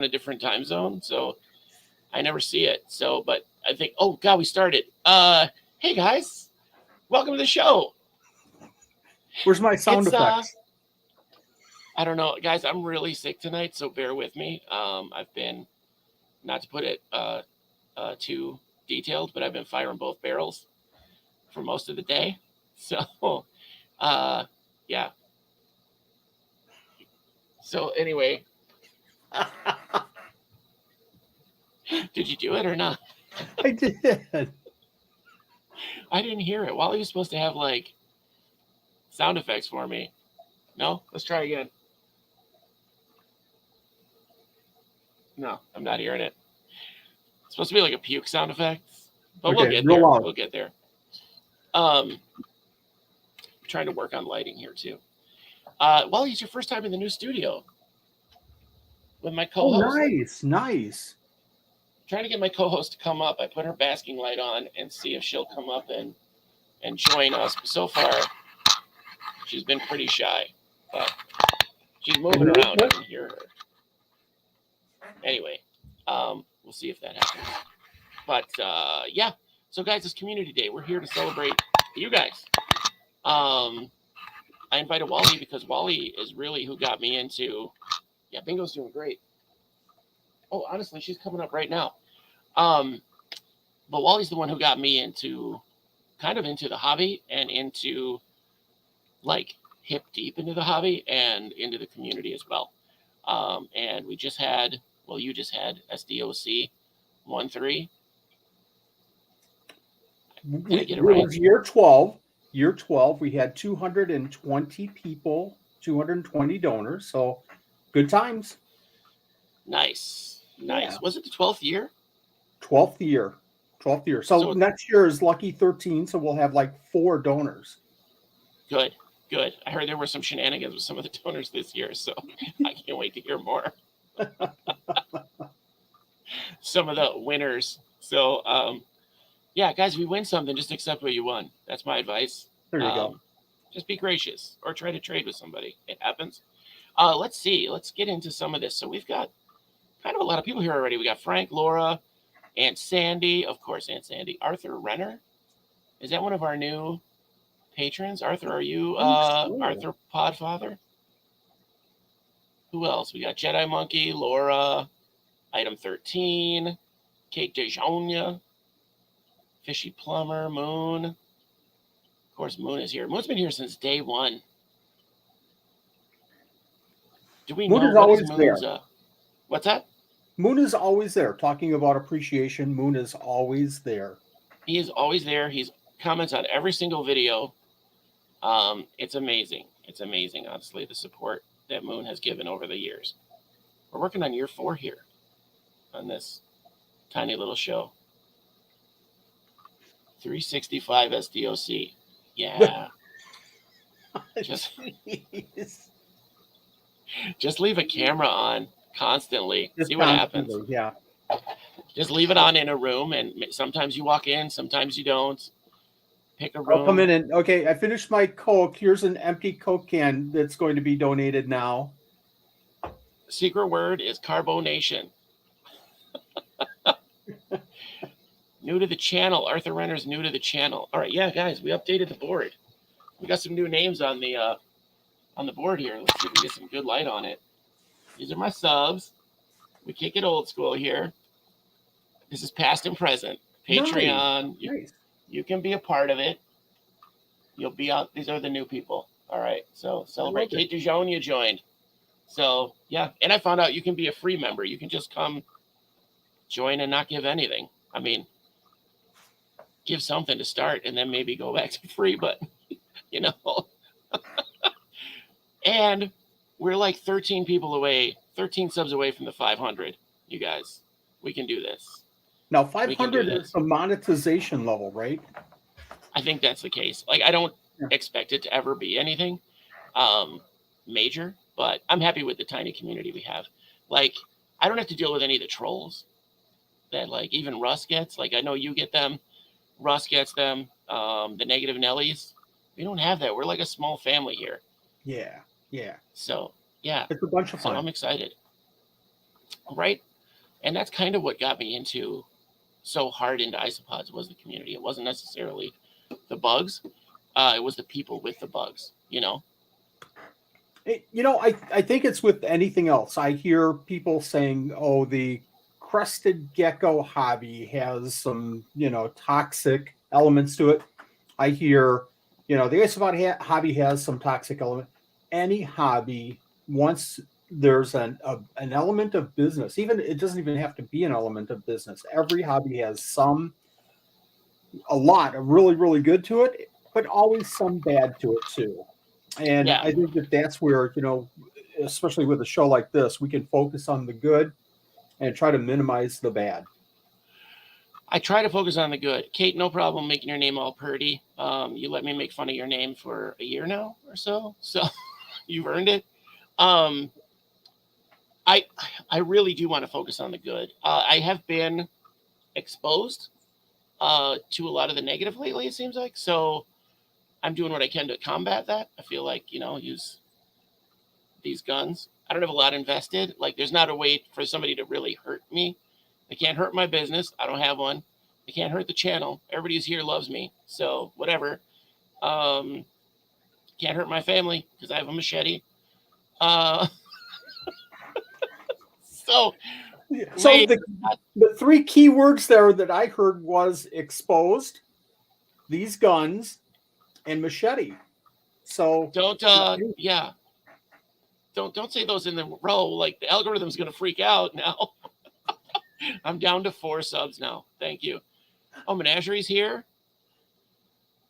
a different time zone, so I never see it. So, but I think, oh God, we started. Hey guys, welcome to the show. Where's my sound effects? I don't know, guys. I'm really sick tonight, so bear with me. I've been, not to put it too detailed, but I've been firing both barrels for most of the day. So, yeah. So anyway, did you do it or not? I did. I didn't hear it. Wally was supposed to have like sound effects for me. No? Let's try again. No, I'm not hearing it. It's supposed to be like a puke sound effect, but Okay, we'll get real there. loud. We'll get there. Trying to work on lighting here too. Wally, it's your first time in the new studio with my Oh, co-host. nice. Trying to get my co-host to come up. I put her basking light on and see if she'll come up and join us. But so far, she's been pretty shy, but she's moving around. I can hear her. Anyway, we'll see if that happens. But yeah, so guys, it's Community Day. We're here to celebrate you guys. I invited Wally because Wally is really who got me into. Yeah, Bingo's doing great. Oh, honestly, she's coming up right now. But Wally's the one who got me into the hobby and into like hip deep into the hobby and into the community as well. And we just had, well, you just had SDOC 1-3. Did I get it right? It was year 12. Year 12, we had 220 people, 220 donors. So good times. Nice. Yeah. Was it the 12th year? 12th year. So next year is lucky 13. So we'll have like 4 donors. Good. I heard there were some shenanigans with some of the donors this year, so I can't wait to hear more. Some of the winners. So, yeah, guys, if you win something, just accept what you won. That's my advice. There you go. Just be gracious or try to trade with somebody. It happens. Let's see. Let's get into some of this. So we've got kind of a lot of people here already. We got Frank, Laura, Aunt Sandy. Of course, Aunt Sandy. Arthur Renner. Is that one of our new patrons? Arthur, are you Arthur Podfather? Who else? We got Jedi Monkey, Laura, Item 13, Kate DeJonia, Fishy Plumber, Moon. Of course, Moon is here. Moon's been here since day one. Do we Moon know is what always is Moon's? What's that? Moon is always there. Talking about appreciation, Moon is always there. He is always there. He comments on every single video. It's amazing. It's amazing, honestly, the support that Moon has given over the years. We're working on year 4 here on this tiny little show. 365 SDOC. Yeah. Just leave a camera on constantly. See what happens. Yeah. Just leave it on in a room, and sometimes you walk in, sometimes you don't. Pick a room. I'll come in and, okay, I finished my Coke. Here's an empty Coke can that's going to be donated now. Secret word is carbonation. New to the channel. Arthur Renner's new to the channel. All right, yeah, guys, we updated the board. We got some new names on the board here. Let's see if we get some good light on it. These are my subs. We kick it old school here. This is past and present. Patreon. Nice. You can be a part of it. You'll be out. These are the new people. All right. So celebrate. Kate DeJonia joined. So yeah. And I found out you can be a free member. You can just come join and not give anything. I mean, give something to start and then maybe go back to free, but you know. And we're like 13 people away, 13 subs away from the 500. You guys, we can do this. Now, 500 is the monetization level, right? I think that's the case. Like, I don't expect it to ever be anything major, but I'm happy with the tiny community we have. Like, I don't have to deal with any of the trolls that, like, even Russ gets. Like, I know you get them. Russ gets them. The negative Nellies. We don't have that. We're like a small family here. Yeah. So, yeah. It's a bunch of fun. So I'm excited. right? And that's kind of what got me into so hard into isopods was the community. It wasn't necessarily the bugs. It was the people with the bugs, you know? I think it's with anything else. I hear people saying, oh, the crested gecko hobby has some, toxic elements to it. I hear, the isopod hobby has some toxic element. Any hobby, once there's an element of business, even it doesn't even have to be an element of business. Every hobby has a lot of really, really good to it, but always some bad to it too. And Yeah. I think that's where, especially with a show like this, we can focus on the good and try to minimize the bad. I try to focus on the good. Kate, no problem making your name all purdy. You let me make fun of your name for a year now or so. So you've earned it. Um, I I really do want to focus on the good. I have been exposed to a lot of the negative lately, it seems like. So I'm doing what I can to combat that. I feel like, use these guns. I don't have a lot invested. Like, there's not a way for somebody to really hurt me. They can't hurt my business. I don't have one. They can't hurt the channel. Everybody who's here loves me. So, whatever. Um, can't hurt my family because I have a machete. Uh, so, So the three key words there that I heard was exposed, these guns, and machete. So don't, yeah. Don't say those in the row. Like, the algorithm's going to freak out now. I'm down to 4 subs now. Thank you. Oh, Menagerie's here.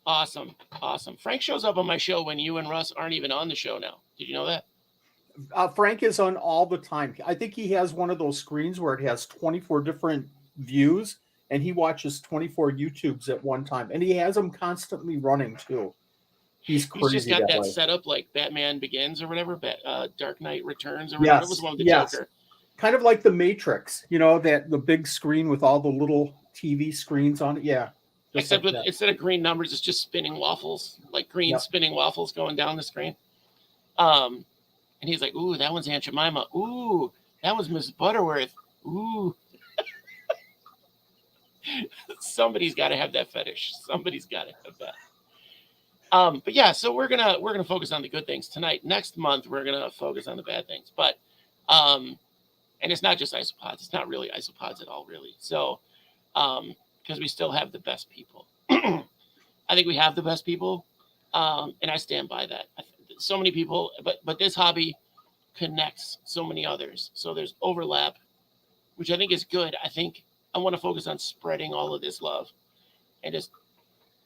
Awesome. Frank shows up on my show when you and Russ aren't even on the show now. Did you know that? Frank is on all the time. I think he has one of those screens where it has 24 different views, and he watches 24 YouTubes at one time, and he has them constantly running too. He's crazy. He's just got that way. set up like Batman Begins or whatever, Dark Knight Returns or whatever. Yes, It was one with the yes. Joker. Kind of like the Matrix, that the big screen with all the little TV screens on it. Yeah. Except like instead of green numbers, it's just spinning waffles, like green spinning waffles going down the screen. And he's like, "Ooh, that one's Aunt Jemima. Ooh, that one's Miss Butterworth. Ooh." Somebody's got to have that fetish. Somebody's got to have that. But yeah, so we're gonna focus on the good things tonight. Next month we're gonna focus on the bad things. But and it's not just isopods. It's not really isopods at all, really. So because we still have the best people. I think we have the best people, and I stand by that. So many people, but this hobby connects so many others. So there's overlap, which I think is good. I think I want to focus on spreading all of this love and just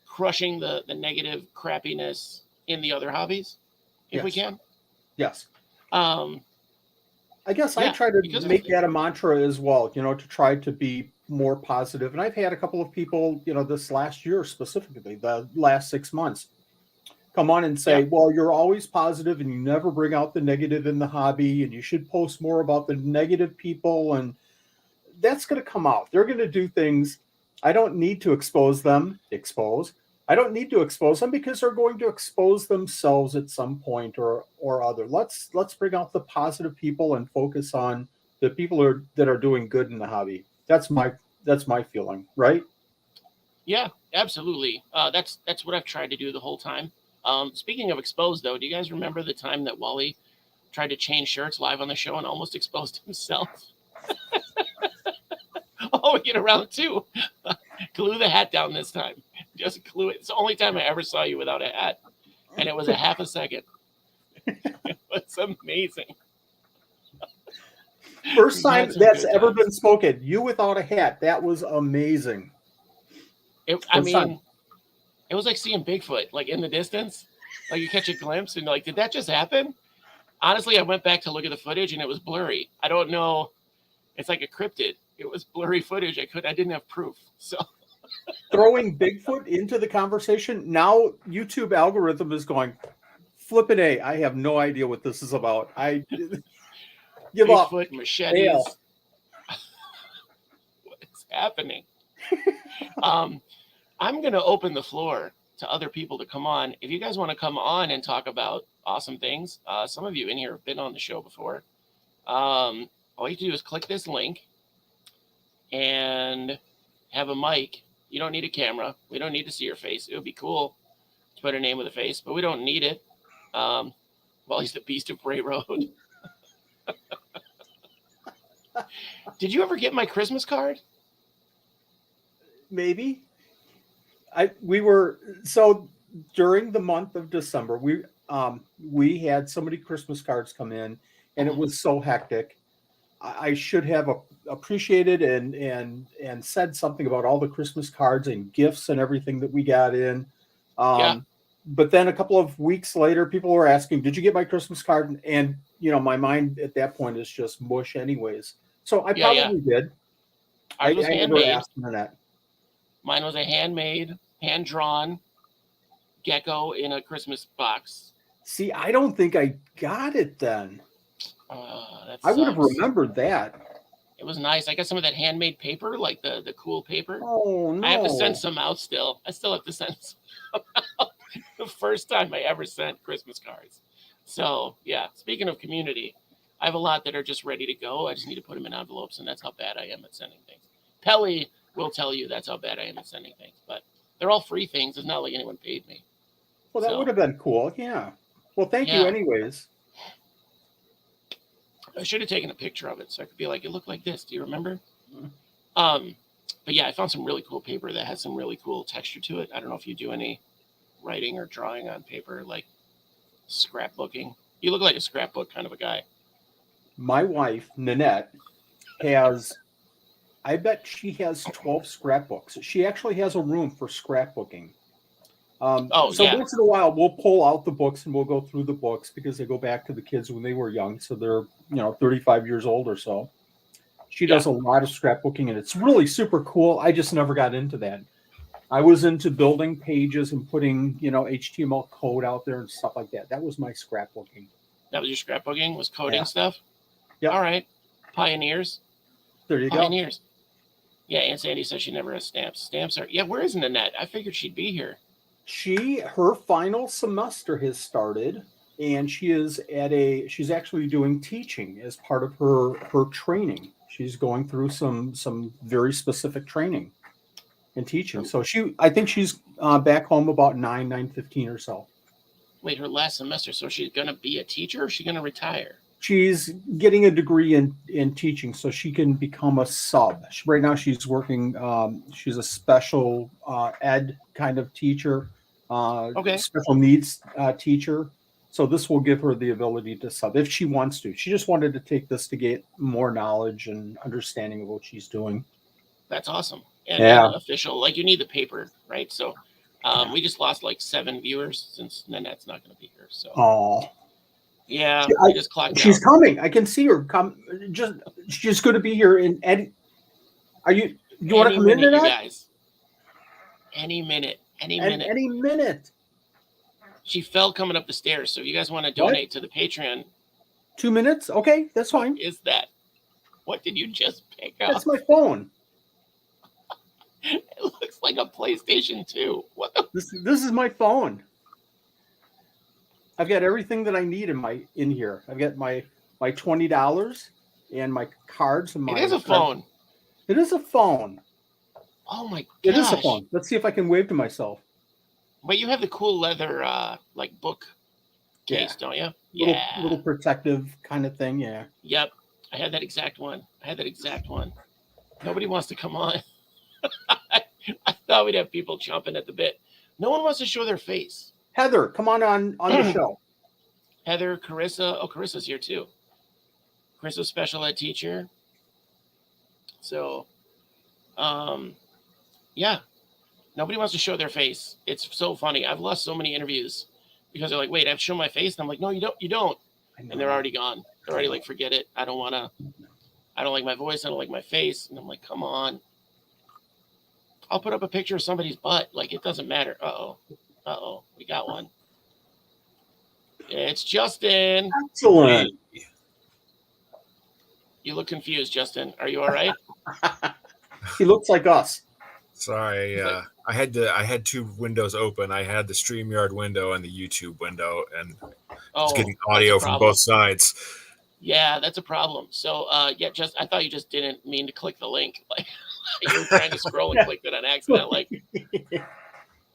crushing the negative crappiness in the other hobbies if we can. Yes. I guess I try to make that a mantra as well, to try to be more positive. And I've had a couple of people, this last year specifically, the last 6 months, come on and say, well, you're always positive and you never bring out the negative in the hobby, and you should post more about the negative people. And that's going to come out. They're going to do things. I don't need to expose them. I don't need to expose them because they're going to expose themselves at some point or other. Let's bring out the positive people and focus on the people that are doing good in the hobby. That's my feeling, right? Yeah, absolutely. That's what I've tried to do the whole time. Speaking of exposed, though, do you guys remember the time that Wally tried to change shirts live on the show and almost exposed himself? Oh, we get around 2. Glue the hat down this time. Just glue it. It's the only time I ever saw you without a hat. And it was a half a second. It was amazing. First time that's ever been spoken. You without a hat. That was amazing. It was like seeing Bigfoot, like in the distance. Like you catch a glimpse and like, did that just happen? Honestly, I went back to look at the footage and it was blurry. I don't know. It's like a cryptid. It was blurry footage. I didn't have proof. So throwing Bigfoot into the conversation. Now YouTube algorithm is going, flipping A. I have no idea what this is about. I give up. Bigfoot, machetes. What's happening? I'm going to open the floor to other people to come on. If you guys want to come on and talk about awesome things, some of you in here have been on the show before. all you have to do is click this link and have a mic. You don't need a camera. We don't need to see your face. It would be cool to put a name with a face, but we don't need it. Wally's the Beast of Bray Road. Did you ever get my Christmas card? Maybe. We were so during the month of December, we had so many Christmas cards come in, and it was so hectic. I should have appreciated and said something about all the Christmas cards and gifts and everything that we got in. But then a couple of weeks later, people were asking, "Did you get my Christmas card?" And my mind at that point is just mush, anyways. So I probably did. I never asked for that. Mine was a handmade, hand-drawn gecko in a Christmas box. See, I don't think I got it then. I would have remembered that. It was nice. I got some of that handmade paper, like the cool paper. Oh, no. I have to send some out still. I still have to send some out. The first time I ever sent Christmas cards. So, yeah, speaking of community, I have a lot that are just ready to go. I just need to put them in envelopes, and that's how bad I am at sending things. Pelly will tell you that's how bad I am at sending things. But they're all free things. It's not like anyone paid me. Well, that would have been cool. Yeah. Well, thank you anyways. I should have taken a picture of it so I could be like, it looked like this. Do you remember? But yeah, I found some really cool paper that has some really cool texture to it. I don't know if you do any writing or drawing on paper, like scrapbooking. You look like a scrapbook kind of a guy. My wife, Nanette, I bet she has 12 scrapbooks. She actually has a room for scrapbooking. Once in a while, we'll pull out the books and we'll go through the books because they go back to the kids when they were young. So they're, 35 years old or so. She does a lot of scrapbooking, and it's really super cool. I just never got into that. I was into building pages and putting, HTML code out there and stuff like that. That was my scrapbooking. That was your scrapbooking? Was coding stuff? Yeah. All right. Pioneers. There you go. Pioneers. Yeah, Aunt Sandy says she never has stamps. Stamps are... Yeah, where is Nanette? I figured she'd be here. Her final semester has started, and she is she's actually doing teaching as part of her training. She's going through some very specific training and teaching. So I think she's back home about 9:15 or so. Wait, her last semester. So she's going to be a teacher, or is she going to retire? She's getting a degree in teaching so she can become a sub. Right now she's working, she's a special ed kind of teacher, special needs teacher. So this will give her the ability to sub if she wants to. She just wanted to take this to get more knowledge and understanding of what she's doing. That's awesome. And official, like you need the paper, right? So we just lost like 7 viewers since Nanette's not going to be here. So. Yeah, I just clocked She's out. coming. I can see her come. She's going to be here in Eddie. You want to come into that? Guys. Any minute. Any minute. She fell coming up the stairs. So if you guys want to donate to the Patreon. 2 minutes? Okay, that's fine. What is that? What did you just pick up? That's my phone. It looks like a PlayStation 2. What the? This is my phone. I've got everything that I need in here. I've got my $20 and my cards and my. It is a phone. It is a phone. Oh my gosh. It is a phone. Let's see if I can wave to myself. But you have the cool leather like book case, don't you? Little protective kind of thing, yeah. Yep. I had that exact one. Nobody wants to come on. I thought we'd have people chomping at the bit. No one wants to show their face. Heather, come on the show. Heather, Carissa. Oh, Carissa's here too. Carissa's special ed teacher. So, yeah. Nobody wants to show their face. It's so funny. I've lost so many interviews because they're like, wait, I have to show my face. And I'm like, no, you don't. And they're already gone. They're already like, forget it. I don't like my voice. I don't like my face. And I'm like, come on. I'll put up a picture of somebody's butt. Like, it doesn't matter. Uh-oh. We got one. It's Justin. Excellent. You look confused, Justin. Are you all right? He looks like us. Sorry, I had 2 windows open. I had the StreamYard window and the YouTube window, and I was getting audio from both sides. Yeah, that's a problem. So, just I thought you just didn't mean to click the link. Like you were trying to scroll and clicked it on accident. Like,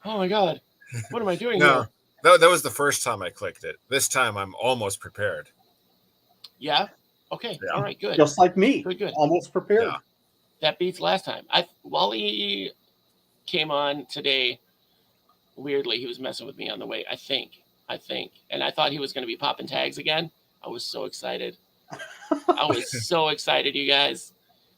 oh my god, what am I doing No, here? that was the first time I clicked it. This time I'm almost prepared. Yeah. Okay. Yeah. All right. Good. Just like me. Good. Almost prepared. Yeah. That beats last time. Wally came on today. Weirdly, he was messing with me on the way. I think, and I thought he was going to be popping tags again. I was so excited. I was so excited, you guys.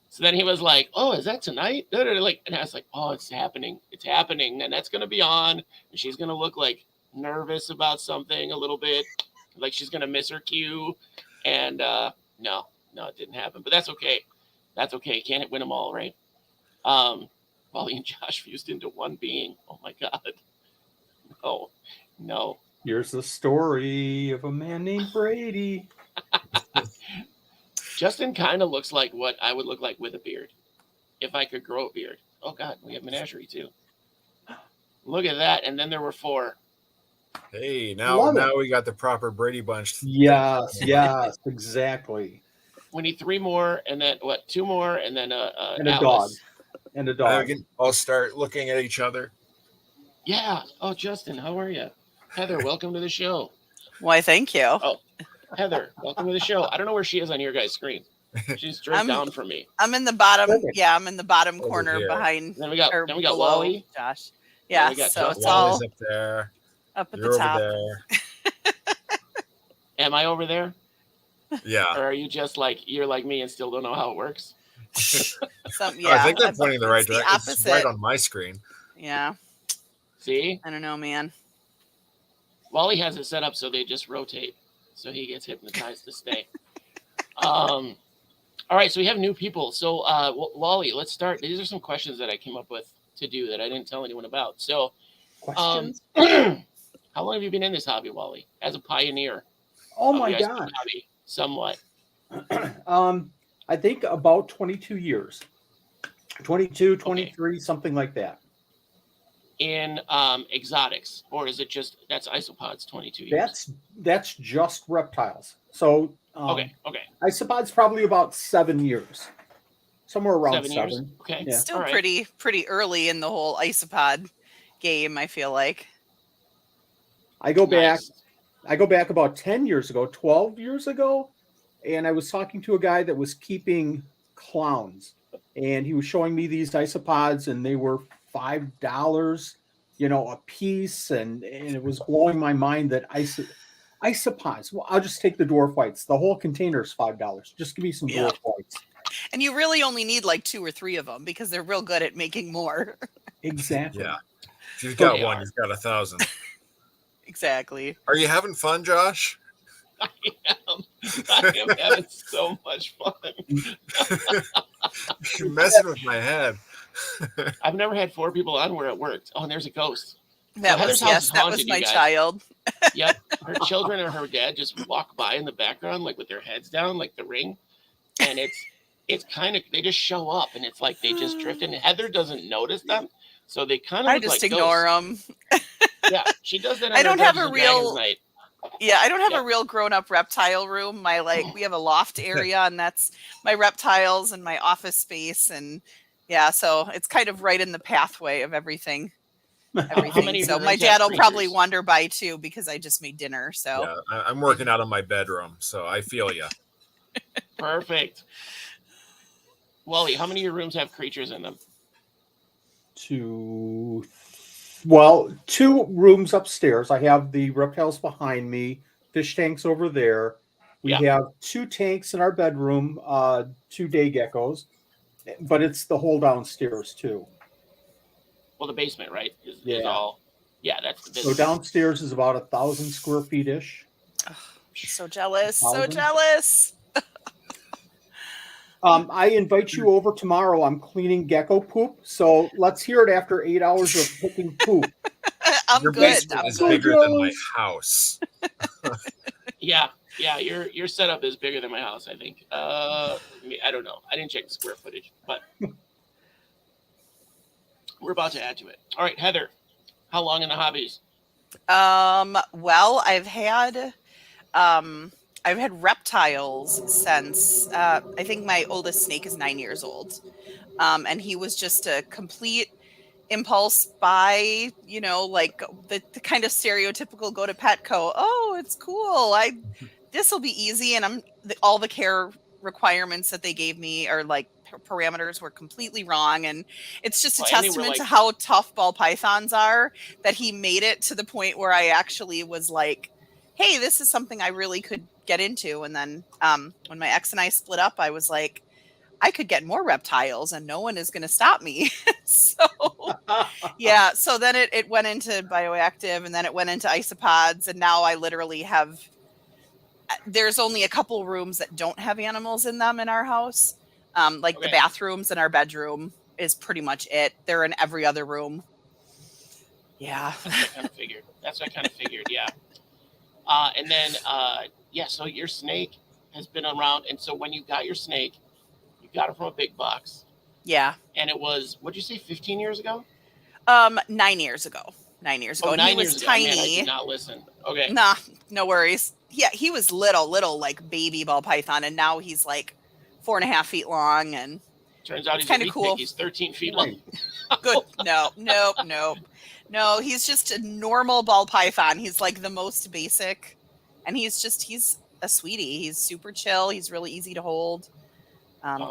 So then he was like, "Oh, is that tonight?" Like, and I was like, "Oh, it's happening. It's happening." And that's going to be on. And she's going to look like nervous about something a little bit, like she's going to miss her cue. And no, it didn't happen. But that's okay. That's okay. Can't win them all, right? Wally and Josh fused into one being. Oh my god. No. Here's the story of a man named Brady. Justin kind of looks like what I would look like with a beard, if I could grow a beard. Oh God, we have menagerie too. Look at that, and then there were 4. Hey, now we got the proper Brady Bunch. Yes, exactly. We need 3 more, and then 2 more, and then a Alice. dog. And a dog. We can all start looking at each other. Yeah. Oh, Justin, how are you? Heather, welcome to the show. Why, thank you. Oh, Heather, welcome to the show. I don't know where she is on your guys' screen. She's straight down from me. I'm in the bottom. Perfect. Yeah, I'm in the bottom Over corner here. behind. Then we got below Wally. Josh. Yeah, we got so Josh. it's all Wally's up there. up at You're the top. over Am I over there? there. Yeah. Or are you just like, you're like me and still don't know how it works? Yeah, I think they're pointing the right it's the direction. It's opposite. right on my screen. Yeah, See? I don't know, man. Wally has it set up so they just rotate. So he gets hypnotized to stay. All right, so we have new people. So Wally, let's start. These are some questions that I came up with to do that I didn't tell anyone about. So Questions? how long have you been in this hobby, Wally? As a pioneer? Oh my God. Hobby, somewhat. I think about 22 years. 22, 23, something like that. In exotics, or is it just that's isopods 22 years? That's just reptiles. So Okay. isopods probably about 7 years. Somewhere around 7 years. 7. Okay. Yeah. Still All right. pretty early in the whole isopod game, I feel like. I go back Nice. about 10 years ago, 12 years ago, and I was talking to a guy that was keeping clowns, and he was showing me these isopods, and they were $5, a piece, and it was blowing my mind that isopods. Well, I'll just take the dwarf whites. The whole container is $5. Just give me some dwarf whites. And you really only need like 2 or 3 of them because they're real good at making more. Exactly. Yeah. If you've got one, you've got 1,000. Exactly. Are you having fun, Josh? I am having so much fun. You're messing with my head. I've never had 4 people on where it worked. Oh, and there's a ghost. That Heather's was house is that was haunted, my you guys. child. Yep. Her children and her dad just walk by in the background, like with their heads down, like the Ring. And it's kind of, they just show up and it's like they just drift in. Heather doesn't notice them. So they kind of I look just like ignore ghosts. them. Yeah, she does that. On I don't have Dungeons a and Dragons real- night. Yeah, I don't have Yeah. a real grown-up reptile room. We have a loft area, and that's my reptiles and my office space, and yeah, so it's kind of right in the pathway of everything. many So rooms my have dad will probably creatures? wander by too because I just made dinner. So Yeah, I'm working out of my bedroom, so I feel you. Perfect. Wally, how many of your rooms have creatures in them? 2 rooms upstairs. I have the reptiles behind me, fish tanks over there. We have 2 tanks in our bedroom, 2 day geckos, but it's the whole downstairs too. Well, the basement, right? Is Yeah. all. Yeah, that's the So business. downstairs is about 1,000 square feet ish. so jealous, so 1,000? jealous. I invite you over tomorrow. I'm cleaning gecko poop, so let's hear it after 8 hours of picking poop. I'm Your good. basement I'm is good. bigger than my house. Yeah, your setup is bigger than my house, I think. I don't know. I didn't check the square footage, but we're about to add to it. All right, Heather, how long in the hobbies? Well, I've had I've had reptiles since I think my oldest snake is 9 years old, and he was just a complete impulse buy. Like the kind of stereotypical go to Petco. Oh, it's cool. This will be easy, and all the care requirements that they gave me are like parameters were completely wrong, and it's just a testament to how tough ball pythons are that he made it to the point where I actually was like, hey, this is something I really could get into. And then when my ex and I split up, I was like, I could get more reptiles and no one is going to stop me. So yeah, so then it went into bioactive, and then it went into isopods, and now I literally have, there's only a couple rooms that don't have animals in them in our house. The bathrooms in our bedroom is pretty much it. They're in every other room. Yeah. That's what I kind of figured. Yeah. And then, so your snake has been around. And so when you got your snake, you got it from a big box. Yeah. And it was, what'd you say, 15 years ago? 9 years ago. 9 years ago. Oh, and he was tiny. Man, I did not listen. Okay. Nah, no worries. Yeah, he was little, like baby ball python. And now he's like 4.5 feet long. And turns out he's kind of cool. He's 13 feet long. Good. No, he's just a normal ball python. He's like the most basic. And he's a sweetie. He's super chill. He's really easy to hold.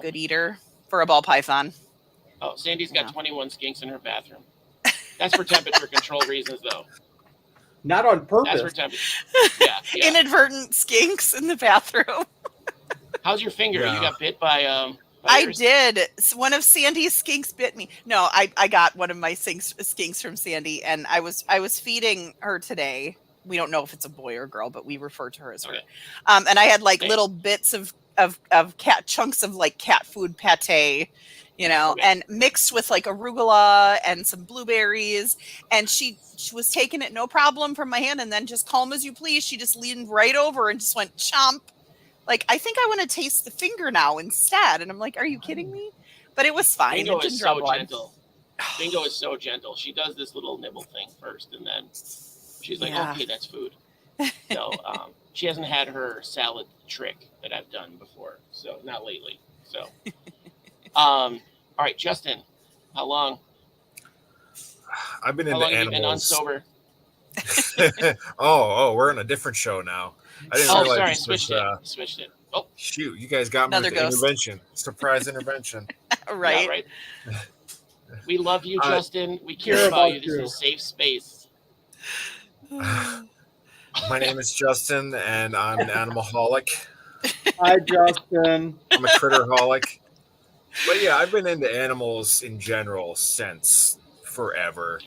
Good eater for a ball python. Oh, Sandy's got 21 skinks in her bathroom. That's for temperature control reasons, though. Not on purpose. That's for temperature. Yeah. Inadvertent skinks in the bathroom. How's your finger? Yeah. You got bit by I did. One of Sandy's skinks bit me. No, I got one of my skinks from Sandy, and I was feeding her today. We don't know if it's a boy or girl, but we refer to her as her. And I had little bits of cat chunks of cat food pate, and mixed with arugula and some blueberries. And she was taking it no problem from my hand, and then just calm as you please, she just leaned right over and just went chomp. I think I want to taste the finger now instead. And I'm like, are you kidding me? But it was fine. Bingo is so gentle. Bingo is so gentle. She does this little nibble thing first, and then she's like, okay, that's food. So she hasn't had her salad trick that I've done before. So not lately. So, all right, Justin, how long? I've been into animals. How long have you been unsober? Oh, we're on a different show now. I didn't realize sorry, switched it. Oh, shoot! You guys got me with the intervention. Surprise intervention. Right. Yeah, right. We love you, Justin. We care about you. This is a safe space. My name is Justin, and I'm an animalholic. Hi, Justin. I'm a critterholic. But yeah, I've been into animals in general since forever.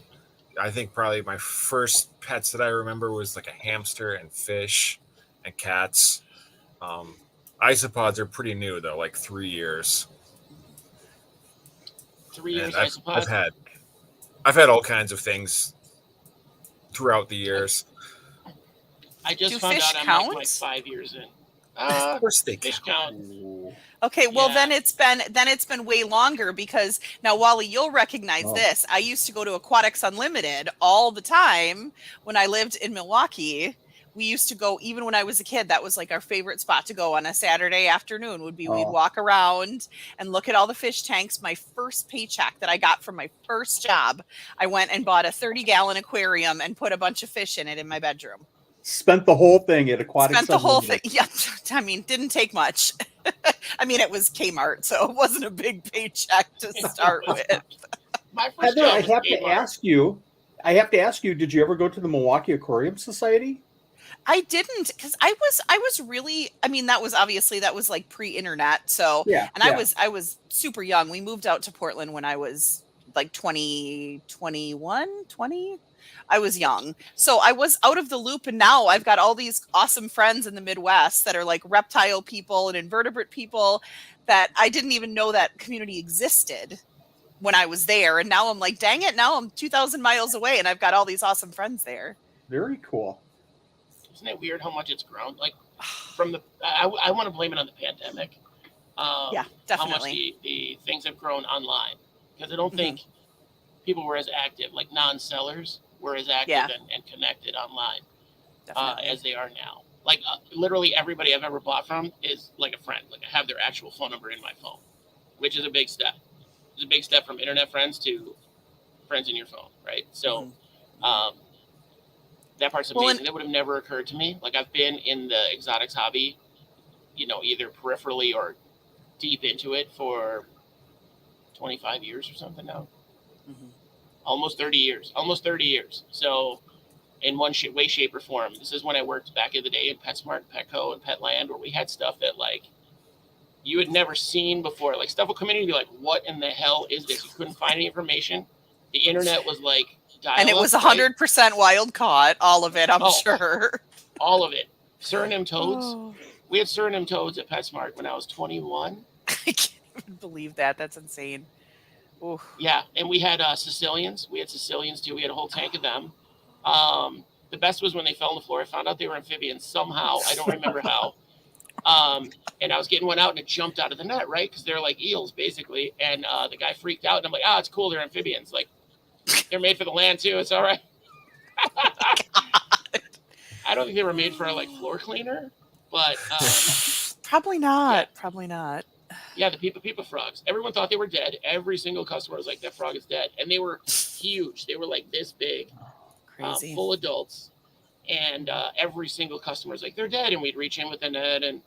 I think probably my first pets that I remember was a hamster and fish and cats. Isopods are pretty new though, 3 years. 3 years isopods? I've had all kinds of things throughout the years. I just found out I'm like 5 years in. Of course they fish count. Okay, well then it's been way longer, because now, Wally, you'll recognize this. I used to go to Aquatics Unlimited all the time when I lived in Milwaukee. We used to go, even when I was a kid, that was our favorite spot to go on a Saturday afternoon we'd walk around and look at all the fish tanks. My first paycheck that I got from my first job, I went and bought a 30-gallon aquarium and put a bunch of fish in it in my bedroom. Spent the whole thing at Aquatics Spent the whole thing. Yeah. I mean, didn't take much. I mean, it was Kmart, so it wasn't a big paycheck to start with. My first Heather, job I was have Kmart. to ask you, did you ever go to the Milwaukee Aquarium Society? I didn't, because I was really, I mean, that was pre-internet. So, I was super young. We moved out to Portland when I was 20. I was young. So I was out of the loop, and now I've got all these awesome friends in the Midwest that are reptile people and invertebrate people that I didn't even know that community existed when I was there. And now I'm like, dang it, now I'm 2,000 miles away and I've got all these awesome friends there. Very cool. Isn't it weird how much it's grown? I want to blame it on the pandemic. Yeah, definitely. How much the things have grown online, because I don't think people were as active, non-sellers were as active and connected online as they are now. Like literally everybody I've ever bought from is like a friend. Like I have their actual phone number in my phone, which is a big step. It's a big step from internet friends to friends in your phone, right? So that part's amazing. That would have never occurred to me. Like I've been in the exotics hobby, either peripherally or deep into it for 25 years or something now. Almost 30 years. So in one way, shape, or form, this is when I worked back in the day in PetSmart, Petco, and Petland, where we had stuff that like you had never seen before. Like stuff would come in and be like, what in the hell is this? You couldn't find any information. The internet was like dial-up, and it was 100% wild caught, all of it, I'm sure. All of it. Suriname toads. We had Suriname toads at PetSmart when I was 21. I can't even believe that. That's insane. Ooh. Yeah, and we had Sicilians. We had Sicilians too. We had a whole tank of them. The best was when they fell on the floor. I found out they were amphibians somehow. I don't remember how. And I was getting one out and it jumped out of the net, right? Because they're like eels, basically. And the guy freaked out. And I'm like, it's cool. They're amphibians. Like, they're made for the land too. It's all right. I don't think they were made for like floor cleaner, but probably not. Probably not. Yeah, the Peepa frogs. Everyone thought they were dead. Every single customer was like, that frog is dead. And they were huge. They were like this big, full adults. And every single customer was like, they're dead. And we'd reach in with the net and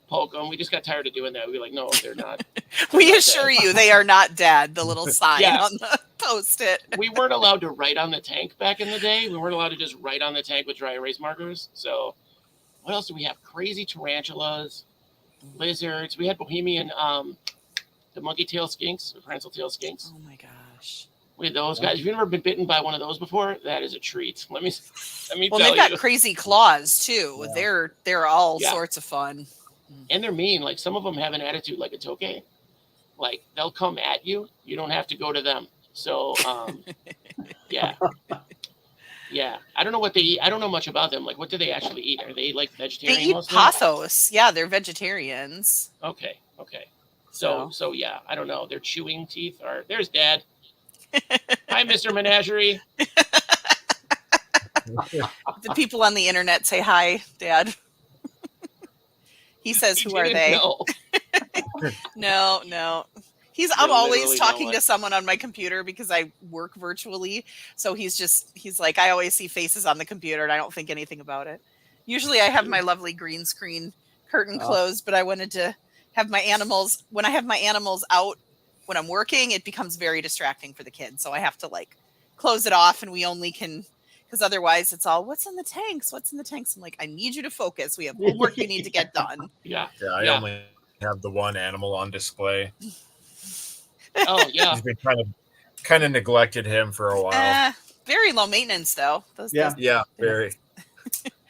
poke them. We just got tired of doing that. We'd be like, no, they're not. We assure you they are not dead. The little sign on the post-it. We weren't allowed to write on the tank back in the day. We weren't allowed to just write on the tank with dry erase markers. So what else do we have? Crazy tarantulas, lizards. We had Bohemian, the monkey tail skinks, the prehensile tail skinks. Oh my gosh. We had those guys. Have you ever been bitten by one of those before? That is a treat. Let me tell you. Well, they've got crazy claws too. Yeah. They're all sorts of fun. And they're mean. Like some of them have an attitude like a toke. Like they'll come at you. You don't have to go to them. So, yeah. Yeah. I don't know what they eat. I don't know much about them. Like, what do they actually eat? Are they like vegetarian? They eat pothos. Yeah, they're vegetarians. Okay. So yeah, I don't know. Their chewing teeth are. There's Dad. Hi, Mr. Menagerie. The people on the internet say hi, Dad. He says, "Who are they?" No. I'm always talking to someone on my computer because I work virtually. So he's like, I always see faces on the computer and I don't think anything about it. Usually I have my lovely green screen curtain closed, but I wanted to have my animals. When I have my animals out when I'm working, it becomes very distracting for the kids. So I have to like close it off and we only can, because otherwise it's all, what's in the tanks? What's in the tanks? I'm like, I need you to focus. We have homework you need to get done. Yeah. I only have the one animal on display. Oh yeah, he's been kind of neglected him for a while. Very low maintenance though. Very.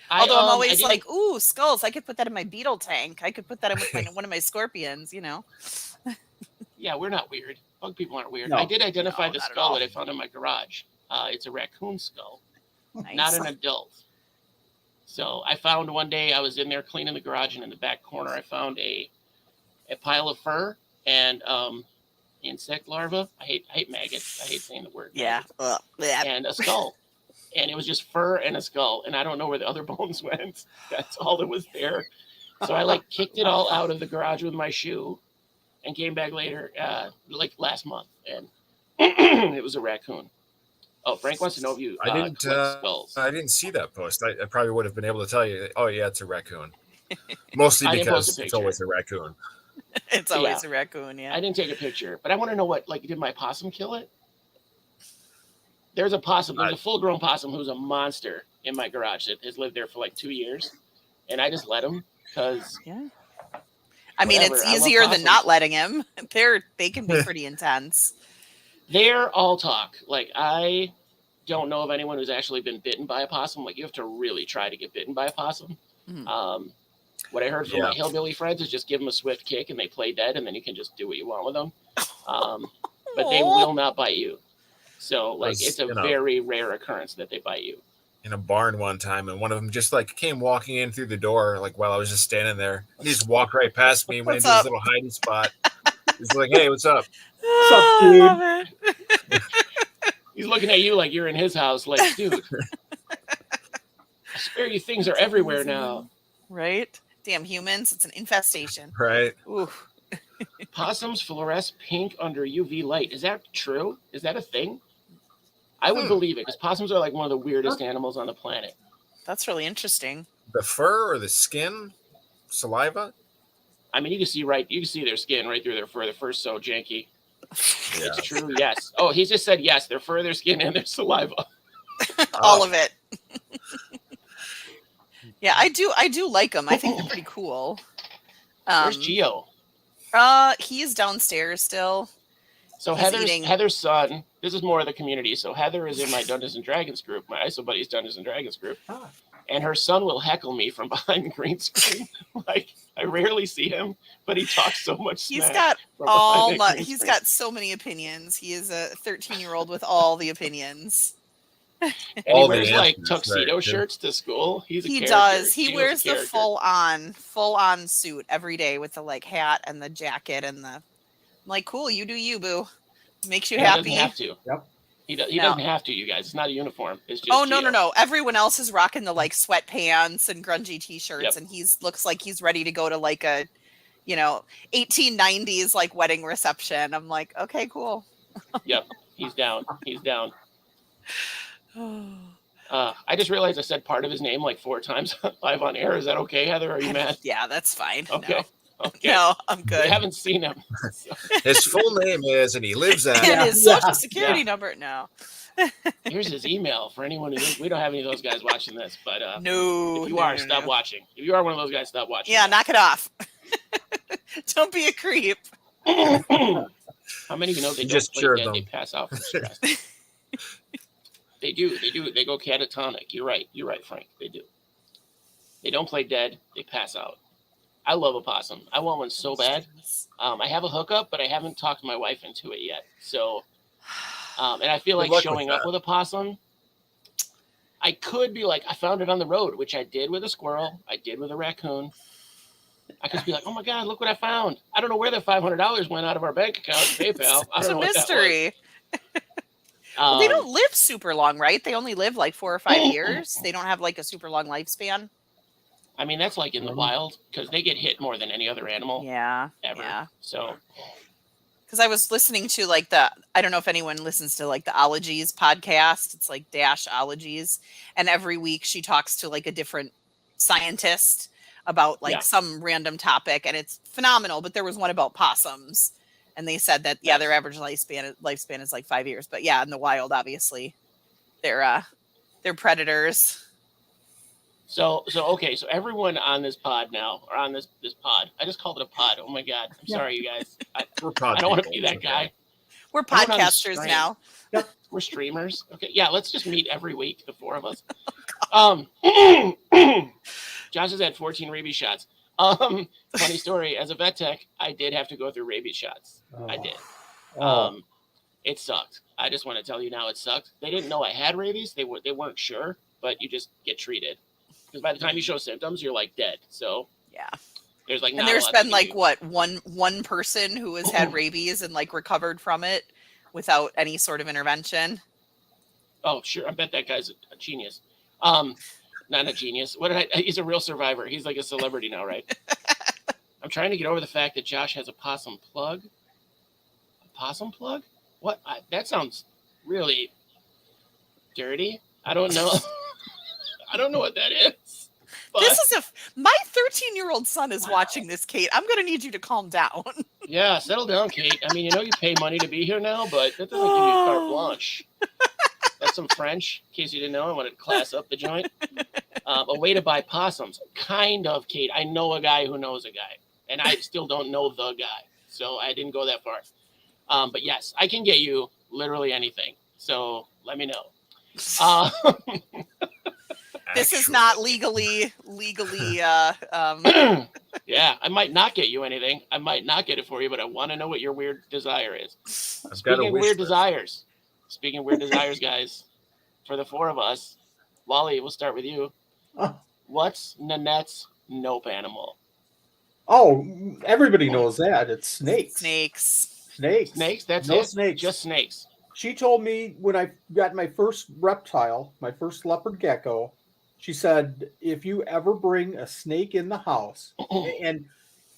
Although I'm always like, ooh, skulls. I could put that in my beetle tank. I could put that in with one of my scorpions. Yeah, we're not weird. Bug people aren't weird. No. I did identify the skull that I found in my garage. It's a raccoon skull, not an adult. So I found one day I was in there cleaning the garage, and in the back corner I found a pile of fur and insect larvae. I hate maggots. I hate saying the word. Yeah. And a skull. And it was just fur and a skull. And I don't know where the other bones went. That's all that was there. So I kicked it all out of the garage with my shoe and came back later, last month. And it was a raccoon. Oh, Frank wants to know if you skulls. I didn't see that post. I probably would have been able to tell you, oh yeah, it's a raccoon. Mostly because it's always a raccoon. It's always a raccoon, yeah. I didn't take a picture, but I want to know did my possum kill it? There's a full-grown possum who's a monster in my garage that has lived there for 2 years, and I just let him because. Yeah. I mean, it's easier than not letting him. They can be pretty intense. They're all talk. I don't know of anyone who's actually been bitten by a possum. You have to really try to get bitten by a possum. Mm-hmm. What I heard from my hillbilly friends is just give them a swift kick and they play dead, and then you can just do what you want with them. But they will not bite you. So it's a very rare occurrence that they bite you. In a barn one time, and one of them just came walking in through the door while I was just standing there. He just walked right past me, went into his little hiding spot. He's like, "Hey, what's up?" What's up, dude? He's looking at you like you're in his house, dude. I swear you things are everywhere now. Right? Damn humans, it's an infestation. Right. Ooh. Possums fluoresce pink under UV light. Is that true? Is that a thing? I would believe it, because possums are like one of the weirdest animals on the planet. That's really interesting. The fur or the skin? Saliva? I mean, you can see their skin right through their fur. The fur's so janky. Yeah. It's true, yes. Oh, he just said yes. Their fur, their skin, and their saliva. All of it. Yeah, I do like them. I think they're pretty cool. Where's Geo? He is downstairs still. So Heather's son, this is more of the community. So Heather is in my Dungeons and Dragons group, my Isobuddies Dungeons and Dragons group. And her son will heckle me from behind the green screen. Like, I rarely see him, but he talks so much smack. He's got so many opinions. He is a 13-year-old with all the opinions. And he wears like tuxedo shirts to school. He does. He wears the full on suit every day with the like hat and the jacket and the. I'm like, cool, you do you, boo. Makes you happy. He doesn't have to. Yep. He doesn't have to, you guys. It's not a uniform. It's just no. Everyone else is rocking the like sweatpants and grungy t-shirts, and looks like he's ready to go to like a, 1890s like wedding reception. I'm like, okay, cool. Yep, he's down. He's down. I just realized I said part of his name like 4 times live on air. Is that okay, Heather? Are you mad? Yeah, that's fine. Okay. No. Okay. No, I'm good. I haven't seen him. So. His full name is, and he lives at. And his social security number. No. Here's his email for anyone who. We don't have any of those guys watching this, but no. If you are, stop watching. If you are one of those guys, stop watching. Yeah, knock it off. Don't be a creep. How many of you know they just don't play dead? They pass out from stress. They do. They go catatonic. You're right, Frank. They do. They don't play dead. They pass out. I love a possum. I want one so bad. I have a hookup, but I haven't talked my wife into it yet. So, and I feel like showing up with a possum, I could be like, I found it on the road, which I did with a squirrel. I did with a raccoon. I could be like, oh my God, look what I found. I don't know where that $500 went out of our bank account, PayPal. It's a mystery. Well, they don't live super long, right? They only live like 4 or 5 years. They don't have like a super long lifespan. I mean, that's like in the wild because they get hit more than any other animal. Yeah. Ever. Yeah. So. Because I was listening to like I don't know if anyone listens to like the Ologies podcast. It's like Dash Ologies. And every week she talks to like a different scientist about like some random topic. And it's phenomenal. But there was one about possums. And they said that, their average lifespan is like 5 years. But yeah, in the wild, obviously, they're predators. So okay, so everyone on this pod now, or on this pod, I just called it a pod. Oh my God, I'm sorry, you guys. I don't want to be that guy. We're podcasters now. Yep, we're streamers. Okay, yeah, let's just meet every week, the 4 of us. Josh has had 14 rabies shots. Funny story. As a vet tech, I did have to go through rabies shots. I did. It sucked. I just want to tell you now, it sucked. They didn't know I had rabies. They weren't sure, but you just get treated. Because by the time you show symptoms, you're like dead. So yeah, there's like, and there's been like what one person who has had rabies and like recovered from it without any sort of intervention. Oh sure, I bet that guy's a genius. Not a genius. He's a real survivor. He's like a celebrity now, right? I'm trying to get over the fact that Josh has a possum plug. A possum plug? What? That sounds really dirty. I don't know. I don't know what that is. But... This is my 13-year-old son is watching this, Kate. I'm going to need you to calm down. Yeah, settle down, Kate. I mean, you pay money to be here now, but that doesn't give you carte blanche. That's some French, in case you didn't know. I wanted to class up the joint. A way to buy possums. Kind of, Kate. I know a guy who knows a guy, and I still don't know the guy, so I didn't go that far. But yes, I can get you literally anything. So let me know. This is not legally. Yeah, I might not get you anything. I might not get it for you, but I want to know what your weird desire is. Speaking of weird desires, guys, for the 4 of us, Wally, we'll start with you. What's Nanette's nope animal? Oh, everybody knows that. It's snakes. Snakes. That's no it. Snakes. Just snakes. She told me when I got my first reptile, my first leopard gecko, She said, if you ever bring a snake in the house, and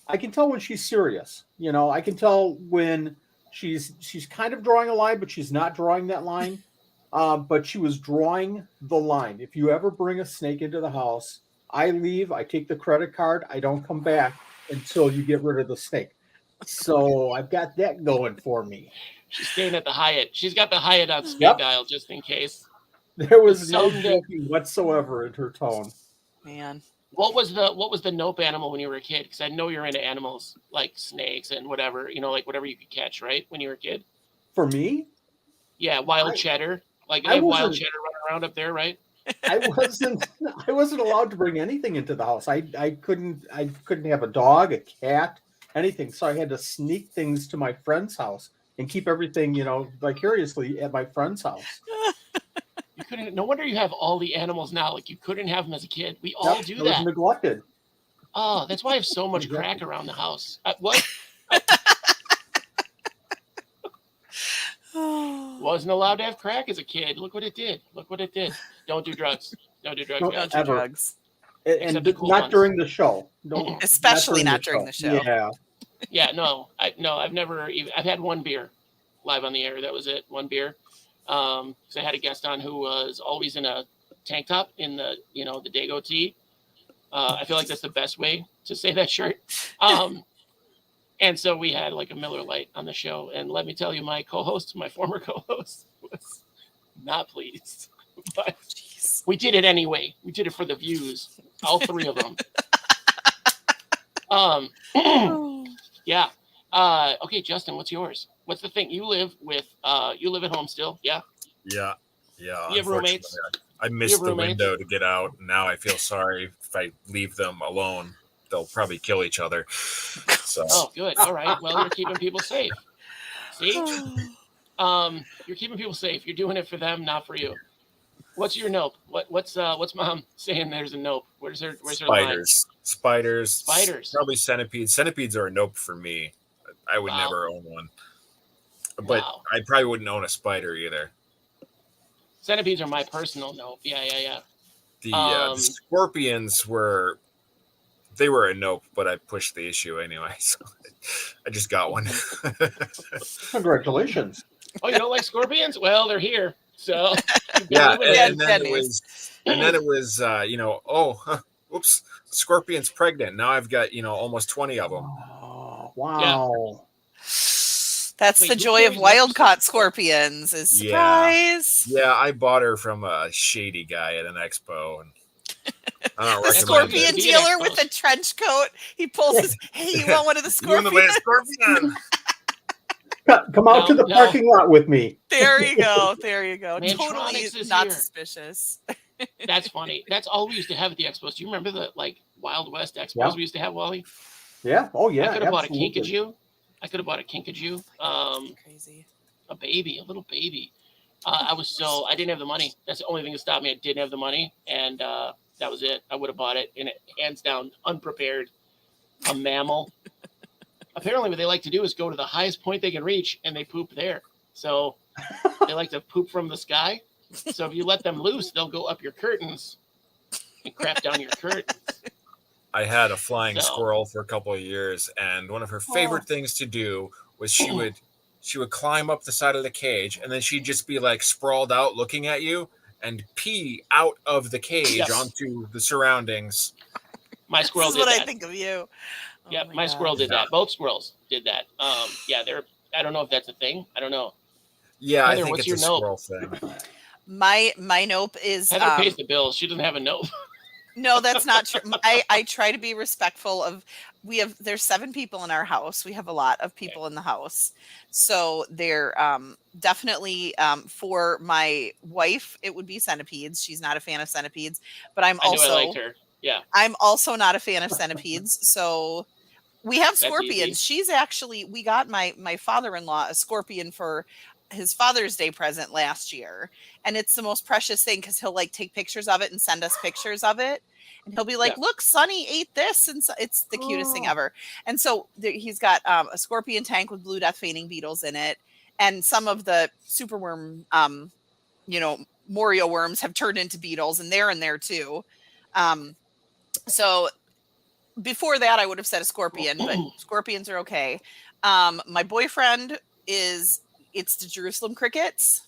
I can tell when she's serious. I can tell when she's kind of drawing a line, but she's not drawing that line. But she was drawing the line. If you ever bring a snake into the house, I leave. I take the credit card. I don't come back until you get rid of the snake. So I've got that going for me. She's staying at the Hyatt. She's got the Hyatt on speed dial just in case. There was no joking whatsoever in her tone. Man. What was the nope animal when you were a kid? Because I know you're into animals like snakes and whatever, like whatever you could catch, right? When you were a kid. For me? Yeah, wild cheddar. Like they have wild cheddar running around up there, right? I wasn't allowed to bring anything into the house. I couldn't have a dog, a cat, anything. So I had to sneak things to my friend's house and keep everything, vicariously at my friend's house. You couldn't. No wonder you have all the animals now. Like you couldn't have them as a kid. We all do that. Was neglected. Oh, that's why I have so much crack around the house. What? Wasn't allowed to have crack as a kid. Look what it did. Don't do drugs. Don't do drugs. Don't do drugs. And not during the show. Especially not during the show. Yeah. Yeah. No. I've never even. I've had one beer live on the air. That was it. One beer. Because I had a guest on who was always in a tank top in the the Dago tee. I feel like that's the best way to say that shirt. And so we had like a Miller Lite on the show, and let me tell you, my former co-host, was not pleased. But we did it anyway. We did it for the views, all three of them. Yeah. Okay, Justin, what's yours? What's the thing you live with? You live at home still? Yeah. Yeah. You have roommates? I missed the window to get out. Now I feel sorry if I leave them alone. They'll probably kill each other. So. Oh, good. All right. Well, you're keeping people safe. See? You're keeping people safe. You're doing it for them, not for you. What's your nope? What's Mom saying? There's a nope. Where's her line? Spiders. Probably centipedes. Centipedes are a nope for me. I would never own one. But I probably wouldn't own a spider either. Centipedes are my personal nope. Yeah. The scorpions were a nope, but I pushed the issue anyway. So I just got one. Congratulations. Oh, you don't like scorpions? Well, they're here. So yeah, and then it was oops, scorpion's pregnant. Now I've got almost 20 of them. Oh, wow. Yeah. That's the joy of wild-caught scorpions. Is surprise. Yeah, I bought her from a shady guy at an expo, and I don't the scorpion dealer with a trench coat. He pulls his. Hey, you want one of the scorpions? You want the scorpion? Come out to the parking lot with me. There you go. Mantronics totally not suspicious. That's funny. That's all we used to have at the expos. Do you remember the Wild West expos we used to have, Wally? Yeah. Oh yeah. I could have bought a kinkajou. Crazy. A little baby. I didn't have the money. That's the only thing that stopped me. I didn't have the money, and that was it. I would have bought it, and hands down, unprepared. A mammal. Apparently, what they like to do is go to the highest point they can reach, and they poop there. So they like to poop from the sky. So if you let them loose, they'll go up your curtains and crap down your curtains. I had a flying squirrel for a couple of years, and one of her favorite things to do was she would climb up the side of the cage, and then she'd just be sprawled out looking at you and pee out of the cage onto the surroundings. My squirrel did that. This is what I think of you. Yeah, my squirrel did that. Both squirrels did that. I don't know if that's a thing. I don't know. Yeah, Heather, I think it's a squirrel thing. My nope is Heather pays the bills. She doesn't have a nope. No, that's not true. I try to be respectful of. There's 7 people in our house. We have a lot of people in the house, so they're definitely for my wife. It would be centipedes. She's not a fan of centipedes, but I liked her. Yeah, I'm also not a fan of centipedes. So we have scorpions. She's actually. We got my father-in-law a scorpion for his Father's Day present last year, and it's the most precious thing because he'll take pictures of it and send us pictures of it, and he'll be like, look, Sonny ate this, and so it's the cutest thing ever. And so he's got a scorpion tank with blue death feigning beetles in it, and some of the superworm Morio worms have turned into beetles, and they're in there too. So before that, I would have said a scorpion, but scorpions are okay. My boyfriend it's the Jerusalem crickets.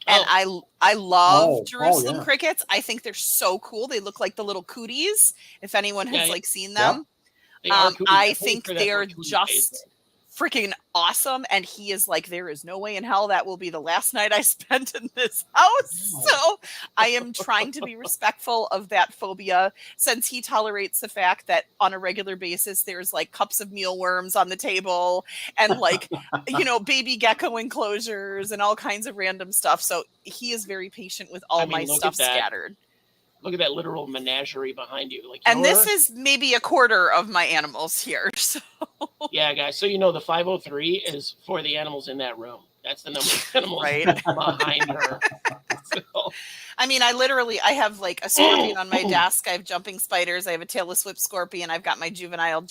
And I love Jerusalem crickets. I think they're so cool. They look like the little cooties. If anyone has seen them, I think they're just freaking awesome. And he is like, there is no way in hell that will be the last night I spent in this house. So I am trying to be respectful of that phobia, since he tolerates the fact that on a regular basis there's like cups of mealworms on the table and like baby gecko enclosures and all kinds of random stuff. So he is very patient with all my stuff scattered. Look at that literal menagerie behind you. And this is maybe a quarter of my animals here. So. Yeah, guys. So the 503 is for the animals in that room. That's the number of animals behind her. So. I mean, I have like a scorpion on my desk. I have jumping spiders. I have a tailless whip scorpion. I've got my juvenile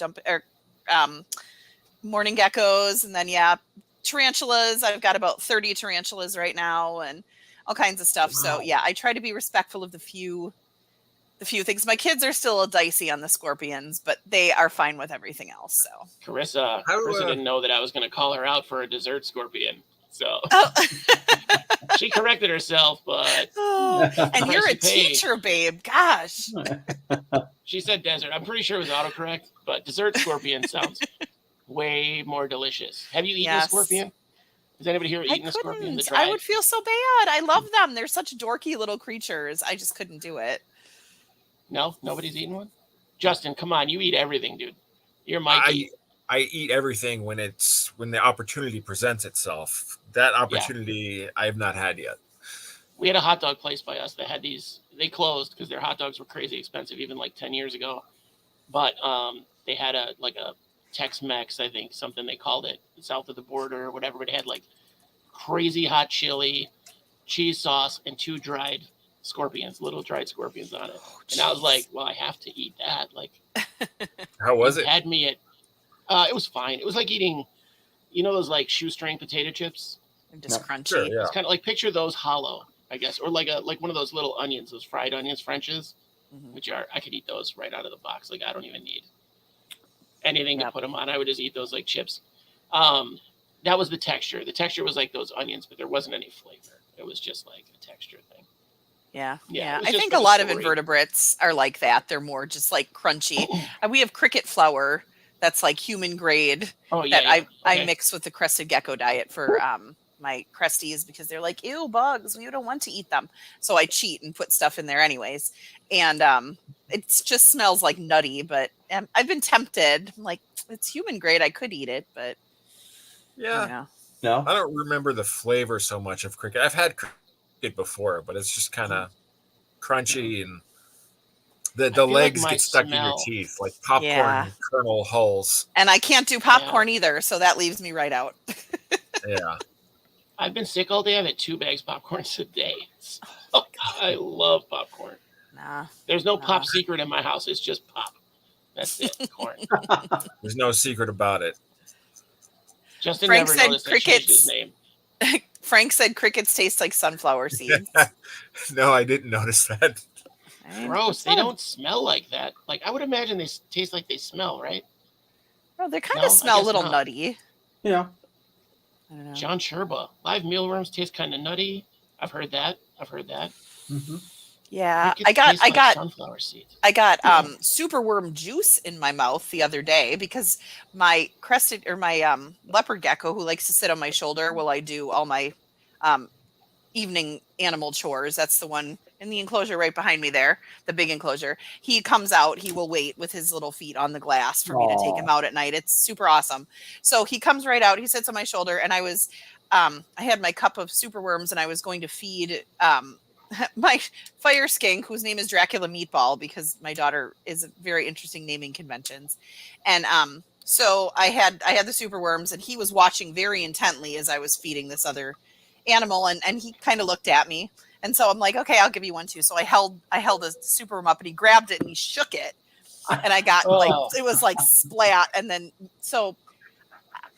morning geckos, and then tarantulas. I've got about 30 tarantulas right now, and all kinds of stuff. Wow. So I try to be respectful of the few things. My kids are still a dicey on the scorpions, but they are fine with everything else. So Carissa didn't know that I was going to call her out for a dessert scorpion. So she corrected herself, but and you're a teacher, babe. Gosh. She said desert. I'm pretty sure it was autocorrect, but dessert scorpion sounds way more delicious. Have you eaten a scorpion? Has anybody here eaten a scorpion? I would feel so bad. I love them. They're such dorky little creatures. I just couldn't do it. No? Nobody's eaten one? Justin, come on. You eat everything, dude. You're Mikey. I eat everything when the opportunity presents itself. That opportunity I have not had yet. We had a hot dog place by us that had these. They closed because their hot dogs were crazy expensive, even like 10 years ago. But they had a Tex-Mex, I think, something they called it, south of the border or whatever. But it had like crazy hot chili, cheese sauce, and 2 dried scorpions, little dried scorpions on it. And I was like, well, I have to eat that. Like, how was it? Had me at, it was fine. It was like eating, those like shoestring potato chips. And just crunchy. Sure, yeah. It's kind of like, picture those hollow, I guess, or like one of those little onions, those fried onions, Frenches, which I could eat those right out of the box. Like, I don't even need anything to put them on. I would just eat those like chips. That was the texture. The texture was like those onions, but there wasn't any flavor. It was just like a texture thing. Yeah. I think a lot of invertebrates are like that. They're more just like crunchy. We have cricket flour that's like human grade I mix with the crested gecko diet for my cresties, because they're like, ew, bugs. We don't want to eat them. So I cheat and put stuff in there anyways. And it just smells like nutty, but I've been tempted. I'm like, it's human grade. I could eat it, but no, I don't remember the flavor so much of cricket. I've had cricket before, but it's just kind of crunchy, and the legs get stuck in your teeth like popcorn kernel hulls. And I can't do popcorn either, so that leaves me right out. Yeah. I've been sick all day. I've had 2 bags of popcorn a day. So I love popcorn. There's no pop secret in my house. It's just pop. That's it. Corn. There's no secret about it. Justin Frank never said noticed crickets. His name. Frank said crickets taste like sunflower seeds. No, I didn't notice that. Gross. They don't smell like that. Like, I would imagine they taste like they smell, right? No, they kind of smell a little nutty. Yeah. I don't know. John Sherba. Live mealworms taste kind of nutty. I've heard that. Mm-hmm. Yeah, I got sunflower seeds. I got superworm juice in my mouth the other day because my leopard gecko, who likes to sit on my shoulder while I do all my evening animal chores. That's the one in the enclosure right behind me there, the big enclosure. He comes out, he will wait with his little feet on the glass for me to take him out at night. It's super awesome. So he comes right out, he sits on my shoulder, and I had my cup of superworms, and I was going to feed my fire skink, whose name is Dracula Meatball, because my daughter is very interesting naming conventions. And so I had the superworms, and he was watching very intently as I was feeding this other animal, and he kind of looked at me. And so I'm like, okay, I'll give you one too. So I held a superworm up, and he grabbed it and he shook it. And I got it was like splat. And then, so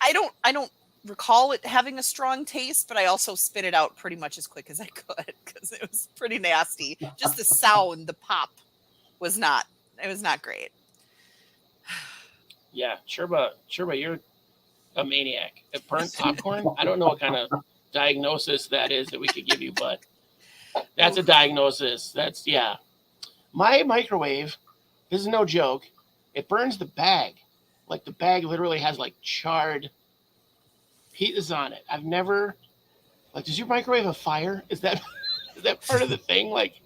I don't recall it having a strong taste, but I also spit it out pretty much as quick as I could because it was pretty nasty. Just the sound, the pop was not great. Yeah, Sherba, you're a maniac. At burnt popcorn, I don't know what kind of diagnosis that is that we could give you, but that's a diagnosis. That's, yeah. My microwave, this is no joke, it burns the bag. Like the bag literally has like charred pieces on it. I've never, like, does your microwave have fire? Is that part of the thing? Like,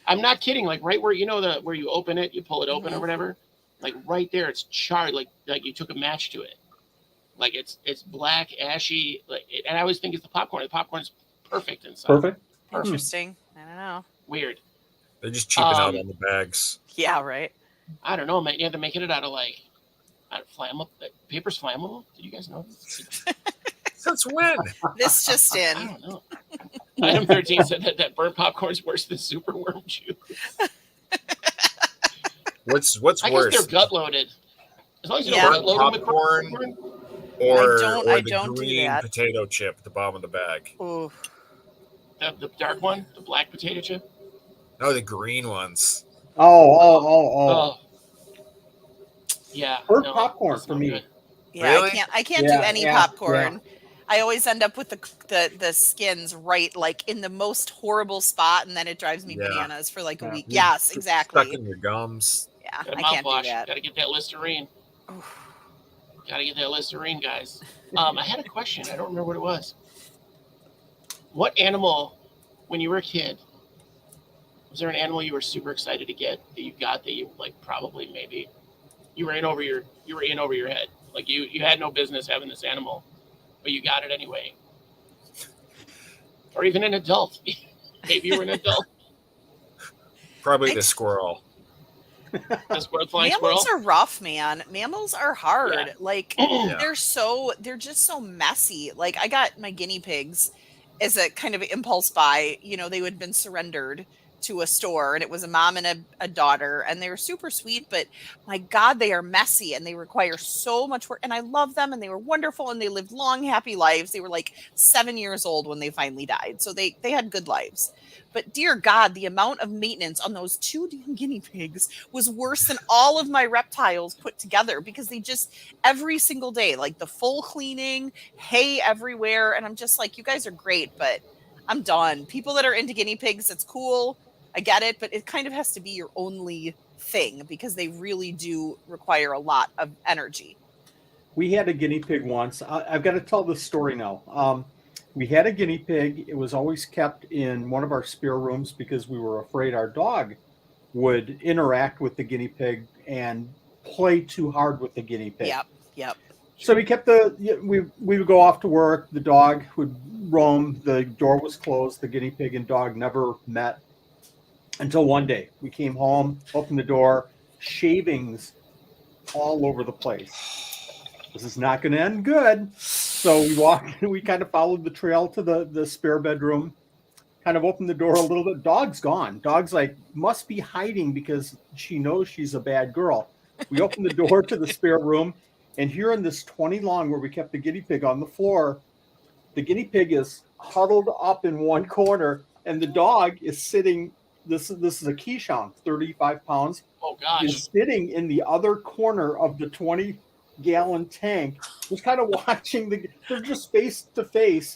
I'm not kidding. Like right where, where you open it, you pull it open or whatever, like right there, it's charred. Like you took a match to it. Like it's black, ashy. Like, and I always think it's the popcorn. The popcorn's perfect inside. Perfect. Interesting. I don't know. Weird. They're just cheaping out on the bags. Yeah, right. I don't know, man. Yeah, they're making it out of flammable. Paper's flammable. Did you guys know this? Since when? This just in. I don't know. Item 13 said that burnt popcorn's worse than superworm juice. What's I worse? guess they're gut loaded. As long as you Yeah. don't gut load them with Popcorn I or don't the do green that. potato chip at the bottom of the bag. Ooh. The dark one, the black potato chip. No, the green ones. Oh. Yeah. Burnt popcorn that's for not me. good. Yeah, Really? I can't do any popcorn. I always end up with the skins right like in the most horrible spot, and then it drives me bananas for like a week. Yes, exactly. Stuck in your gums. Yeah, Got I can't mouthwash. do that. Got to get that Listerine. Got to get that Listerine, guys. I had a question. I don't remember what it was. What animal, when you were a kid, was there an animal you were super excited to get that you got that you like probably maybe you were in over your head? Like you had no business having this animal, but you got it anyway. Or even an adult. Maybe you were an adult. Probably the squirrel. The squirrel, flying Mammals squirrel. are rough, man. Mammals are hard. Yeah. Like they're just so messy. Like I got my guinea pigs as a kind of impulse buy. They had been surrendered to a store, and it was a mom and a daughter, and they were super sweet, but my God, they are messy and they require so much work, and I love them, and they were wonderful, and they lived long, happy lives. They were like 7 years old when they finally died, so they had good lives. But dear God, the amount of maintenance on those 2 damn guinea pigs was worse than all of my reptiles put together, because they just every single day, like the full cleaning, hay everywhere, and I'm just like, you guys are great, but I'm done. People that are into guinea pigs, it's cool. I get it, but it kind of has to be your only thing because they really do require a lot of energy. We had a guinea pig once. I've got to tell this story now. We had a guinea pig. It was always kept in one of our spare rooms because we were afraid our dog would interact with the guinea pig and play too hard with the guinea pig. Yep. So we kept we would go off to work. The dog would roam. The door was closed. The guinea pig and dog never met until one day we came home, opened the door, shavings all over the place. This is not going to end good. So we kind of followed the trail to the spare bedroom, kind of opened the door a little bit. Dog's gone. Dog's like, must be hiding because she knows she's a bad girl. We opened the door to the spare room, and here in this 20 long where we kept the guinea pig on the floor, the guinea pig is huddled up in one corner, and the dog is sitting. This is a Keeshond, 35 pounds. Oh gosh! Is sitting in the other corner of the 20-gallon tank, just kind of watching they're just face to face.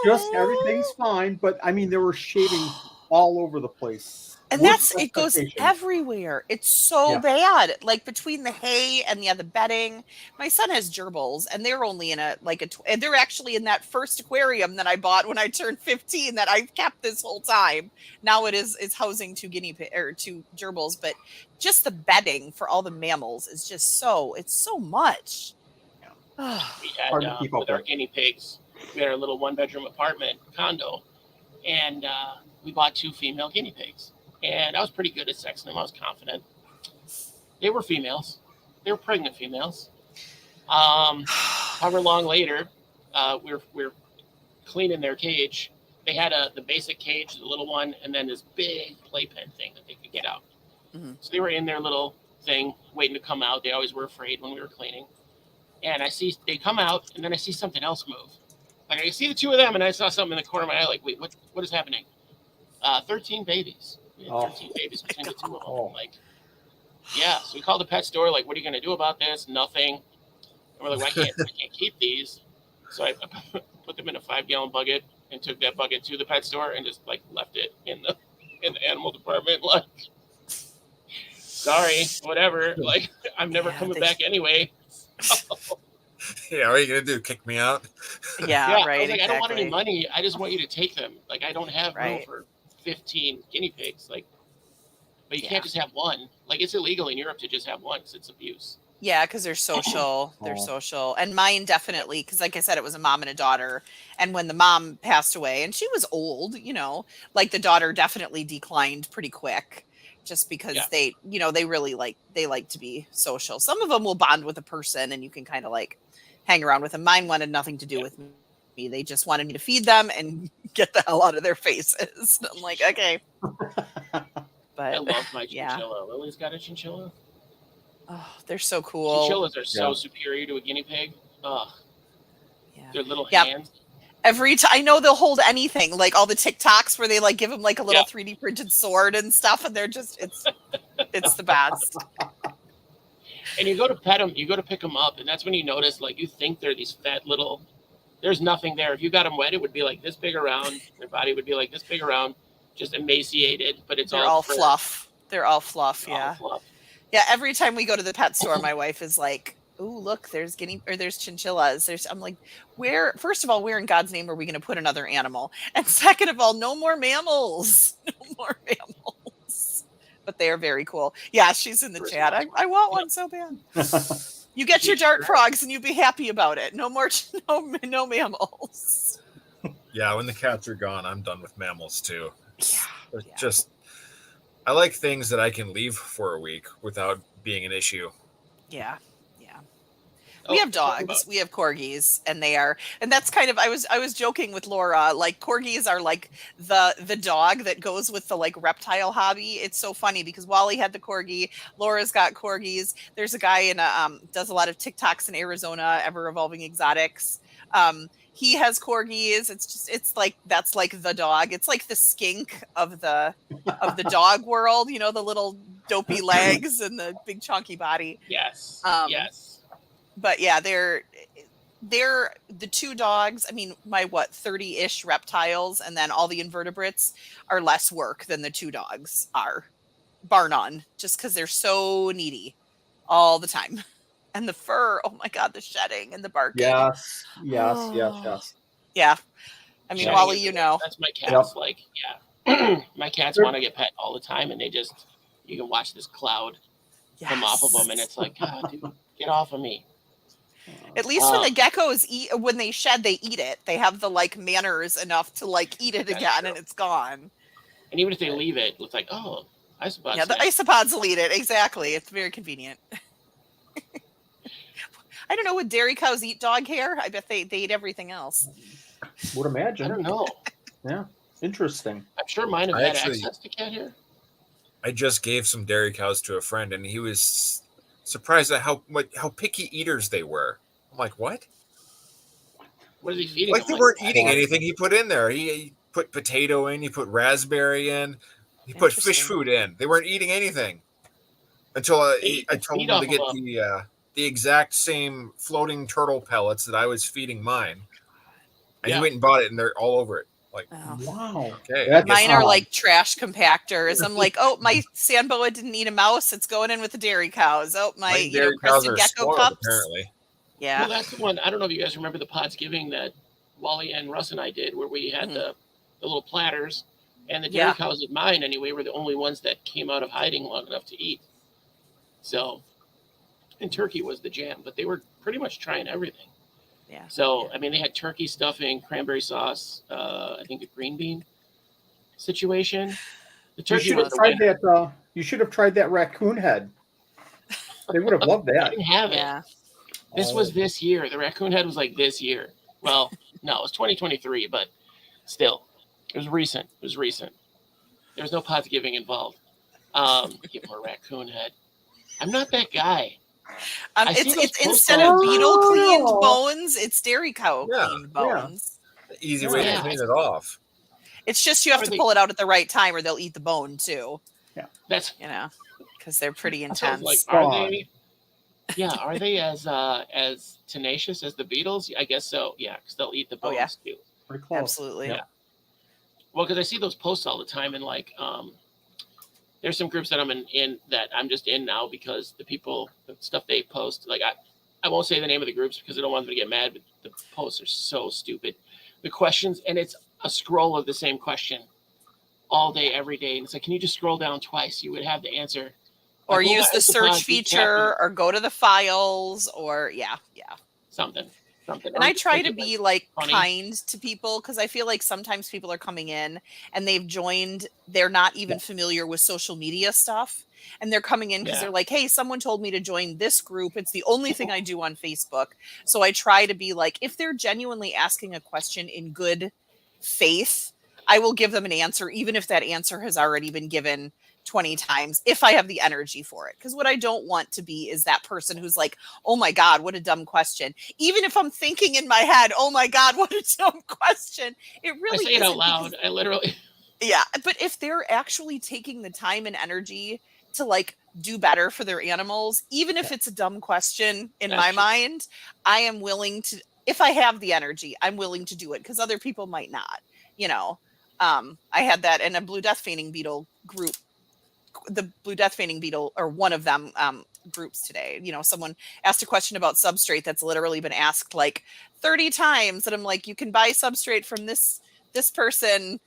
Just everything's fine, but I mean, there were shavings all over the place. And it goes everywhere. It's so bad. Like between the hay and the bedding. My son has gerbils, and they're only in and they're actually in that first aquarium that I bought when I turned 15 that I've kept this whole time. Now it's housing 2 gerbils, but just the bedding for all the mammals is just it's so much. We had with our guinea pigs, we had our little 1-bedroom apartment condo, and we bought 2 female guinea pigs. And I was pretty good at sexing them. I was confident. They were females. They were pregnant females. However long later, we're cleaning their cage. They had the basic cage, the little one, and then this big playpen thing that they could get out. Mm-hmm. So they were in their little thing, waiting to come out. They always were afraid when we were cleaning. and I see they come out, and then I see something else move. Like I see the two of them, and I saw something in the corner of my eye. Like, wait, what is happening? 13 babies. We had 13 babies between the two of them. Like, yeah. So we called the pet store. Like, what are you going to do about this? Nothing. And we're like, well, I can't keep these. So I put them in a 5-gallon bucket and took that bucket to the pet store and just like left it in the animal department. Like, sorry, whatever. Like, I'm never coming back anyway. Yeah, what are you gonna do? Kick me out? Yeah, right. I was like, exactly. I don't want any money. I just want you to take them. Like, I don't have room for 15 guinea pigs. Like, but you can't just have one. Like, it's illegal in Europe to just have one because it's abuse. Yeah, because they're social. They're social. And mine definitely, because like I said, it was a mom and a daughter. And when the mom passed away, and she was old, you know, like the daughter definitely declined pretty quick. Just because they, you know, they really like to be social. Some of them will bond with a person and you can kind of like hang around with them. Mine wanted nothing to do with me. They just wanted me to feed them and get the hell out of their faces. I'm like, okay. But I love my chinchilla. Lily's got a chinchilla. Oh, they're so cool. Chinchillas are so superior to a guinea pig. Ugh. Their little hands. Every time I know they'll hold anything, like all the TikToks where they like give them like a little 3D printed sword and stuff, and they're just it's the best. And you go to pet them, you go to pick them up, and that's when you notice like you think they're these fat little. There's nothing there. If you got them wet, it would be like this big around. Their body would be like this big around, just emaciated. But they're all fluff. They're all fluff. Yeah. Yeah. Every time we go to the pet store, my wife is like, "Oh, look, there's there's chinchillas." I'm like, where? First of all, where in God's name are we going to put another animal? And second of all, no more mammals. No more mammals. But they are very cool. Yeah, she's in the chat. I want one so bad. You get your dart frogs and you be happy about it. No more, no mammals. Yeah, when the cats are gone, I'm done with mammals too. Just, I like things that I can leave for a week without being an issue. Yeah. We have dogs. We have corgis, and that's kind of. I was joking with Laura. Like corgis are like the dog that goes with the like reptile hobby. It's so funny because Wally had the corgi. Laura's got corgis. There's a guy in does a lot of TikToks in Arizona, ever evolving exotics. He has corgis. It's like that's like the dog. It's like the skink of the dog world. You know, the little dopey legs and the big chunky body. Yes. Yes. But yeah, they're the two dogs. I mean, my 30-ish reptiles and then all the invertebrates are less work than the two dogs are, bar none, just because they're so needy all the time. And the fur, oh my God, the shedding and the barking. Yes. Yeah. I mean, Wally, you know. That's my cats. Like, my cats want to get pet all the time, and you can watch this cloud come off of them, and it's like, God, dude, get off of me. At least when the geckos when they shed, they eat it. They have the like manners enough to like eat it again, and it's gone. And even if they leave it, it's like, oh, isopods. Yeah, the isopods will eat it. Exactly. It's very convenient. I don't know. Would dairy cows eat dog hair? I bet they eat everything else. Would imagine. I don't know. Yeah, interesting. I'm sure mine have had access to cat hair. I just gave some dairy cows to a friend, and he was surprised at how picky eaters they were. I'm like, what? What is he feeding? Like they weren't eating anything he put in there. He put potato in, he put raspberry in, he put fish food in. They weren't eating anything until I told him to get the exact same floating turtle pellets that I was feeding mine. And he went and bought it, and they're all over it. Like, wow. Okay. Mine are like trash compactors. I'm like, oh, my sand boa didn't eat a mouse. It's going in with the dairy cows. Oh, my crested gecko spoiled, pups. Apparently. Yeah. Well, that's the one. I don't know if you guys remember the Podsgiving that Wally and Russ and I did, where we had the little platters, and the dairy cows of mine, anyway, were the only ones that came out of hiding long enough to eat. So, and turkey was the jam, but they were pretty much trying everything. Yeah. So, I mean, they had turkey stuffing, cranberry sauce, I think a green bean situation. The turkey you should have tried that raccoon head. They would have loved that. I didn't have it. Yeah. This was this year. The raccoon head was like this year. Well, no, it was 2023, but still, it was recent. There was no Podsgiving involved. Give him a raccoon head. I'm not that guy. It's instead of beetle cleaned bones, it's dairy cow cleaned bones. Easy way to clean it off. It's just you have to pull it out at the right time, or they'll eat the bone too. Yeah, that's because they're pretty intense. Like, are they? Yeah, are they as tenacious as the beetles? I guess so. Yeah, because they'll eat the bones too. Pretty close. Absolutely. Yeah. Well, because I see those posts all the time, and like, there's some groups that I'm in that I'm just in now because the stuff they post, like I won't say the name of the groups because I don't want them to get mad, but the posts are so stupid. The questions, and it's a scroll of the same question all day, every day. And it's like, can you just scroll down twice? You would have the answer. Or like, use the search feature, or go to the files, or something. And I try to be like kind to people, because I feel like sometimes people are coming in and they've joined, they're not even familiar with social media stuff, and they're coming in because they're like, hey, someone told me to join this group. It's the only thing I do on Facebook. So I try to be like, if they're genuinely asking a question in good faith, I will give them an answer, even if that answer has already been given 20 times, if I have the energy for it. Because what I don't want to be is that person who's like, oh my God, what a dumb question. Even if I'm thinking in my head, oh my God, what a dumb question. It really I say it out loud. I literally. Yeah. But if they're actually taking the time and energy to like do better for their animals, even if it's a dumb question in my mind, I am willing to, if I have the energy, I'm willing to do it, because other people might not, I had that in a blue death feigning beetle group. The blue death feigning beetle, or one of them, groups today, someone asked a question about substrate that's literally been asked like 30 times, and I'm like, you can buy substrate from this person,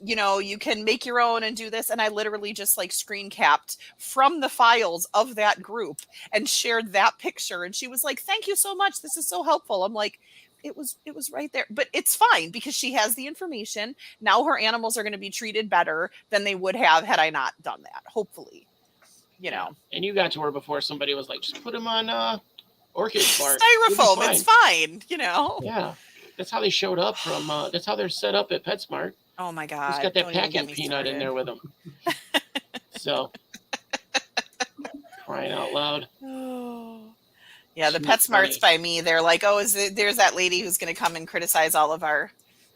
you can make your own and do this. And I literally just like screen capped from the files of that group and shared that picture, and she was like, thank you so much, this is so helpful. I'm like, it was right there. But it's fine, because she has the information. Now her animals are going to be treated better than they would have had I not done that, hopefully. And you got to her before somebody was like, just put them on orchid bark. Styrofoam, it's fine, Yeah, that's how they showed up from, that's how they're set up at PetSmart. Oh my God. He's got that packing peanut in there with him. So, crying out loud. Yeah, the PetSmarts by me, they're like, there's that lady who's going to come and criticize all of our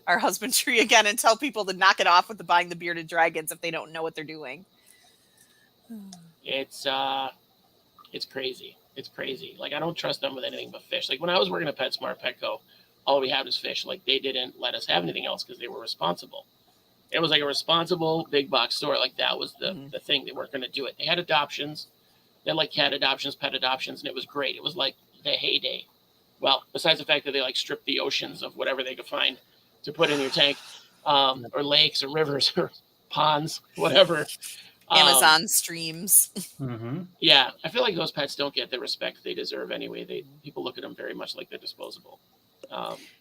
husbandry again and tell people to knock it off with buying the bearded dragons if they don't know what they're doing. It's crazy. It's crazy. Like, I don't trust them with anything but fish. Like, when I was working at PetSmart, Petco, all we had was fish. Like, they didn't let us have anything else because they were responsible. It was like a responsible big box store. Like, that was the thing. They weren't going to do it. They had adoptions. They had like cat adoptions, pet adoptions, and it was great. It was like the heyday. Well, besides the fact that they like stripped the oceans of whatever they could find to put in your tank, or lakes or rivers or ponds, whatever. Amazon streams. Yeah, I feel like those pets don't get the respect they deserve anyway. People look at them very much like they're disposable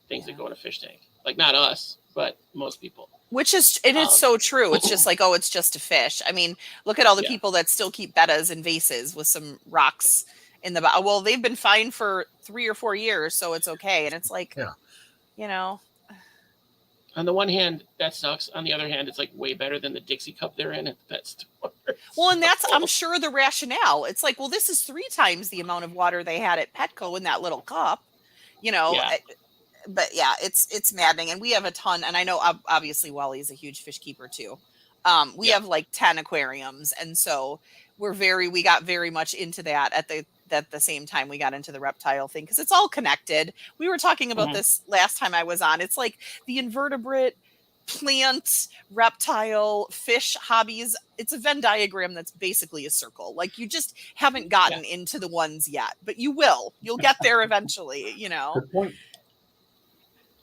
things that go in a fish tank. Like, not us, but most people. Which is, and it's so true. It's just like, it's just a fish. I mean, look at all the people that still keep bettas in vases with some rocks in the bottom. Well, they've been fine for 3 or 4 years, so it's okay. And it's like, On the one hand, that sucks. On the other hand, it's like way better than the Dixie cup they're in at the pet store. Well, and that's, I'm sure, the rationale. It's like, well, this is 3 times the amount of water they had at Petco in that little cup, but yeah, it's maddening. And we have a ton, and I know obviously Wally is a huge fish keeper too. We have like 10 aquariums, and so we got very much into that at the same time we got into the reptile thing, because it's all connected. We were talking about this last time I was on. It's like the invertebrate, plant, reptile, fish hobbies. It's a Venn diagram that's basically a circle. Like, you just haven't gotten into the ones yet, but you will. You'll get there eventually, Good point.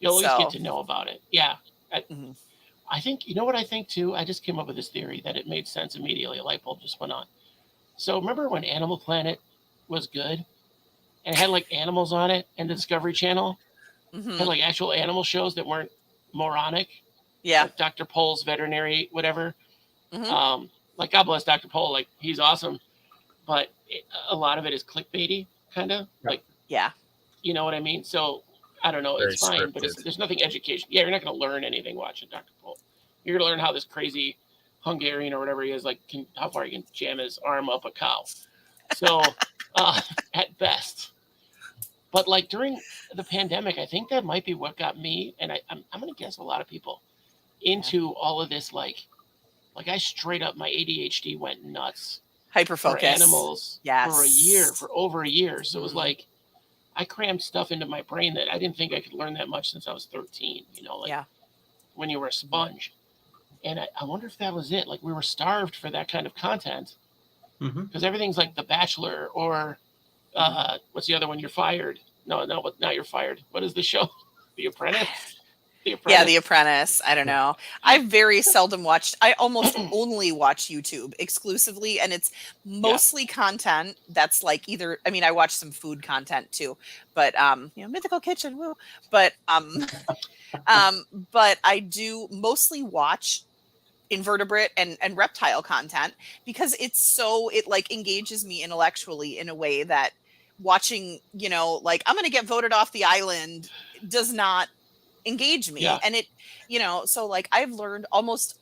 You'll always get to know about it. Yeah. I think, you know what I think too? I just came up with this theory that it made sense immediately. A light bulb just went on. So remember when Animal Planet was good and it had like animals on it, and the Discovery Channel had like actual animal shows that weren't moronic? Yeah. Like Dr. Pohl's veterinary, whatever. Like, God bless Dr. Pohl. Like, he's awesome. But a lot of it is clickbaity, kind of. Like, you know what I mean? So, I don't know. It's fine, but there's nothing education. Yeah, you're not going to learn anything watching Dr. Pohl. You're going to learn how this crazy Hungarian or whatever he is, like, how far he can jam his arm up a cow. So at best. But like during the pandemic, I think that might be what got me, and I'm going to guess a lot of people, into all of this. Like I straight up, my ADHD went nuts. Hyperfocus. For animals Yes. for over a year. So it was like, I crammed stuff into my brain that I didn't think I could learn that much since I was 13, when you were a sponge. And I wonder if that was it. Like we were starved for that kind of content because everything's like The Bachelor or what's the other one? You're fired. No, not You're Fired. What is the show? The Apprentice? Yeah, The Apprentice. I don't know. I very seldom watched. I almost only watch YouTube exclusively, and it's mostly content that's like either. I mean, I watch some food content too, but Mythical Kitchen, woo. But but I do mostly watch invertebrate and reptile content because it like engages me intellectually in a way that watching, like I'm going to get voted off the island does not engage me. And it, so like I've learned almost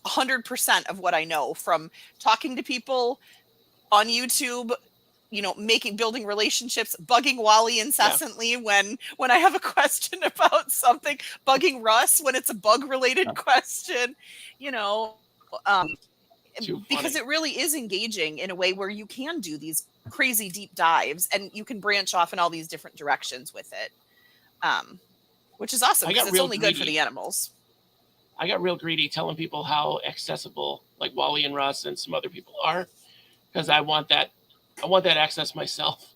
100% of what I know from talking to people on YouTube, building relationships, bugging Wally incessantly when I have a question about something, bugging Russ when it's a bug related question, because it really is engaging in a way where you can do these crazy deep dives and you can branch off in all these different directions with it. Which is awesome because it's only good for the animals. I got real greedy telling people how accessible like Wally and Russ and some other people are because I want that access myself.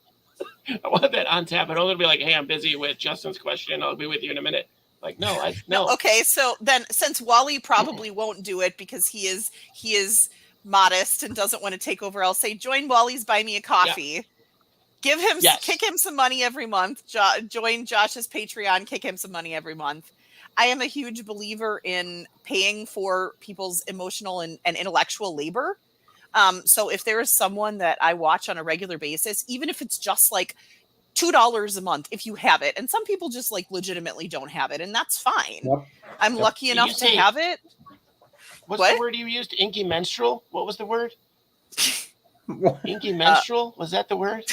I want that on tap. I don't want to be like, hey, I'm busy with Justin's question. I'll be with you in a minute. Like, no. Okay, so then since Wally probably won't do it because he is modest and doesn't want to take over, I'll say join Wally's Buy Me a Coffee. Yeah. Give him, kick him some money every month. Join Josh's Patreon, kick him some money every month. I am a huge believer in paying for people's emotional and intellectual labor. So if there is someone that I watch on a regular basis, even if it's just like $2 a month, if you have it, and some people just like legitimately don't have it, and that's fine. Yep. I'm lucky enough to have it. What's the word you used? Inky menstrual? What was the word? Inky menstrual? Was that the word?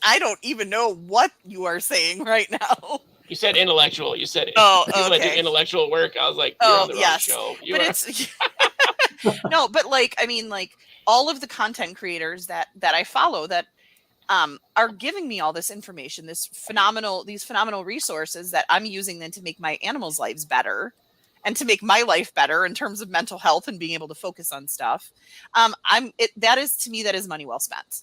I don't even know what you are saying right now. You said intellectual. You said people that do intellectual work. I was like, you're on the wrong show. It's no, but like I mean, like all of the content creators that I follow that are giving me all this information, these phenomenal resources that I'm using then to make my animals' lives better. And to make my life better in terms of mental health and being able to focus on stuff. That is money well spent,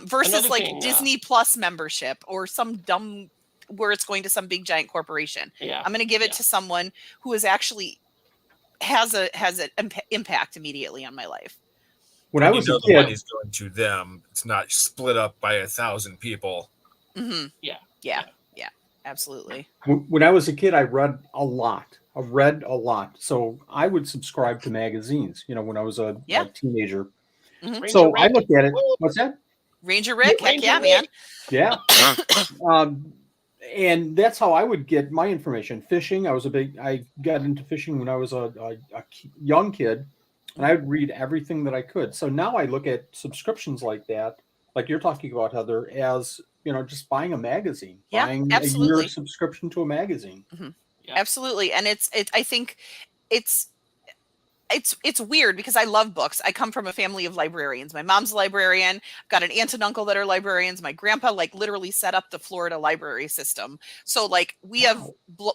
versus Disney Plus membership or some dumb where it's going to some big giant corporation. Yeah. I'm going to give it to someone who is actually has an impact immediately on my life. When I was a kid, the money's going to them. It's not split up by 1,000 people. Mm-hmm. Yeah. Absolutely. When I was a kid, I read a lot. So I would subscribe to magazines, when I was a teenager. Mm-hmm. So I looked at it. What's that? Ranger Rick? Heck yeah, man. Yeah. And that's how I would get my information. Fishing. I got into fishing when I was a young kid, and I would read everything that I could. So now I look at subscriptions like that, like you're talking about, Heather, as just buying a magazine, buying a year subscription to a magazine. Mm-hmm. Yeah. Absolutely. And I think it's weird because I love books. I come from a family of librarians. My mom's a librarian. I've got an aunt and uncle that are librarians. My grandpa literally set up the Florida library system. So we have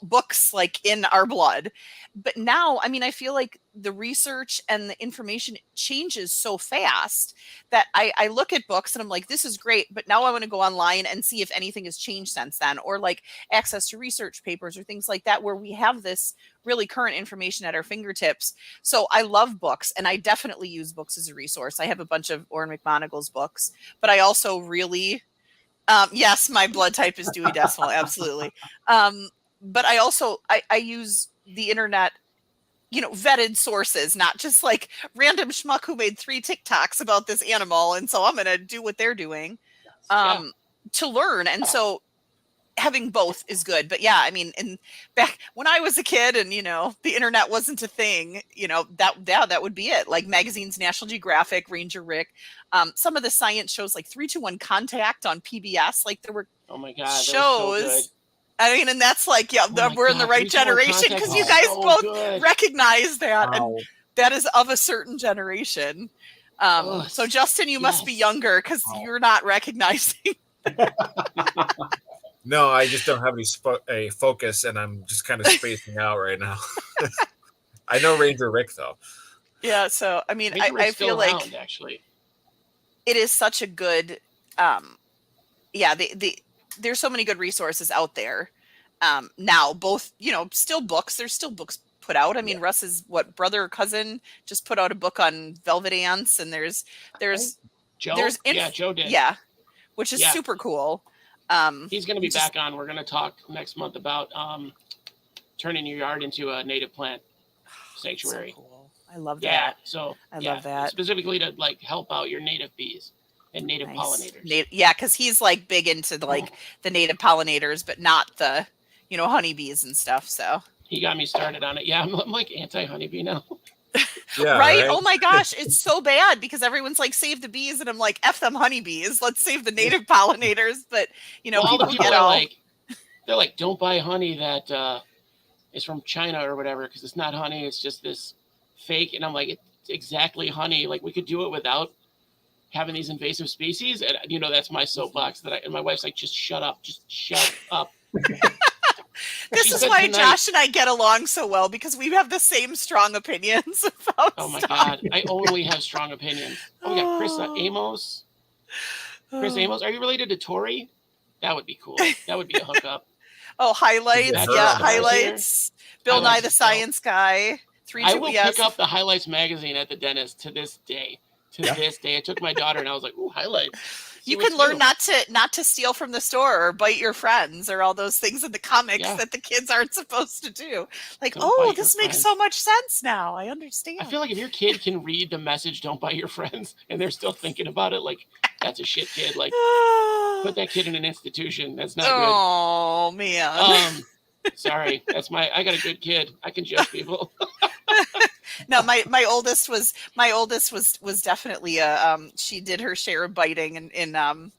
books in our blood. But now, I mean, I feel like the research and the information changes so fast that I look at books and I'm like, this is great. But now I want to go online and see if anything has changed since then, or access to research papers or things like that, where we have this really current information at our fingertips. So I love books, and I definitely use books as a resource. I have a bunch of Orrin McMonagle's books, but I also really, yes, my blood type is Dewey Decimal, absolutely. But I also, I use the internet, vetted sources, not just random schmuck who made 3 TikToks about this animal, and so I'm going to do what they're doing to learn. And so having both is good. But yeah, I mean, back when I was a kid and, the internet wasn't a thing, that would be it. Like magazines, National Geographic, Ranger Rick, some of the science shows like 3-2-1 Contact on PBS. Like there were oh my God, shows. That was so good. I mean, and that's like, we're in the right generation because you guys both recognize that. Wow. And that is of a certain generation. So Justin, you must be younger because you're not recognizing. No, I just don't have any focus, and I'm just kind of spacing out right now. I know Ranger Rick though. Yeah, so I mean, I feel like actually it is such a good. There's so many good resources out there now. Both, still books. There's still books put out. I mean, Russ's brother or cousin just put out a book on velvet ants, and there's Joe. Joe did. Yeah, which is super cool. He's going to be back on. We're going to talk next month about turning your yard into a native plant sanctuary. So cool. I love that. Yeah, so I love that specifically to like help out your native bees and native pollinators. Yeah, because he's like big into the native pollinators, but not the honeybees and stuff. So he got me started on it. Yeah, I'm like anti-honeybee now. Yeah, right? Oh my gosh, it's so bad because everyone's like, save the bees, and I'm like, F them honeybees. Let's save the native pollinators. But all the people are like, they're like, don't buy honey that is from China or whatever because it's not honey. It's just this fake. And I'm like, it's exactly honey. Like we could do it without having these invasive species. And that's my soapbox and my wife's like, just shut up. Just shut up. This is why Josh and I get along so well because we have the same strong opinions about Oh my stuff. God. I only have strong opinions. Oh, we got Chris Amos. Chris Amos. Are you related to Tori? That would be cool. That would be a hookup. Oh, highlights. Yeah, Highlights. Bill Nye the Science Guy. I will pick up the Highlights magazine at the dentist to this day. I took my daughter and I was like, ooh, Highlights. You can learn not to steal from the store or bite your friends or all those things in the comics that the kids aren't supposed to do. Like, this makes so much sense now. I understand. I feel like if your kid can read the message, don't bite your friends, and they're still thinking about it, like, that's a shit kid. Like, put that kid in an institution. That's not good. Oh, man. Sorry. I got a good kid. I can judge people. No, my oldest was definitely she did her share of biting and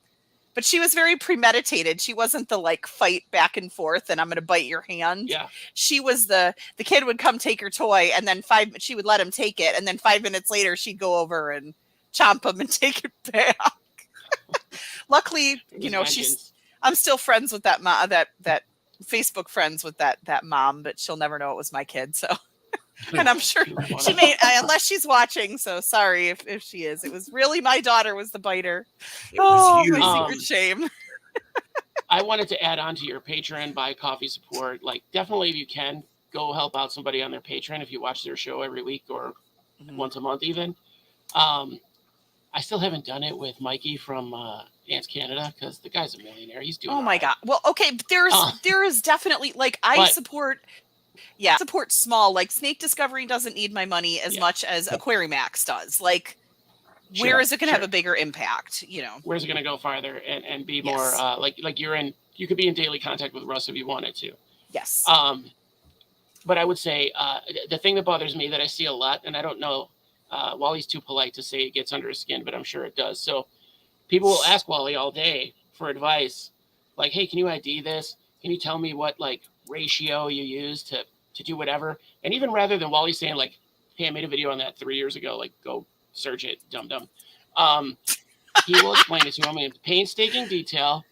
but she was very premeditated. She wasn't the like fight back and forth and I'm going to bite your hand. Yeah. She was the kid would come take her toy and then she would let him take it and then 5 minutes later she'd go over and chomp him and take it back. Luckily, I'm still friends with that that Facebook friends with that mom, but she'll never know it was my kid. So. And I'm sure she may, unless she's watching. So sorry if she is. It was really my daughter was the biter. It was you. My secret shame. I wanted to add on to your Patreon buy coffee support. Like, definitely, if you can, go help out somebody on their Patreon if you watch their show every week or once a month, even. I still haven't done it with Mikey from Ants Canada because the guy's a millionaire. He's doing. Oh my God! Well, okay, but there is definitely like I support. Yeah, support small. Like Snake Discovery doesn't need my money as much as Aquarimax does. Like, where is it going to have a bigger impact? Where's it going to go farther and be more like you could be in daily contact with Russ if you wanted to. Yes. But I would say the thing that bothers me that I see a lot, and I don't know, Wally's too polite to say it gets under his skin, but I'm sure it does. So people will ask Wally all day for advice, like, "Hey, can you ID this? Can you tell me what like ratio you use to do whatever?" And even rather than Wally saying like, "Hey, I made a video on that 3 years ago, like go search it, dum dum," he will explain it to him in painstaking detail.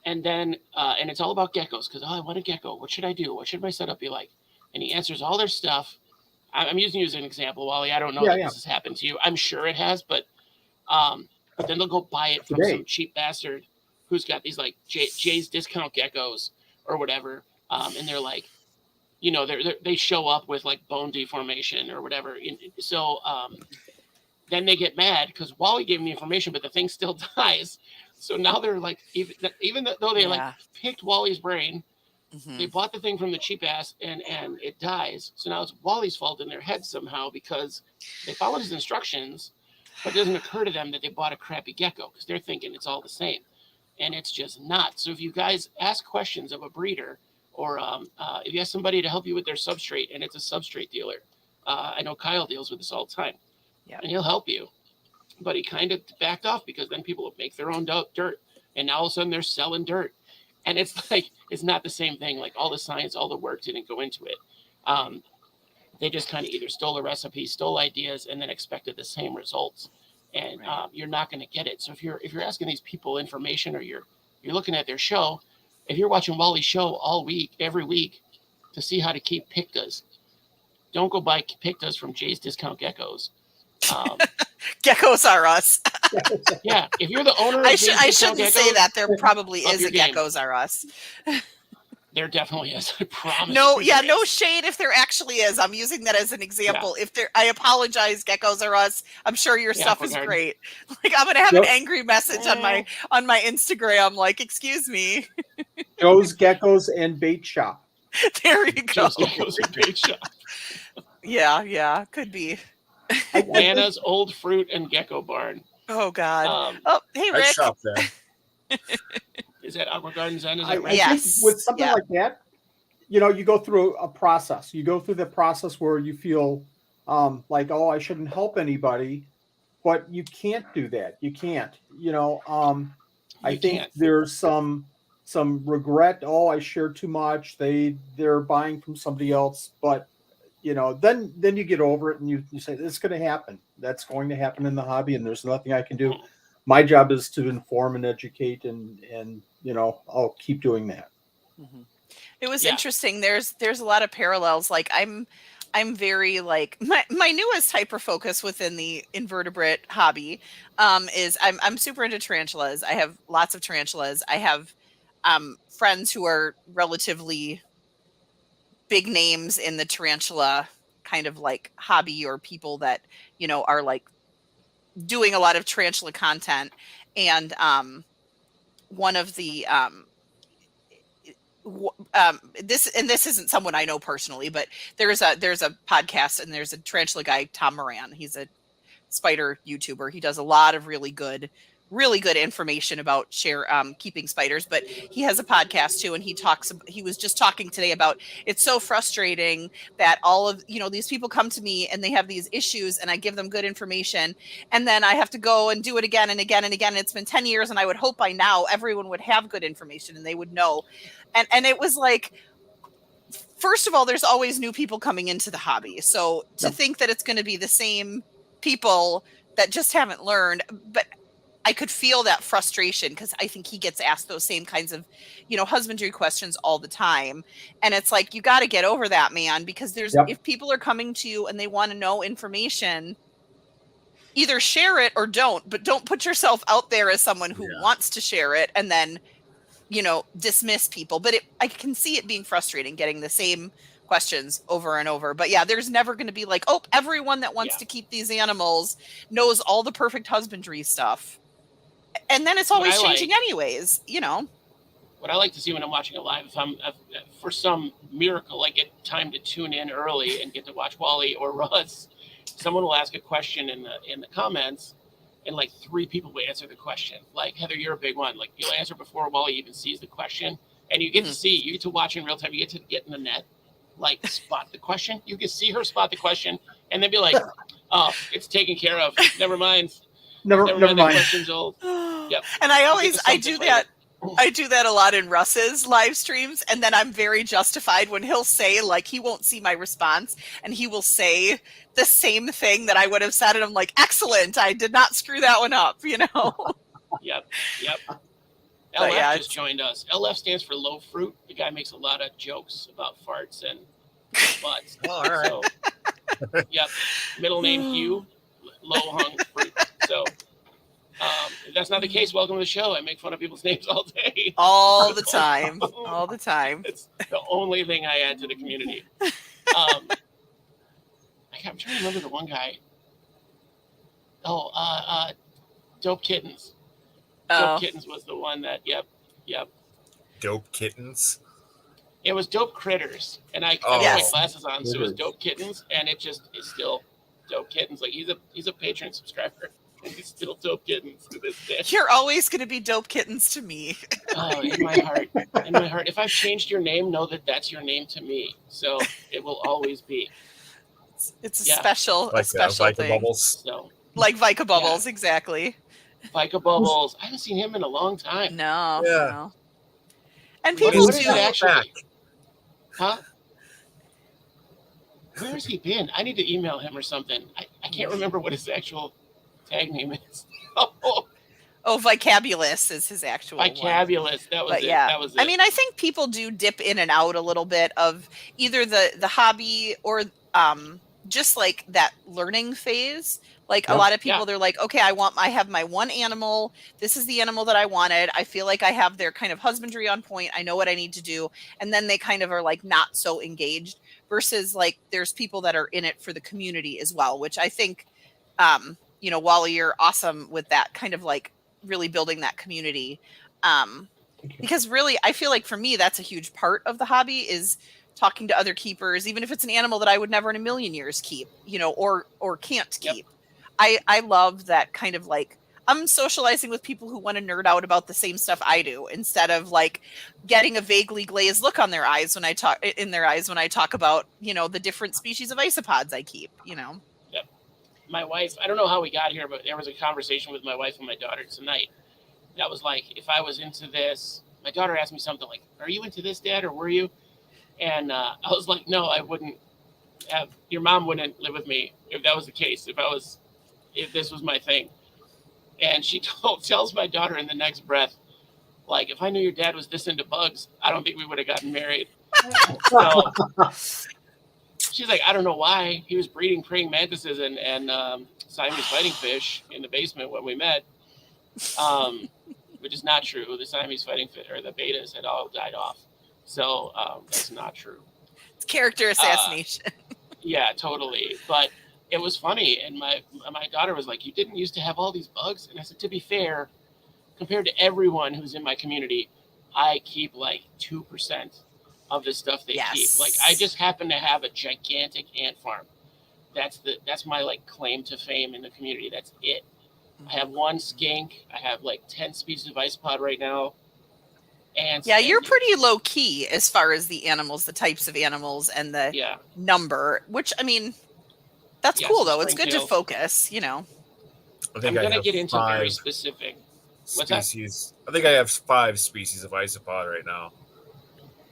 And then and it's all about geckos because I want a gecko. What should I do? What should my setup be like? And he answers all their stuff. I'm using you as an example, Wally. I don't know if this has happened to you. I'm sure it has, but then they'll go buy it from some cheap bastard who's got these like Jay's discount geckos or whatever. And they're like, they show up with like bone deformation or whatever. So then they get mad because Wally gave them the information, but the thing still dies. So now they're like, even though they like picked Wally's brain, they bought the thing from the cheap ass and it dies. So now it's Wally's fault in their head somehow because they followed his instructions, but it doesn't occur to them that they bought a crappy gecko because they're thinking it's all the same. and it's just not. So if you guys ask questions of a breeder, or if you ask somebody to help you with their substrate, and it's a substrate dealer, I know Kyle deals with this all the time, and he'll help you. But he kind of backed off because then people make their own dirt, and now all of a sudden they're selling dirt, and it's like it's not the same thing. Like all the science, all the work didn't go into it. They just kind of either stole a recipe, stole ideas, and then expected the same results, and you're not going to get it. So if you're asking these people information, or you're looking at their show, if you're watching Wally's show all week, every week, to see how to keep pictas, don't go buy pictas from Jay's Discount Geckos. Geckos are us. Yeah, if you're the owner of I Jay's shouldn't Geckos, say that. There probably up is your a game. Geckos are us. There definitely is. I promise. No, you there no is. shade if there actually is. I'm using that as an example. If there, I apologize, Geckos are us. I'm sure your stuff is great. Like I'm gonna have an angry message on my Instagram. Like, excuse me. Joe's Geckos and Bait Shop. There you go. Joe's Geckos and Bait Shop. Yeah, could be. Nana's Old Fruit and Gecko Barn. Oh God. Hey Rick. I shop there. Is that Aqua Garden Zen? Is that right? Yes. Think with something like that, you go through a process. You go through the process where you feel like, oh, I shouldn't help anybody, but you can't do that. You can't. I think there's some regret. Oh, I shared too much. They're buying from somebody else, but then you get over it and you say it's going to happen. That's going to happen in the hobby, and there's nothing I can do. My job is to inform and educate, and I'll keep doing that. Mm-hmm. It was interesting. There's a lot of parallels. Like I'm very like my newest hyper focus within the invertebrate hobby is I'm super into tarantulas. I have lots of tarantulas. I have friends who are relatively big names in the tarantula kind of like hobby, or people that are like doing a lot of tarantula content. And one of the this isn't someone I know personally, but there's a podcast, and there's a tarantula guy, Tom Moran. He's a spider YouTuber. He does a lot of really good information about keeping spiders, but he has a podcast too, and he was just talking today about it's so frustrating that all of these people come to me and they have these issues, and I give them good information, and then I have to go and do it again and again and again. It's been 10 years, and I would hope by now everyone would have good information and they would know. And it was like, first of all, there's always new people coming into the hobby, so to think that it's going to be the same people that just haven't learned. But I could feel that frustration, because I think he gets asked those same kinds of, husbandry questions all the time. And it's like, you got to get over that, man, because if people are coming to you and they want to know information, either share it or don't, but don't put yourself out there as someone who wants to share it and then, dismiss people. But I can see it being frustrating, getting the same questions over and over. But there's never going to be like, oh, everyone that wants to keep these animals knows all the perfect husbandry stuff. And then it's always changing anyways, What I like to see when I'm watching it live, if for some miracle I get time to tune in early and get to watch Wally or Russ, someone will ask a question in the comments, and like 3 people will answer the question. Like, Heather, you're a big one. Like, you'll answer before Wally even sees the question, and you get to watch in real time. You get to get in the net, like spot the question. You can see her spot the question, and then be like, "Oh, it's taken care of. Never mind." Never mind. That question's old. Yep. And I do that. I do that a lot in Russ's live streams, and then I'm very justified when he'll say, like, he won't see my response, and he will say the same thing that I would have said, and I'm like, excellent, I did not screw that one up, Yep. LF just joined us. LF stands for low fruit. The guy makes a lot of jokes about farts and butts. All right. So, middle name Hugh, low hung fruit. So if that's not the case, welcome to the show. I make fun of people's names all day. All the time. All the time. It's the only thing I add to the community. I'm trying to remember the one guy. Dope Kittens. Dope Kittens was the one that, yep. Dope Kittens? It was Dope Critters. And I had my glasses on, so it was Dope Kittens, and it just is still Dope Kittens. Like, he's a patron subscriber. And he's still Dope Kittens to this day. You're always going to be Dope Kittens to me. Oh, in my heart. In my heart. If I've changed your name, know that that's your name to me. So it will always be. It's a special Vika thing. Bubbles. So, like Vika Bubbles, exactly. Vika Bubbles. I haven't seen him in a long time. No. And What people is do that actually? Huh? Where has he been? I need to email him or something. I can't remember what his actual tag name is. Vicabulous is his actual Vicabulous. That was but it. Yeah. That was it. I mean, I think people do dip in and out a little bit of either the hobby or just like that learning phase. Like a lot of people, they're like, okay, I have my one animal. This is the animal that I wanted. I feel like I have their kind of husbandry on point. I know what I need to do. And then they kind of are like not so engaged versus like there's people that are in it for the community as well, which I think, Wally, you're awesome with that kind of like really building that community. Because really, I feel like for me, that's a huge part of the hobby is talking to other keepers, even if it's an animal that I would never in a million years keep, or can't keep. I love that kind of like I'm socializing with people who want to nerd out about the same stuff I do instead of like getting a vaguely glazed look on their eyes when I talk about, the different species of isopods I keep, Yep. My wife, I don't know how we got here, but there was a conversation with my wife and my daughter tonight. That was like, if I was into this, my daughter asked me something like, are you into this, Dad, or were you? And I was like, no, I wouldn't have, your mom wouldn't live with me if that was the case, if this was my thing. And she tells my daughter in the next breath, like, if I knew your dad was this into bugs, I don't think we would have gotten married. So she's like, I don't know why. He was breeding praying mantises and Siamese fighting fish in the basement when we met, which is not true. The Siamese fighting fish, or the betas, had all died off. So that's not true. It's character assassination. Yeah, totally. But it was funny, and my daughter was like, you didn't used to have all these bugs? And I said, to be fair, compared to everyone who's in my community, I keep like 2% of the stuff they keep. Like, I just happen to have a gigantic ant farm. That's my like claim to fame in the community. That's it. I have one skink. I have like 10 species of isopod right now. And you're pretty low key as far as the animals, the types of animals, and the number, which, I mean, that's cool though. It's good to focus, I'm going to get into very specific species. I think I have 5 species of isopod right now.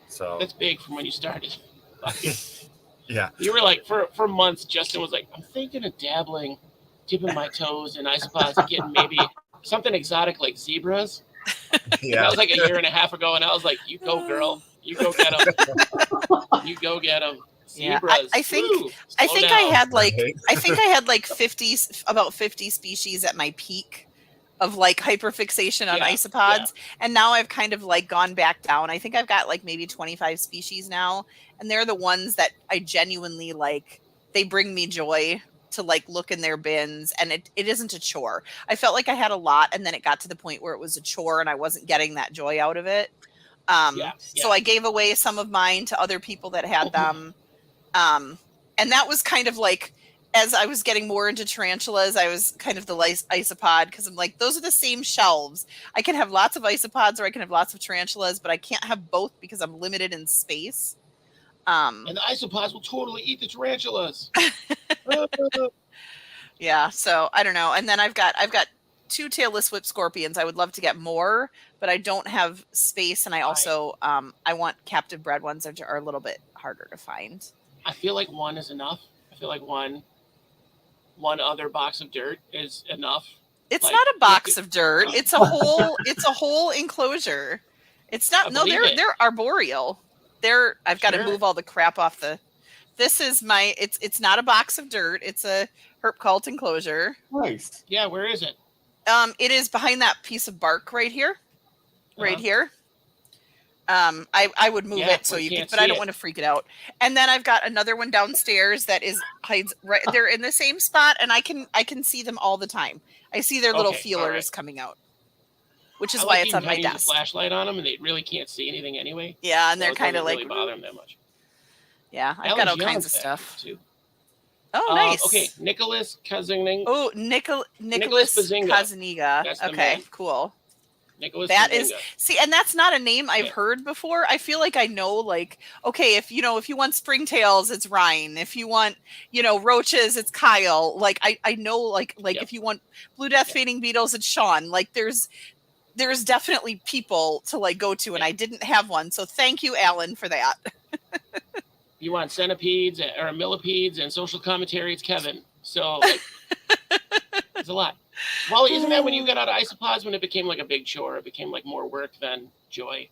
So that's big from when you started. Yeah. You were like, for months, Justin was like, I'm thinking of dipping my toes in isopods and getting maybe something exotic like zebras. Yeah. That was like a year and a half ago, and I was like, you go, girl. You go get them. You go get them. Zebras. I think I had like 50 species at my peak of like hyperfixation on isopods. And now I've kind of like gone back down. I think I've got like maybe 25 species now. And they're the ones that I genuinely like. They bring me joy to like look in their bins, and it isn't a chore. I felt like I had a lot, and then it got to the point where it was a chore and I wasn't getting that joy out of it. So I gave away some of mine to other people that had them. And that was kind of like, as I was getting more into tarantulas, I was kind of the isopod, because I'm like, those are the same shelves. I can have lots of isopods or I can have lots of tarantulas, but I can't have both because I'm limited in space. And the isopods will totally eat the tarantulas. Yeah, so I don't know. And then I've got 2 tailless whip scorpions. I would love to get more, but I don't have space, and I also I want captive bred ones that are a little bit harder to find. I feel like one is enough. I feel like one other box of dirt is enough. It's like, not a box of dirt. It's a whole enclosure. It's not. No, they're arboreal. I've got to move all the crap off the. This is my. It's not a box of dirt. It's a herp cult enclosure. Nice. Yeah, where is it? It is behind that piece of bark right here. Right here. I would move it so you can, but I don't want to freak it out. And then I've got another one downstairs that hides right. They're in the same spot, and I can see them all the time. I see their little feelers coming out, which is why it's on my desk. A flashlight on them, and they really can't see anything anyway. Yeah, and they're kind of like really bother them that much. Yeah, I've got all kinds of stuff. Too. Oh, nice. Okay, Nicholas Kazinning. Oh, Nicholas Bazinga. Kazaniga. That's the Okay, man. cool. Nicholas That Bazinga. is, see, and that's not a name I've heard before. I feel like I know, like, okay, if you want springtails, it's Ryan. If you want, roaches, it's Kyle. Like, I know, like if you want blue death fading beetles, it's Sean. Like, there's definitely people to like go to, and I didn't have one. So thank you, Alan, for that. You want centipedes or millipedes and social commentary, it's Kevin. So like, it's a lot. Wally, isn't that when you got out of isopods when it became like a big chore? It became like more work than joy.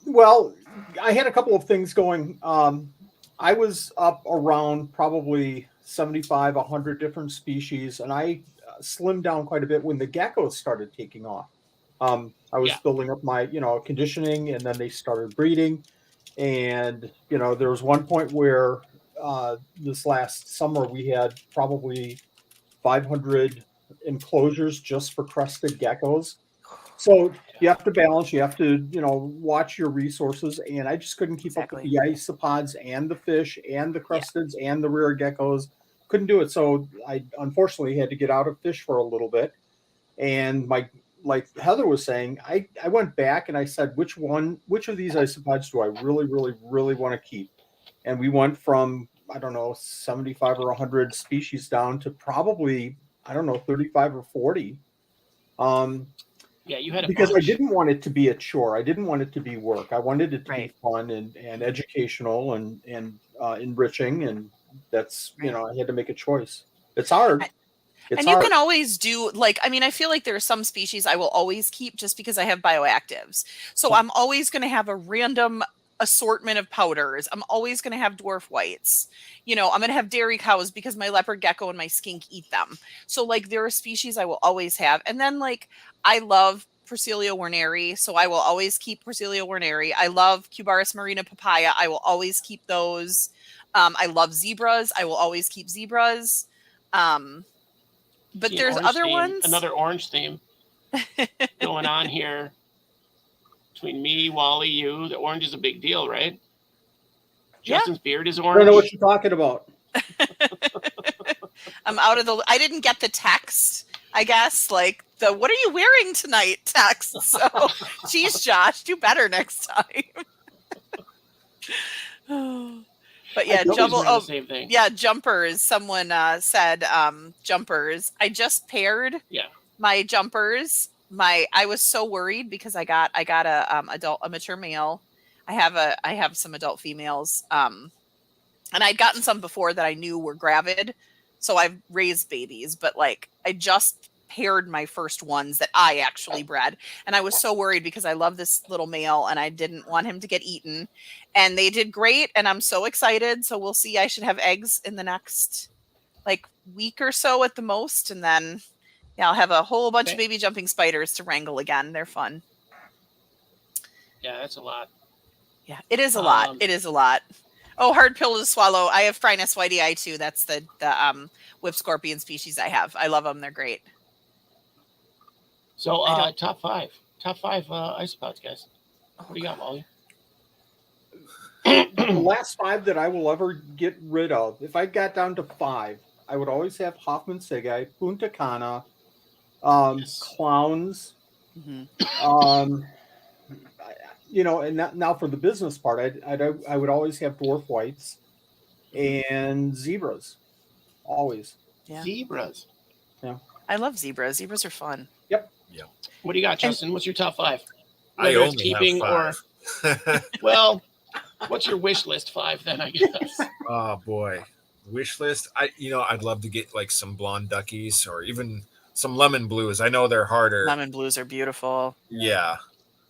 Well, I had a couple of things going. I was up around probably 75, 100 different species, and I slimmed down quite a bit when the geckos started taking off. I was building up my, conditioning, and then they started breeding. And, there was one point where this last summer we had probably 500 enclosures just for crested geckos. So you have to balance, you have to, watch your resources. And I just couldn't keep up with the isopods and the fish and the crusteds and the rare geckos. Couldn't do it. So I unfortunately had to get out of fish for a little bit. And like Heather was saying, I went back and I said, which of these isopods do I really, really, really want to keep? And we went from, I don't know, 75 or 100 species down to probably, I don't know, 35 or 40. You had because I didn't want it to be a chore. I didn't want it to be work. I wanted it to be fun and educational and enriching. And that's, I had to make a choice. It's hard. You can always do, like, I mean, I feel like there are some species I will always keep just because I have bioactives. So I'm always going to have a random assortment of powders. I'm always going to have dwarf whites. I'm going to have dairy cows because my leopard gecko and my skink eat them. So, like, there are species I will always have. And then, like, I love Porcelia werneri, so I will always keep Porcelia werneri. I love Cubaris marina papaya. I will always keep those. I love zebras. I will always keep zebras. But there's other ones. Another orange theme going on here between me, Wally, you. The orange is a big deal, right? Justin's beard is orange. I don't know what you're talking about. I'm out of the. I didn't get the text. I guess like the "What are you wearing tonight?" text. So, geez, Josh, do better next time. But yeah, jumpers. Someone said jumpers. I just paired my jumpers. I was so worried because I got a mature male. I have some adult females. And I'd gotten some before that I knew were gravid. So I've raised babies, but like I just paired my first ones that I actually bred. And I was so worried because I love this little male and I didn't want him to get eaten. And they did great. And I'm so excited. So we'll see. I should have eggs in the next like week or so at the most. And then I'll have a whole bunch of baby jumping spiders to wrangle again. They're fun. Yeah, that's a lot. Yeah, it is a lot. It is a lot. Oh, hard pill to swallow. I have Phrynis whitei too. That's the whip scorpion species I have. I love them. They're great. So top five isopods, guys. What do you got, Wally? The last 5 that I will ever get rid of, if I got down to 5, I would always have Hoffman Segai, Punta Cana, clowns. Mm-hmm. And now for the business part, I would always have dwarf whites and zebras, always. Yeah. Zebras. Yeah. I love zebras. Zebras are fun. Yep. Yeah. What do you got, Justin? What's your top 5? I only have 5. Well, what's your wish list 5 then? I guess. Oh boy, wish list. I'd love to get like some blonde duckies or even some lemon blues. I know they're harder. Lemon blues are beautiful. Yeah.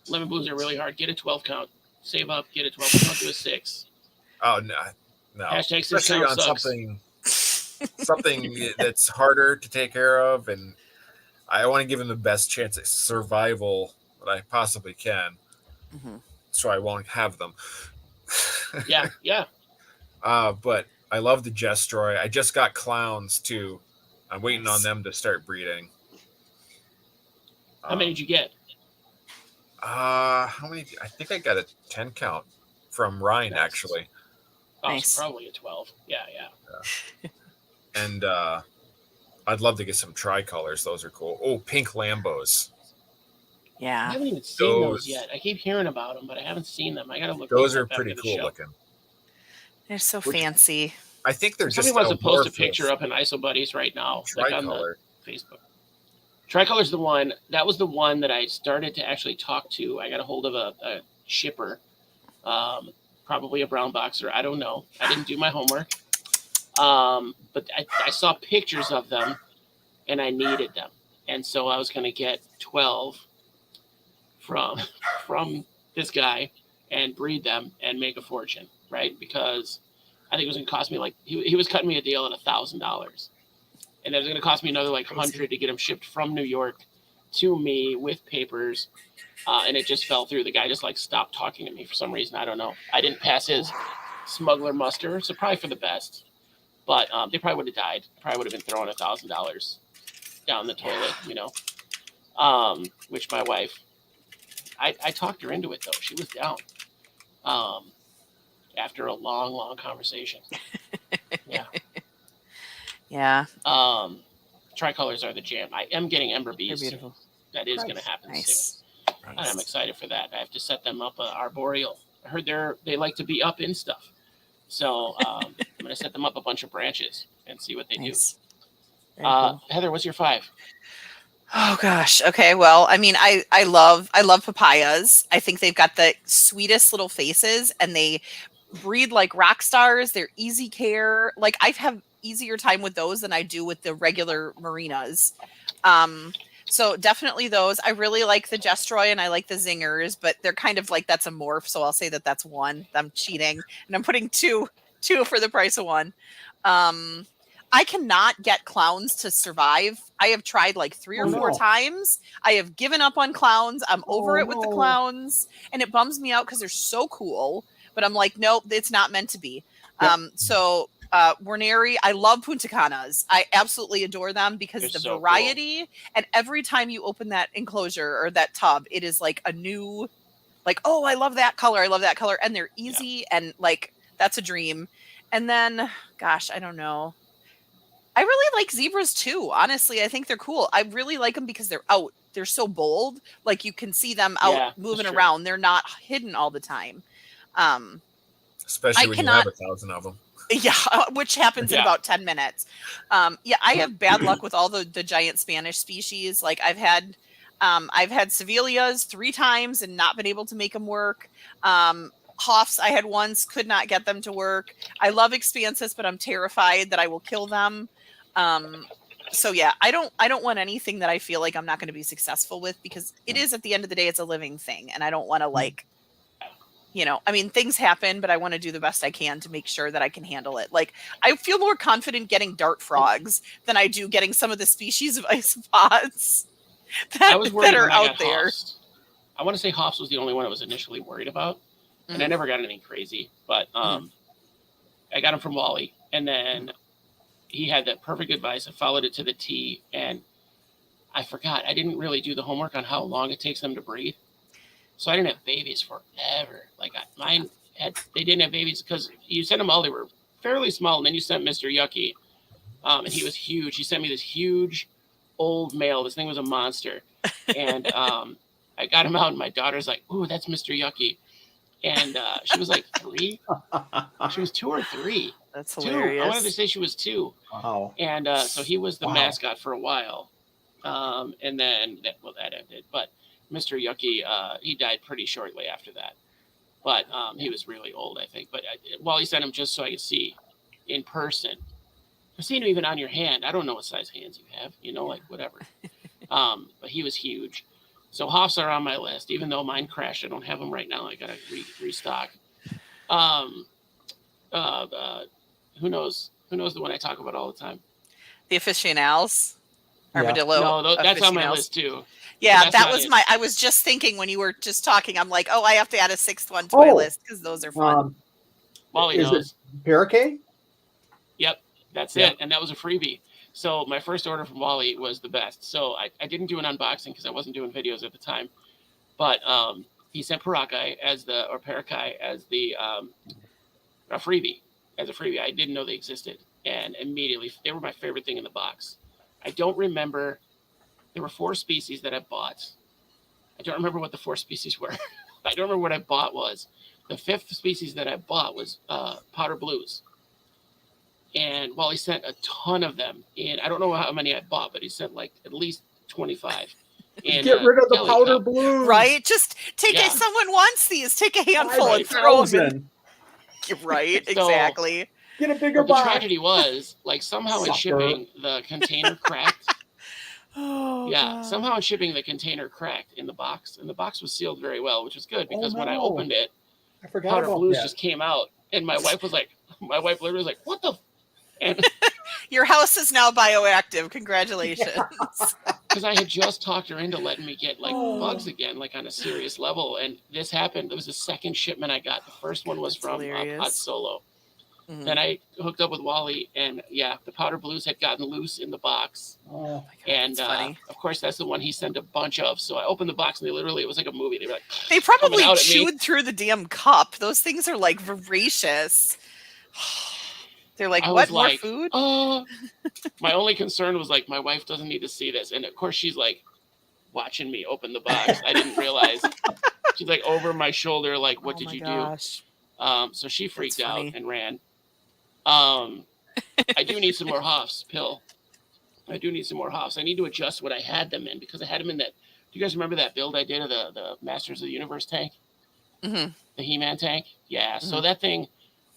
Lemon blues are really hard. Get a 12 count. Save up. Get a 12 count to a 6. Oh no. Hashtag especially on sucks. something that's harder to take care of, and I want to give them the best chance at survival that I possibly can. Mm-hmm. So I won't have them. Yeah. But I love the Jestroy. I just got clowns too. I'm waiting on them to start breeding. How many did you get? How many? I think I got a 10 count from Ryan, actually. Oh, nice. So probably a 12. Yeah. And I'd love to get some tricolors. Those are cool. Oh, pink Lambos. I Yeah. haven't even seen those yet. I keep hearing about them, but I haven't seen them. I gotta look. Those up are pretty after the cool show. looking. They're so fancy. I think they're just somebody wants to post a amorphous. picture up in Isobuddies right now, like on Tricolor. the Facebook. Tricolor's the one. That was the one that I started to actually talk to. I got a hold of a shipper, probably a brown boxer. I don't know. I didn't do my homework. But I saw pictures of them, and I needed them, and so I was going to get 12 from this guy and breed them and make a fortune, right? Because I think it was going to cost me like he was cutting me a deal at $1,000, and it was going to cost me another like 100 to get them shipped from New York to me with papers, and it just fell through. The guy just like stopped talking to me for some reason. I don't know. I didn't pass his smuggler muster, so probably for the best. But they probably would have died. Probably would have been throwing $1,000 down the toilet, you know. Which my wife, I talked her into it though. She was down. After a long conversation. Yeah. Yeah. Tricolors are the jam. I am getting Ember Bees. They're beautiful. That is going to happen Nice. soon. And I'm excited for that. I have to set them up arboreal. I heard they like to be up in stuff. So I'm going to set them up a bunch of branches and see what they do. Cool. Heather, what's your 5? Oh gosh. Okay. Well, I mean, I love papayas. I think they've got the sweetest little faces, and they breed like rock stars. They're easy care. Like I have easier time with those than I do with the regular marinas. So definitely those. I really like the Gestroy and I like the Zingers, but they're kind of like that's a morph. So I'll say that's 1. I'm cheating, and I'm putting two for the price of 1. I cannot get clowns to survive. I have tried like 3 or 4 times. I have given up on clowns. I'm over it with the clowns, and it bums me out because they're so cool. But I'm like, nope, it's not meant to be. Yep. Werneri, I love Punta Canas. I absolutely adore them because they're the so variety. Cool. And every time you open that enclosure or that tub, it is like a new, like, oh, I love that color. I love that color. And they're easy and like, that's a dream. And then, gosh, I don't know. I really like zebras too. Honestly, I think they're cool. I really like them because they're out. They're so bold. Like you can see them out moving around. They're not hidden all the time. Especially when you have 1,000 of them. Yeah, which happens in about 10 minutes. I have bad luck with all the giant Spanish species. Like I've had Sevilias 3 times and not been able to make them work. Hoffs I had once, could not get them to work. I love Expansus, but I'm terrified that I will kill them. So yeah, I don't want anything that I feel like I'm not going to be successful with, because it is at the end of the day, it's a living thing, and I don't want to like. You know, I mean, things happen, but I want to do the best I can to make sure that I can handle it. Like, I feel more confident getting dart frogs than I do getting some of the species of isopods that are out there. Hoffs. I want to say Hoffs was the only one I was initially worried about, and I never got anything crazy. But I got him from Wally, and then he had that perfect advice. I followed it to the T, and I forgot. I didn't really do the homework on how long it takes them to breed. So I didn't have babies forever. Like they didn't have babies because you sent them all. They were fairly small, and then you sent Mr. Yucky, and he was huge. He sent me this huge old male. This thing was a monster, and I got him out, and my daughter's like, "Ooh, that's Mr. Yucky," and she was like 3. She was 2 or 3. That's 2. hilarious. I wanted to say she was 2. Wow. And so he was the mascot for a while, and then that ended, but. Mr. Yucky, he died pretty shortly after that, but he was really old, I think. But Wally sent him just so I could see in person. I've seen him even on your hand. I don't know what size hands you have, you know, like whatever. But he was huge. So Hoffs are on my list, even though mine crashed. I don't have them right now. I got to restock. Who knows the one I talk about all the time? The aficionados. Armadillo. No, that's on my list too. Yeah, that was I was just thinking when you were just talking, I'm like, oh, I have to add a 6th one to my list because those are fun. Wally knows. Parakeet? Yep, that's it. And that was a freebie. So my first order from Wally was the best. So I didn't do an unboxing because I wasn't doing videos at the time. But he sent Parakai as a freebie. I didn't know they existed. and immediately they were my favorite thing in the box. I don't remember. There were 4 species that I bought. I don't remember what the 4 species were. I don't remember what I bought was. The 5th species that I bought was powder blues. And Wally sent a ton of them. And I don't know how many I bought, but he sent like at least 25. And, get rid of the powder cup. blues. Right? Just take it. Someone wants these. Take a handful and throw them in. Right, So, exactly. Get a bigger box. The box. tragedy was, like, somehow in shipping, the container cracked. Oh, yeah, God. somehow in shipping, the container cracked in the box. And the box was sealed very well, which was good because when I opened it, I forgot powder about blues that. just came out. And my wife literally was like, what the? And your house is now bioactive. Congratulations. because I had just talked her into letting me get like bugs again, like on a serious level. And this happened. It was the second shipment I got. The first one was from Pod Solo. Mm-hmm. Then I hooked up with Wally, and the powder blues had gotten loose in the box. Oh, and of course, that's the one he sent a bunch of. So I opened the box, and it was like a movie. They were like, they probably chewed through the damn cup. Those things are like voracious. They're like, what, more food? My only concern was like, my wife doesn't need to see this. And of course, she's like watching me open the box. I didn't realize. She's like over my shoulder, like, what did you do? So she freaked out and ran. I do need some more Hoffs, Pill. I do need some more Hoffs. I need to adjust what I had them in because I had them in that. Do you guys remember that build I did of the Masters of the Universe tank? Mm-hmm. The He-Man tank? Yeah. Mm-hmm. So that thing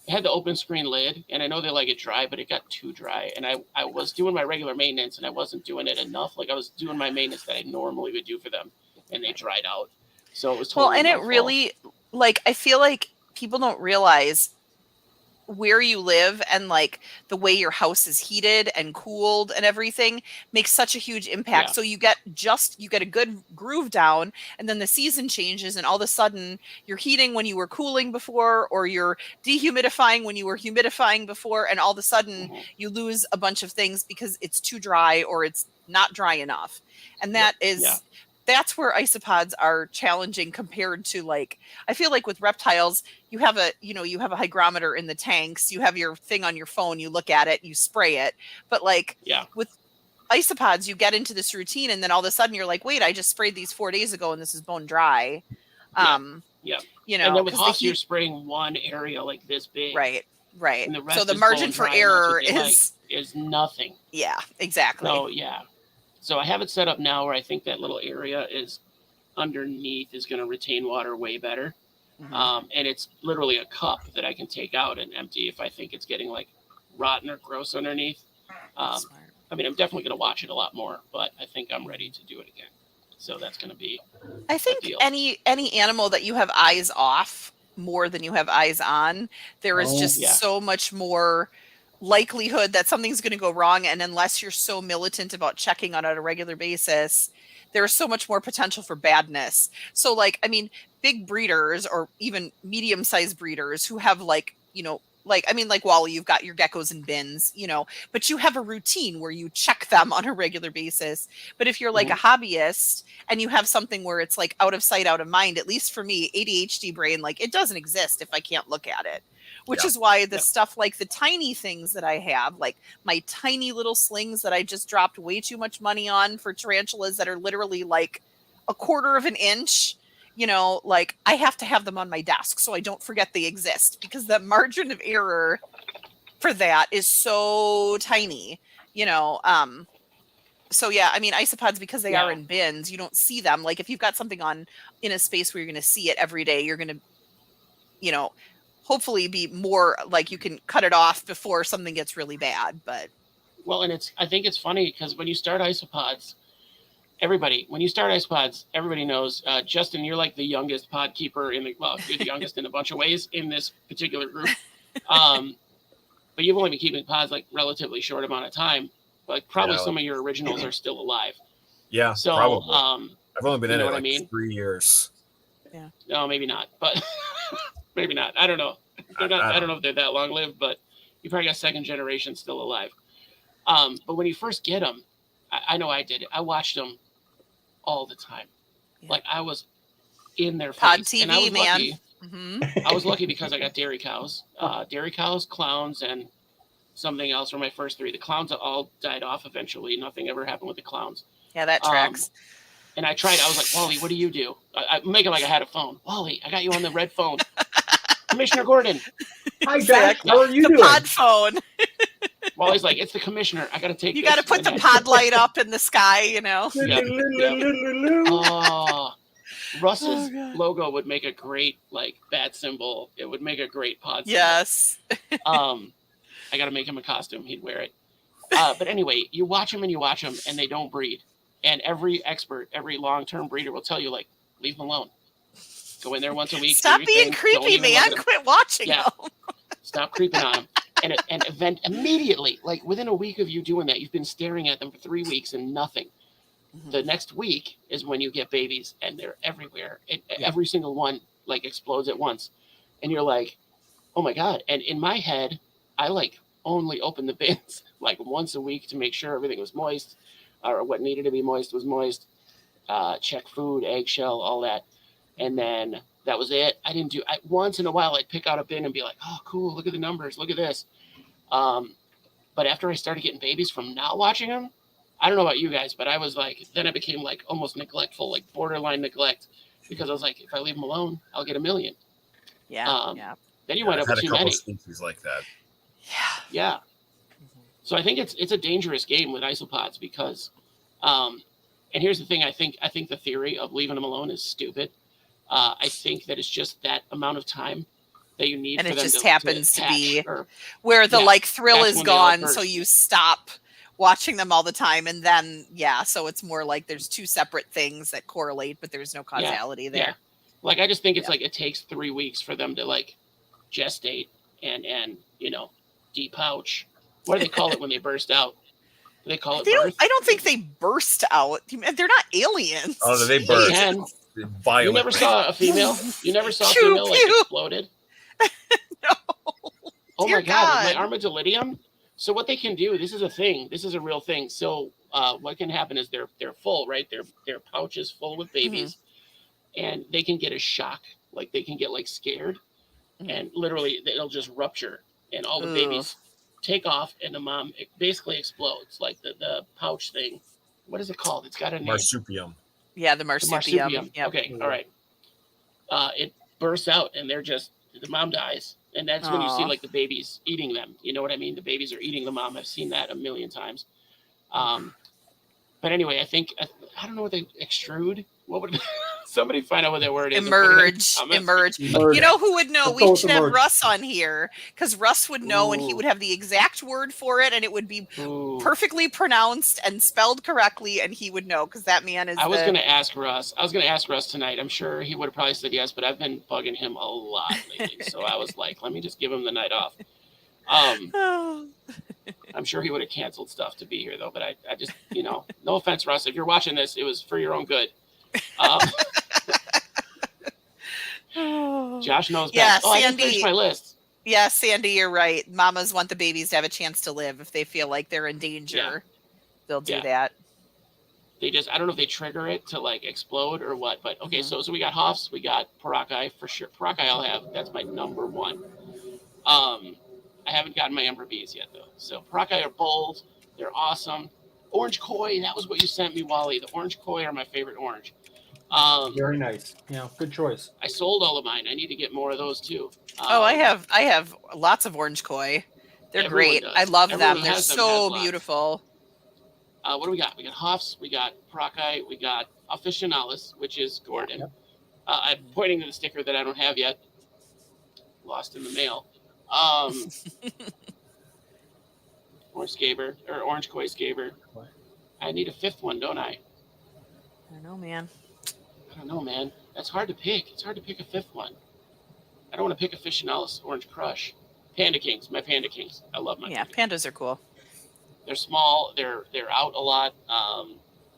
had the open screen lid, and I know they like it dry, but it got too dry. And I was doing my regular maintenance, and I wasn't doing it enough. Like I was doing my maintenance that I normally would do for them, and they dried out. So it was totally and it really, like, I feel like people don't realize where you live and like the way your house is heated and cooled and everything makes such a huge impact. So you get a good groove down, and then the season changes, and all of a sudden you're heating when you were cooling before, or you're dehumidifying when you were humidifying before, and all of a sudden you lose a bunch of things because it's too dry or it's not dry enough. And that is that's where isopods are challenging compared to, like, I feel like with reptiles, you have a hygrometer in the tanks, you have your thing on your phone, you look at it, you spray it. But like with isopods, you get into this routine, and then all of a sudden you're like, wait, I just sprayed these 4 days ago and this is bone dry. And then with Hoffs, you're spraying one area like this big. Right. And the rest so the margin for error is nothing. Yeah, exactly. So I have it set up now where I think that little area is underneath is going to retain water way better. Mm-hmm. And it's literally a cup that I can take out and empty if I think it's getting like rotten or gross underneath. I mean, I'm definitely going to watch it a lot more, but I think I'm ready to do it again. So that's going to be I think any animal that you have eyes off more than you have eyes on, there is just so much more likelihood that something's going to go wrong. And unless you're so militant about checking on it on a regular basis, there's so much more potential for badness. So like, I mean, big breeders or even medium-sized breeders who have like Wally, you've got your geckos in bins, but you have a routine where you check them on a regular basis. But if you're like a hobbyist and you have something where it's like out of sight, out of mind, at least for me, ADHD brain, like it doesn't exist if I can't look at it. Which is why the stuff like the tiny things that I have, like my tiny little slings that I just dropped way too much money on for tarantulas that are literally like a quarter of an inch, like I have to have them on my desk so I don't forget they exist, because the margin of error for that is so tiny, So yeah, I mean, isopods, because they are in bins, you don't see them. Like if you've got something on in a space where you're going to see it every day, you're going to, hopefully be more like you can cut it off before something gets really bad. But and I think it's funny because when you start isopods, everybody knows, Justin, you're like the youngest pod keeper you're the youngest in a bunch of ways in this particular group. But you've only been keeping pods like relatively short amount of time. Like probably some of your originals are still alive. Yeah, so probably. I've only been in it like 3 years. Yeah. No, maybe not, but maybe not. I don't know. I don't know if they're that long lived, but you probably got second generation still alive. But when you first get them, I know I did it. I watched them all the time. Yeah. Like I was in their face. Pod TV, and I was man. Lucky. Mm-hmm. I was lucky because I got dairy cows, clowns, and something else were my first 3. The clowns all died off eventually. Nothing ever happened with the clowns. Yeah, that tracks. And I tried. I was like, Wally, what do you do? I'm making like I had a phone. Wally, I got you on the red phone. Commissioner Gordon. Hi, Jack. How are you doing? The pod phone. Wally's like, it's the commissioner. I got to take You this. got to put the pod light up in the sky, Yep. Russ's logo would make a great like bat symbol. It would make a great pod symbol. Yes. I got to make him a costume. He'd wear it. But anyway, you watch them and they don't breed. And every expert, every long-term breeder will tell you, like, leave them alone. Go in there once a week. Stop being creepy, man. Quit watching them. Stop creeping on them. And immediately, like within a week of you doing that, you've been staring at them for 3 weeks and nothing. Mm-hmm. The next week is when you get babies and they're everywhere. Every single one like explodes at once. And you're like, oh my God. And in my head, I like only open the bins like once a week to make sure everything was moist or what needed to be moist was moist. Check food, eggshell, all that. And then that was it. Once in a while, I'd pick out a bin and be like, oh, cool. Look at the numbers. Look at this. But after I started getting babies from not watching them, I don't know about you guys, but I was like, then I became like almost neglectful, like borderline neglect, because I was like, if I leave them alone, I'll get 1 million. Yeah. Then you wind up with too many. Species like that. Yeah. So I think it's a dangerous game with isopods because, and here's the thing, I think the theory of leaving them alone is stupid. I think that it's just that amount of time that you need, and for it them just to happens to be or, where the like thrill is gone, so you you stop watching them all the time, and then so it's more like there's two separate things that correlate, but there's no causality there. Yeah. Like I just think it's like it takes 3 weeks for them to like gestate and depouch. What do they call it when they burst out? Do they call it birth? I don't think they burst out. They're not aliens. Oh, they burst. They can. Violently. You never saw a female? You never saw a female like exploded? No. Oh Dear my God. God. My armadillidium. So what they can do, this is a thing. This is a real thing. So what can happen is they're full, right? Their pouch is full with babies, and they can get a shock. Like they can get like scared, and literally it'll just rupture, and all the babies take off, and the mom basically explodes. Like the pouch thing. What is it called? It's got a name. Marsupium. Yeah, the marsupium. Yep. Okay, all right. It bursts out, and the mom dies, and that's when you see like the babies eating them. You know what I mean? The babies are eating the mom. I've seen that a million times. But anyway, I think I don't know what they extrude. What would somebody find out what that word is? Emerge. You know who would know? We should have Russ on here because Russ would know, and he would have the exact word for it, and it would be perfectly pronounced and spelled correctly, and he would know because that man is. I was going to ask Russ tonight. I'm sure he would have probably said yes, but I've been bugging him a lot lately, so I was like, let me just give him the night off. I'm sure he would have canceled stuff to be here, though. But I just, no offense, Russ. If you're watching this, it was for your own good. Josh knows best. Yeah, Sandy. I didn't finish my list. Yeah, Sandy, you're right. Mamas want the babies to have a chance to live. If they feel like they're in danger, they'll do that. They just, I don't know if they trigger it to like explode or what. But okay, so we got Hoffs, we got Paracai for sure. Paracai I'll have. That's my number one. I haven't gotten my Ember Bees yet, though. So Paracai are bold. They're awesome. Orange Koi, that was what you sent me, Wally. The Orange Koi are my favorite orange. Very nice. Yeah, good choice. I sold all of mine. I need to get more of those, too. I have lots of Orange Koi. They're great. I love them. They're so beautiful. What do we got? We got Hoffs. We got Paracai. We got Officinalis, which is Gordon. Yep. I'm pointing to the sticker that I don't have yet. Lost in the mail. Orange Scaber or Orange Koi Scaber. I need a fifth one, don't I? I don't know, man. That's hard to pick. It's hard to pick a fifth one. I don't want to pick Officinalis Orange Crush. Panda Kings, my Panda Kings. I love my pandas are cool. They're small. They're out a lot.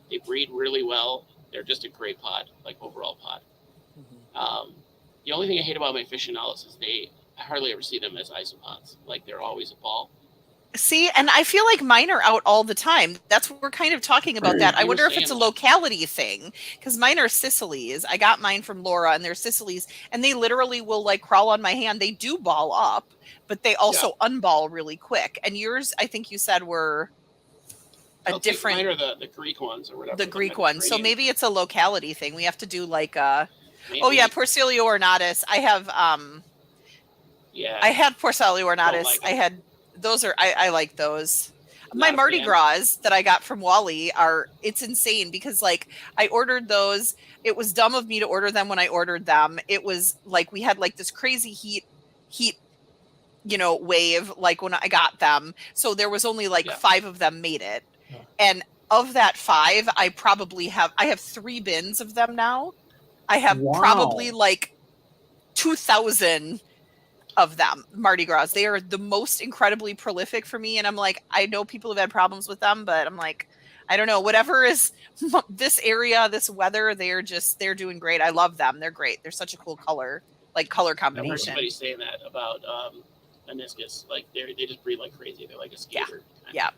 They breed really well. They're just a great pod, like overall pod. The only thing I hate about my Officinalis is I hardly ever see them as isopods. Like they're always a ball. See, and I feel like mine are out all the time. That's what we're kind of talking about that. I wonder if it's a locality thing, because mine are Sicilies. I got mine from Laura, and they're Sicilies, and they literally will like crawl on my hand. They do ball up, but they also unball really quick. And yours, I think you said, were a different. Mine are the Greek ones or whatever. The Greek ones. So maybe it's a locality thing. We have to do like a. Maybe. Oh yeah, Porcellio ornatus. I have I had Porcellio ornatus. Like I had. Those are I like those. My Mardi Gras that I got from Wally it's insane because like I ordered those. It was dumb of me to order them when I ordered them. It was like we had like this crazy heat wave like when I got them. So there was only like 5 of them made it. Yeah. And of that 5, I have 3 bins of them now. I have probably like 2,000 of them, Mardi Gras. They are the most incredibly prolific for me. And I'm like, I know people have had problems with them, but I'm like, I don't know, whatever is this area, this weather, they're doing great. I love them. They're great. They're such a cool color combination. I heard somebody saying that about meniscus. Like they just breed like crazy. They're like a skater. Yeah.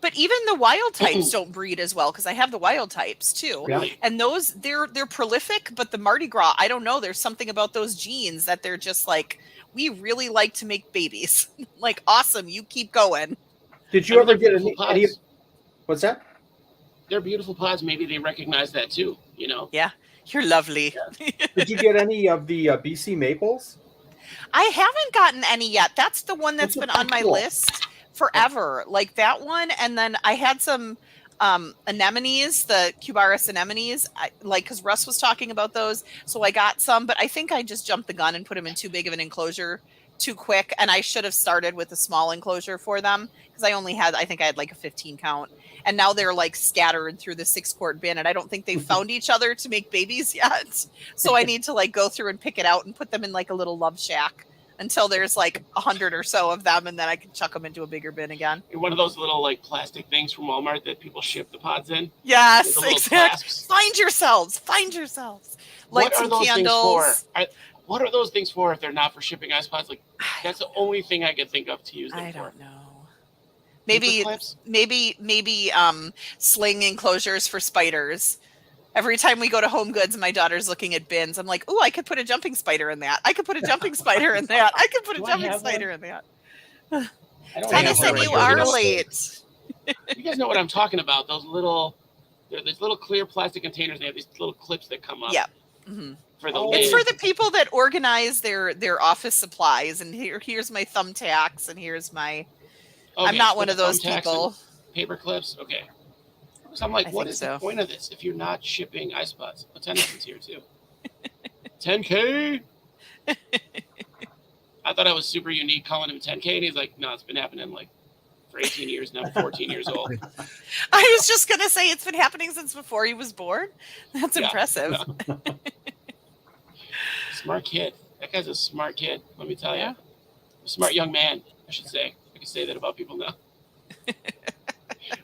But even the wild types don't breed as well because I have the wild types too. Yeah. And those they're prolific, but the Mardi Gras, I don't know. There's something about those genes that they're just like, we really like to make babies. Like, awesome. You keep going. Did you ever get any what's that? They're beautiful pods. Maybe they recognize that too, Yeah. You're lovely. Yeah. Did you get any of the BC maples? I haven't gotten any yet. That's the one that's been on my list forever. Like that one. And then I had some anemones, the Cubaris anemones, because Russ was talking about those. So I got some, but I think I just jumped the gun and put them in too big of an enclosure too quick. And I should have started with a small enclosure for them because I think I had like a 15 count. And now they're like scattered through the 6-quart bin. And I don't think they've found each other to make babies yet. So I need to like go through and pick it out and put them in like a little love shack until there's like 100 or so of them, and then I can chuck them into a bigger bin again. One of those little like plastic things from Walmart that people ship the pods in. Yes, exactly. Find yourselves. Light some candles. What are those things for if they're not for shipping isopods? Like that's the only thing I could think of to use them for. I don't know. Maybe sling enclosures for spiders. Every time we go to Home Goods and my daughter's looking at bins, I'm like, "Ooh, I could put a jumping spider in that. I could put a jumping spider in that. I could put a jumping spider in that." Tennyson, you are late. You guys know what I'm talking about? They're these little clear plastic containers. They have these little clips that come up. Yeah. Mm-hmm. It's for the people that organize their office supplies. And here's my thumbtacks, and here's my. Okay, I'm not one of those people. Paper clips. Okay. So I'm like, what is the point of this if you're not shipping isopods? Well, Tennyson's here too. 10K? I thought I was super unique calling him 10K, and he's like, no, it's been happening like for 18 years now, 14 years old. I was just going to say it's been happening since before he was born. That's impressive. Yeah. Smart kid. That guy's a smart kid, let me tell you. A smart young man, I should say. I can say that about people now.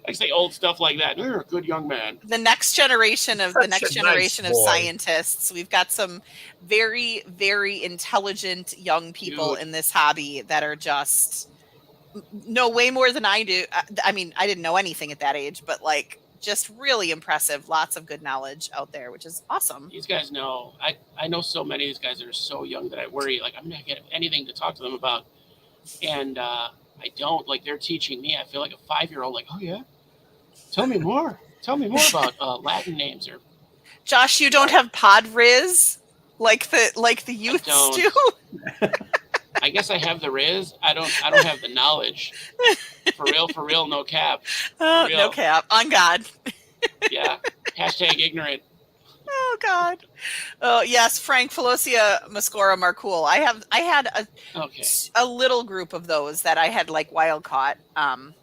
I say old stuff like that. You're a good young man. The next generation of scientists. We've got some very, very intelligent young people in this hobby that are just know way more than I do. I mean, I didn't know anything at that age, but like just really impressive. Lots of good knowledge out there, which is awesome. These guys know. I know so many of these guys that are so young that I worry like I'm not gonna get anything to talk to them about, and I don't. Like they're teaching me. I feel like a 5-year-old. Like, oh yeah, tell me more. Tell me more about Latin names. Or Josh, you don't have pod riz like the youths do. I guess I have the riz. I don't have the knowledge. For real, no cap. Oh, no cap. On God. Yeah. Hashtag ignorant. Oh God. Oh yes, Frank Philosia Muscora Marcool. I had a little group of those that I had like wild caught. And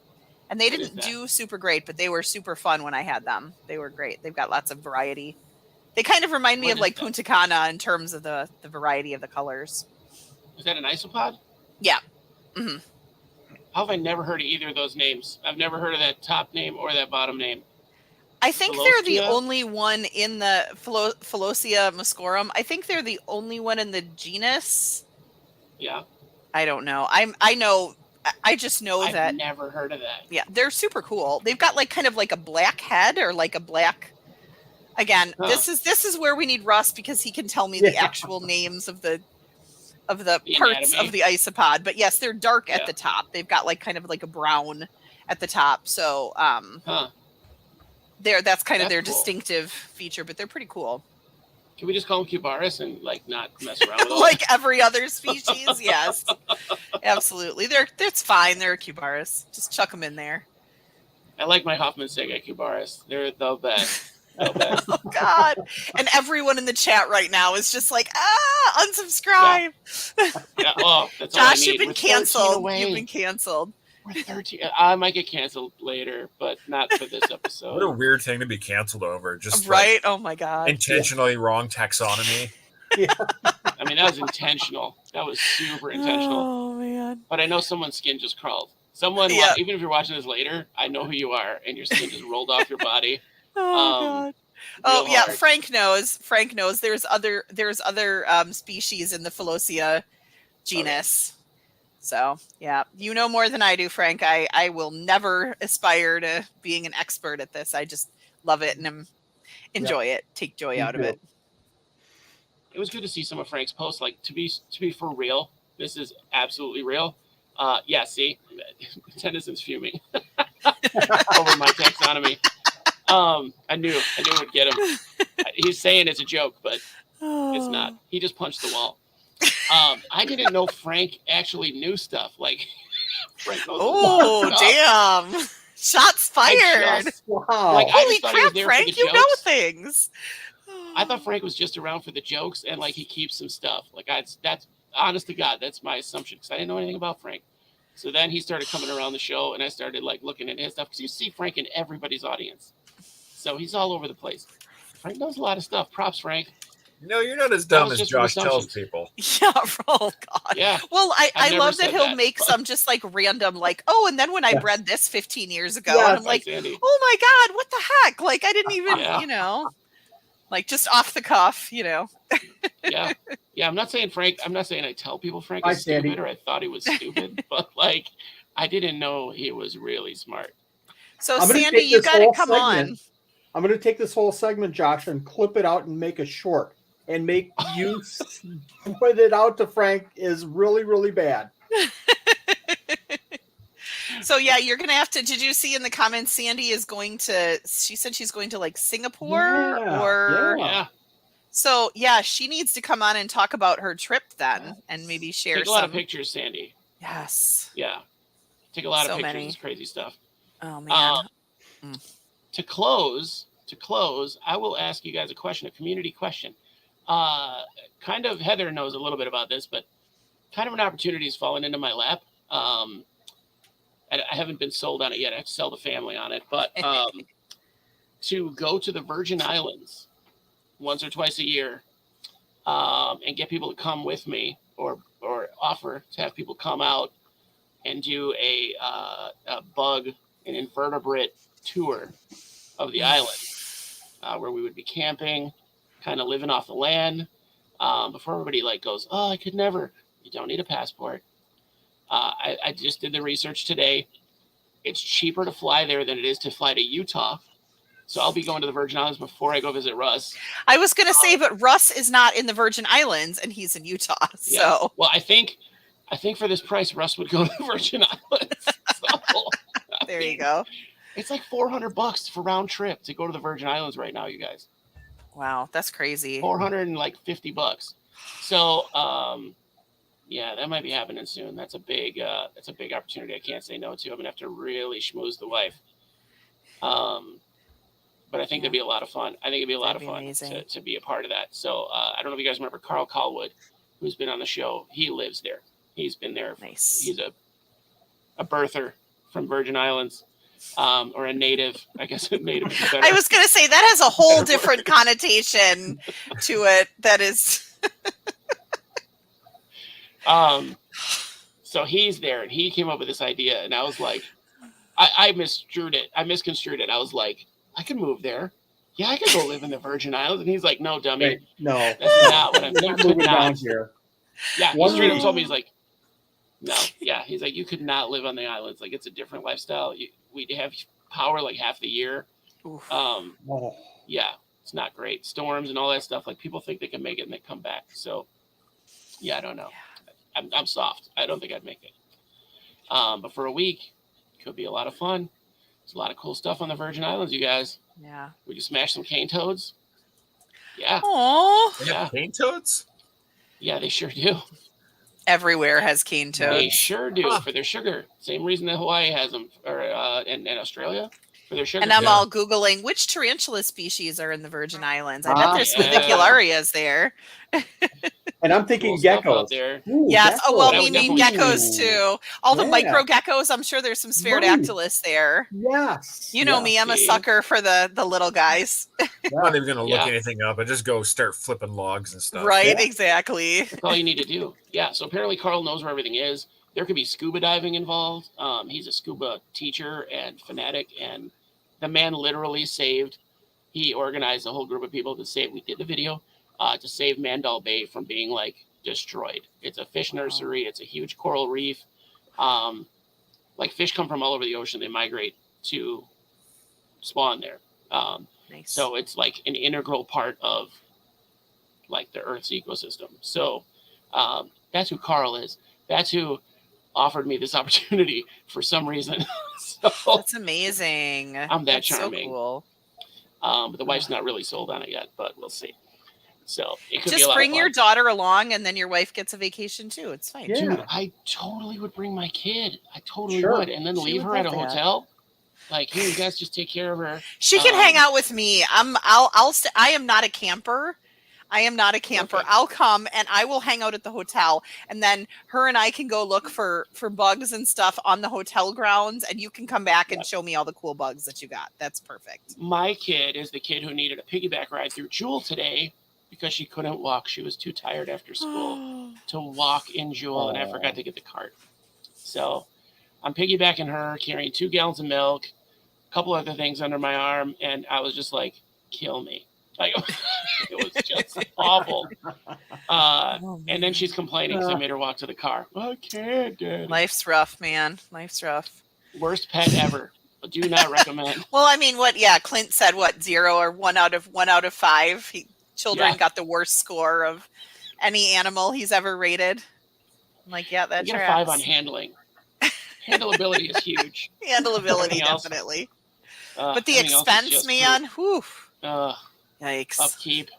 they didn't do super great, but they were super fun when I had them. They were great. They've got lots of variety. They kind of remind me of like Punta Cana in terms of the variety of the colors. Is that an isopod? Yeah. Mm-hmm. How have I never heard of either of those names? I've never heard of that top name or that bottom name. I think they're the only one in the Philosia muscorum. I think they're the only one in the genus. Yeah. I don't know. I know I just know I've that. never heard of that. Yeah, they're super cool. They've got like kind of like a black head or like a black. Again, this is where we need Russ because he can tell me the actual names of the parts anatomy of the isopod. But yes, they're dark at the top. They've got like kind of like a brown at the top. So that's kind of their distinctive feature, but they're pretty cool. Can we just call them Cubaris and like not mess around with like every other species? Yes, absolutely. That's fine. They're a Cubaris. Just chuck them in there. I like my Hoffman Sega Cubaris. They're the best. The best. Oh God! And everyone in the chat right now is just like, unsubscribe. Yeah. Oh, that's Josh, all I need. you've been canceled. You've been canceled. We're 13. I might get canceled later, but not for this episode. What a weird thing to be canceled over. Just right? Like, oh my God! Intentionally wrong taxonomy. I mean, that was intentional. That was super intentional. Oh man! But I know someone's skin just crawled. Someone, even if you're watching this later, I know who you are, and your skin just rolled off your body. Oh God! Yeah, Frank knows. Frank knows. There's other species in the Phalosia genus. Okay. So yeah, you know more than I do, Frank. I will never aspire to being an expert at this. I just love it and enjoy it. Take joy out of it. It was good to see some of Frank's posts. Like to be for real, this is absolutely real. Yeah, see, Tennyson's fuming over my taxonomy. I knew it would get him. He's saying it's a joke, but it's not. He just punched the wall. I didn't know Frank actually knew stuff. Like, Frank knows damn! Shots fired! Wow! Like, holy crap, Frank! You know things. I thought Frank was just around for the jokes and like he keeps some stuff. Like that's honest to God, that's my assumption because I didn't know anything about Frank. So then he started coming around the show, and I started like looking at his stuff because you see Frank in everybody's audience. So he's all over the place. Frank knows a lot of stuff. Props, Frank. No, you're not as dumb as Josh tells people. Yeah. Oh God. Yeah. Well, I love that he'll make some just like random, like, oh, and then when I bred this 15 years ago, and I'm like, Sandy. oh my God, what the heck? Like I didn't even, like just off the cuff, Yeah. I'm not saying I tell people Frank is stupid or I thought he was stupid, but like I didn't know he was really smart. So Sandy, you got to come on. I'm going to take this whole segment, Josh, and clip it out and make a short and make you put it out to Frank is really, really bad. So yeah, you're going to have to, did you see in the comments, Sandy is going to, she said she's going to like Singapore Yeah. So yeah, she needs to come on and talk about her trip then and maybe share Take a lot of pictures, Sandy. Yes. Yeah. Take a lot of pictures. Many. It's crazy stuff. Oh man. To close, I will ask you guys a question, a community question. Kind of Heather knows a little bit about this, but kind of an opportunity has fallen into my lap. I haven't been sold on it yet. I have to sell the family on it, but to go to the Virgin Islands once or twice a year and get people to come with me or offer to have people come out and do a bug and invertebrate tour of the island where we would be camping, kind of living off the land before everybody like goes, oh, I could never. You don't need a passport. I just did the research today. It's cheaper to fly there than it is to fly to Utah. So I'll be going to the Virgin Islands before I go visit Russ. I was going to say, but Russ is not in the Virgin Islands and he's in Utah. So yeah. Well, I think for this price, Russ would go to the Virgin Islands. So, there you go. It's like $400 for round trip to go to the Virgin Islands right now, you guys. Wow, that's crazy. $450. So, yeah, that might be happening soon. That's a big opportunity. I can't say no to. I'm gonna have to really schmooze the wife. But I think it'd be a lot of fun. I think it'd be a lot of fun to be a part of that. So I don't know if you guys remember Carl Callwood, who's been on the show. He lives there. He's been there. Nice. He's a birther from Virgin Islands, or a native. I guess a native is better. I was going to say that has a whole different connotation to it. That is. So he's there, and he came up with this idea, and I was like, I misconstrued it. I was like, I could move there. Yeah, I could go live in the Virgin Islands. And he's like, no, dummy. Wait, no. That's not what I'm moving down here. Yeah, he straight up told me, he's like, No, yeah, he's like, you could not live on the islands. Like, it's a different lifestyle. We have power like half the year. Oof. Yeah, it's not great. Storms and all that stuff. Like, people think they can make it and they come back. So, yeah, I don't know. I'm soft. I don't think I'd make it. But for a week, could be a lot of fun. There's a lot of cool stuff on the Virgin Islands, you guys. Yeah. We just smash some cane toads. Yeah. Aww. They have cane toads? Yeah, they sure do. Everywhere has cane toads. They sure do for their sugar. Same reason that Hawaii has them, or and Australia for their sugar. And I'm all Googling which tarantula species are in the Virgin Islands. I bet there's spivicularias there. And I'm thinking cool geckos. There. Ooh, yes. geckos. Oh, well, we need geckos too. All the Yeah. micro geckos. I'm sure there's some spherodactylus there. Yes. You know me. I'm a sucker for the little guys. I'm not even going to look anything up. I just go start flipping logs and stuff. Right. Exactly. That's all you need to do. Yeah. So apparently Carl knows where everything is. There could be scuba diving involved. He's a scuba teacher and fanatic, and the man literally saved. He organized a whole group of people to save. We did the video to save Mandal Bay from being like destroyed. It's a fish nursery. It's a huge coral reef. Like, fish come from all over the ocean. They migrate to spawn there. Nice. So it's like an integral part of like the Earth's ecosystem. So that's who Carl is. That's who offered me this opportunity for some reason. So that's amazing. I'm that charming. So cool. But the wife's not really sold on it yet, but we'll see. So it could just be a lot bring of fun. your daughter along, and then your wife gets a vacation too. It's fine. Yeah. Dude, I totally would bring my kid. I totally Sure. would, and then leave her at a hotel. Like, here, you guys just take care of her. She can hang out with me. I am not a camper. Okay. I'll come and I will hang out at the hotel, and then her and I can go look for bugs and stuff on the hotel grounds, and you can come back and show me all the cool bugs that you got. That's perfect. My kid is the kid who needed a piggyback ride through Jewel today because she couldn't walk. She was too tired after school to walk in Jewel, and I forgot to get the cart. So I'm piggybacking her, carrying 2 gallons of milk, a couple other things under my arm, and I was just like, kill me. Like, it was just awful. And then she's complaining because I made her walk to the car. I can't, Dad. Life's rough, man. Life's rough. Worst pet ever. Do not recommend. Well, I mean, Clint said 0 or 1 out of 5. Children got the worst score of any animal he's ever rated. I'm like, yeah, that's you get a 5 on handling. Handleability is huge. Handleability, definitely. But the expense, man, whew. Yikes. Upkeep.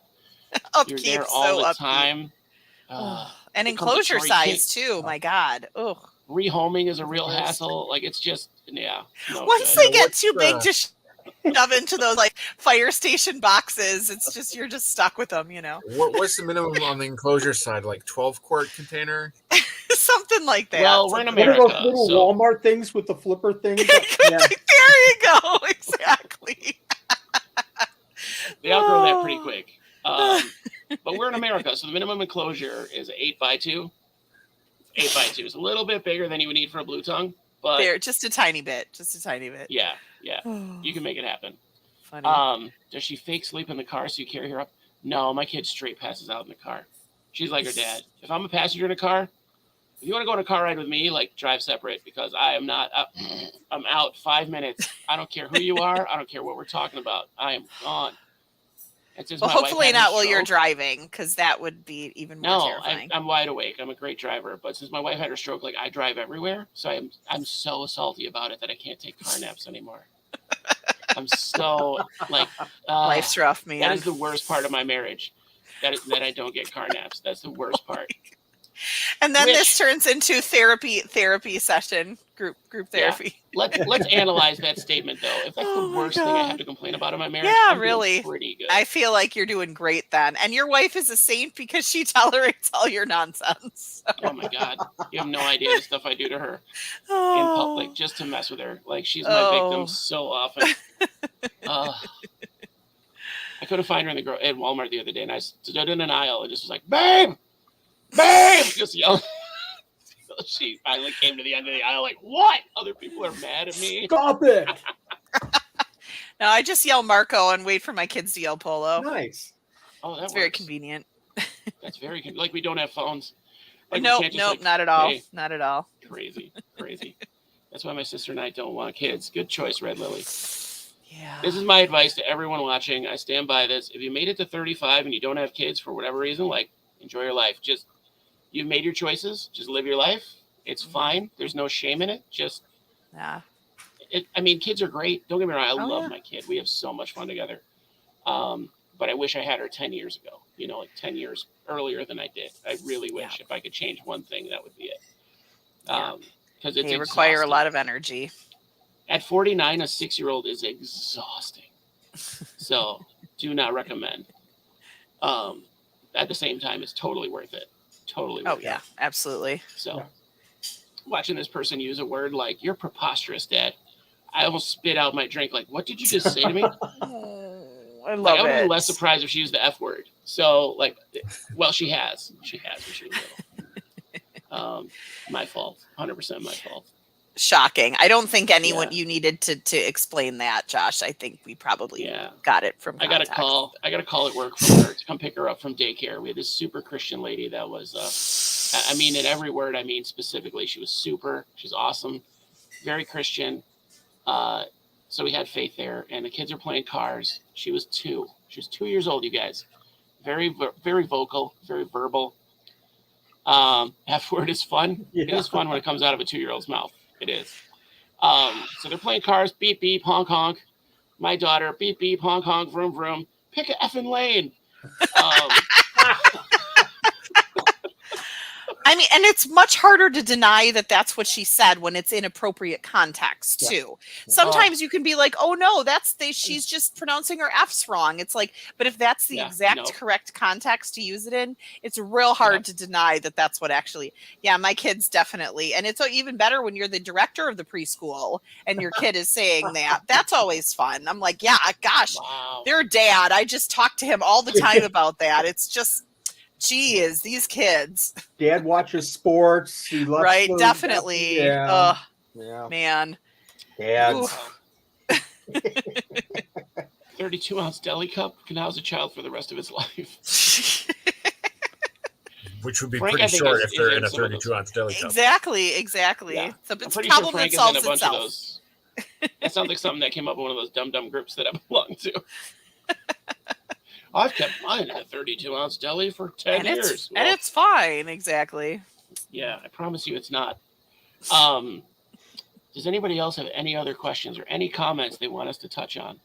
Upkeep, You're there all the upkeep. time. And enclosure size too. My God. Ugh. Rehoming is a real hassle. Like, it's just, Once they get too big to shove into those like fire station boxes, it's just you're just stuck with them. What's the minimum on the enclosure side? Like 12-quart container? Something like that. Well, we're in What are America. those little Walmart things with the flipper things? There you go. Exactly. They outgrow that pretty quick. But we're in America, so the minimum enclosure is 8x2. 8x2 is a little bit bigger than you would need for a blue tongue, but There, just a tiny bit. yeah, you can make it happen. Funny. Does she fake sleep in the car so you carry her up? No, my kid straight passes out in the car. She's like her dad. If I'm a passenger in a car, if you want to go on a car ride with me, like, drive separate, because I am not up. I'm out 5 minutes. I don't care who you are. I don't care what we're talking about. I am gone. Well, hopefully not while you're driving, because that would be even more terrifying. I'm wide awake. I'm a great driver, but since my wife had her stroke, like, I drive everywhere, so I'm so salty about it that I can't take car naps anymore. I'm so like life's rough, man. That is the worst part of my marriage. That I don't get car naps. That's the worst part. And then this turns into therapy session, group therapy. Yeah. Let's analyze that statement though. If that's the worst thing I have to complain about in my marriage, I'm really pretty good. I feel like you're doing great then. And your wife is a saint because she tolerates all your nonsense. So. Oh my God. You have no idea the stuff I do to her in public just to mess with her. Like, she's my victim so often. I couldn't find her at Walmart the other day, and I stood in an aisle and just was like, babe, just yelling. She finally came to the end of the aisle like, what? Other people are mad at me. Stop it. No, I just yell Marco and wait for my kids to yell Polo. Nice. Oh, that's very convenient. That's very convenient. Like, we don't have phones. Like, nope, we can't just, like, not at all. hey, Not at all. crazy. That's why my sister and I don't want kids. Good choice, Red Lily. Yeah. This is my advice to everyone watching. I stand by this. If you made it to 35 and you don't have kids for whatever reason, like, enjoy your life. Just, you've made your choices. Just live your life. It's fine. There's no shame in it. Just, Yeah. I mean, kids are great. Don't get me wrong. I love yeah. my kid. We have so much fun together. But I wish I had her 10 years ago, like 10 years earlier than I did. I really wish if I could change one thing, that would be it. Because they require a lot of energy. At 49, a 6-year-old is exhausting. So do not recommend. At the same time, it's totally worth it. Totally worth it. Oh, yeah, absolutely. So watching this person use a word like, you're preposterous, Dad. I almost spit out my drink. Like, what did you just say to me? I love I would it. be less surprised if she used the F word. So, like, well, she has. She has when she was little. My fault. 100% my fault. Shocking. I don't think anyone you needed to explain that, Josh. I think we probably got it from context. I got a call at work from her to come pick her up from daycare. We had this super Christian lady that was, I mean, in every word, I mean, specifically, she was super. She's awesome. Very Christian. So we had faith there, and the kids are playing cars. She was 2. She was 2 years old, you guys. Very, very vocal, very verbal. F word is fun. Yeah. It is fun when it comes out of a 2-year-old's mouth. It is. So they're playing cars, beep, beep, honk, honk. My daughter, beep, beep, honk, honk, vroom, vroom. Pick a effing lane. I mean, and it's much harder to deny that that's what she said when it's in appropriate context too. Sometimes you can be like, "Oh no, she's just pronouncing her F's wrong." It's like, but if that's the exact correct context to use it in, it's real hard to deny that that's what actually. Yeah, my kids definitely, and it's even better when you're the director of the preschool and your kid is saying that. That's always fun. I'm like, yeah, gosh, their dad. I just talk to him all the time about that. It's just. Geez, these kids. Dad watches sports. He loves right, definitely. Yeah. Man. Dads. 32-ounce deli cup can house a child for the rest of his life. Which would be pretty short if they're in a 32-ounce deli cup. Exactly. Yeah. So it's a problem problem Frank that solves is in a bunch itself. Of those. That sounds like something that came up in one of those dumb groups that I belong to. I've kept mine in a 32-ounce deli for 10 years. And it's fine, exactly. Yeah, I promise you it's not. Does anybody else have any other questions or any comments they want us to touch on?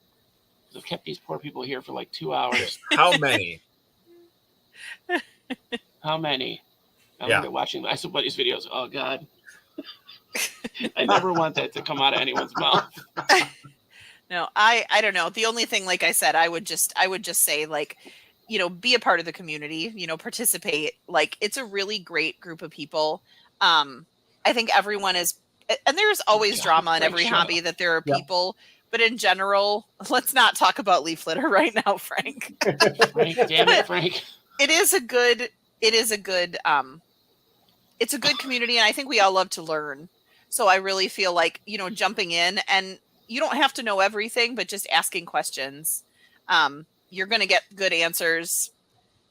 I've kept these poor people here for like 2 hours. How many? How many? They're watching the Isobuddies videos. Oh, God. I never want that to come out of anyone's mouth. No, I don't know. The only thing, like I said, I would just say, like, be a part of the community, participate. Like, it's a really great group of people. I think everyone is, and there's always drama in every hobby that there are people, but in general, let's not talk about leaf litter right now, Frank. Frank, damn it, Frank. It's a good community, and I think we all love to learn. So I really feel like, jumping in, and you don't have to know everything, but just asking questions. You're going to get good answers,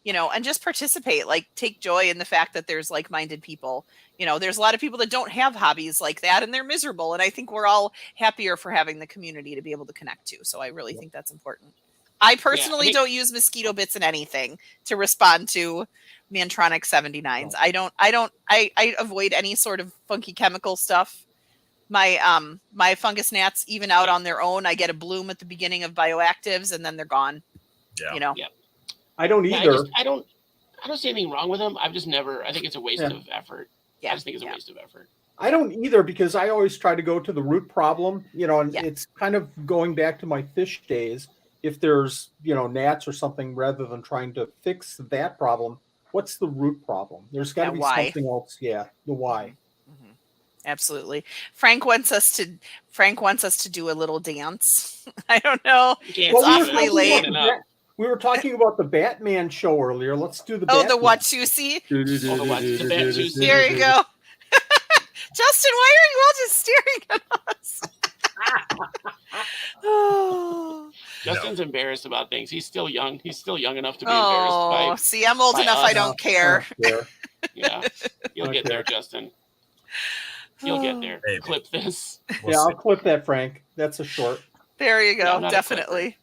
and just participate. Like, take joy in the fact that there's like-minded people. There's a lot of people that don't have hobbies like that, and they're miserable. And I think we're all happier for having the community to be able to connect to. So I really think that's important. I personally don't use mosquito bits in anything to respond to Mantronic 79s. I avoid any sort of funky chemical stuff. My fungus gnats, even out on their own, I get a bloom at the beginning of bioactives and then they're gone. Yeah. I don't either. I don't see anything wrong with them. I've just never, I think it's a waste of effort. I just think it's a waste of effort. I don't either, because I always try to go to the root problem, and it's kind of going back to my fish days. If there's, gnats or something, rather than trying to fix that problem, what's the root problem? There's got to be something else. Yeah. The why. Mm-hmm. Absolutely. Frank wants us to do a little dance. I don't know. It's awfully late. We were talking about the Batman show earlier. Let's do the the Watusi. There you go. Justin, why are you all just staring at us? Justin's embarrassed about things. He's still young. He's still young enough to be embarrassed by. See, I'm old enough. I don't care. Yeah. You'll get there, Justin. You'll get there. Maybe. Clip this. I'll clip that, Frank. That's a short. There you Yeah, go. Definitely.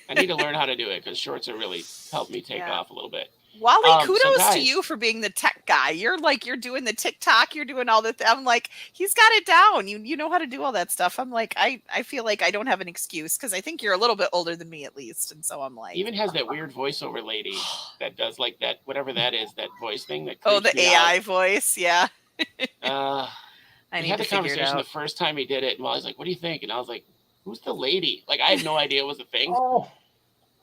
I need to learn how to do it because shorts are really helped me take off a little bit. Wally, kudos to you for being the tech guy. You're doing the TikTok, you're doing all the I'm like, he's got it down. You know how to do all that stuff. I'm like, I feel like I don't have an excuse because I think you're a little bit older than me at least. And so I'm like, he even has that weird voiceover lady that does like that, whatever that is, that voice thing that the AI voice, yeah. I need had to the conversation the first time he did it, and Wally's like, "What do you think?" And I was like, "Who's the lady?" Like, I had no idea it was a thing.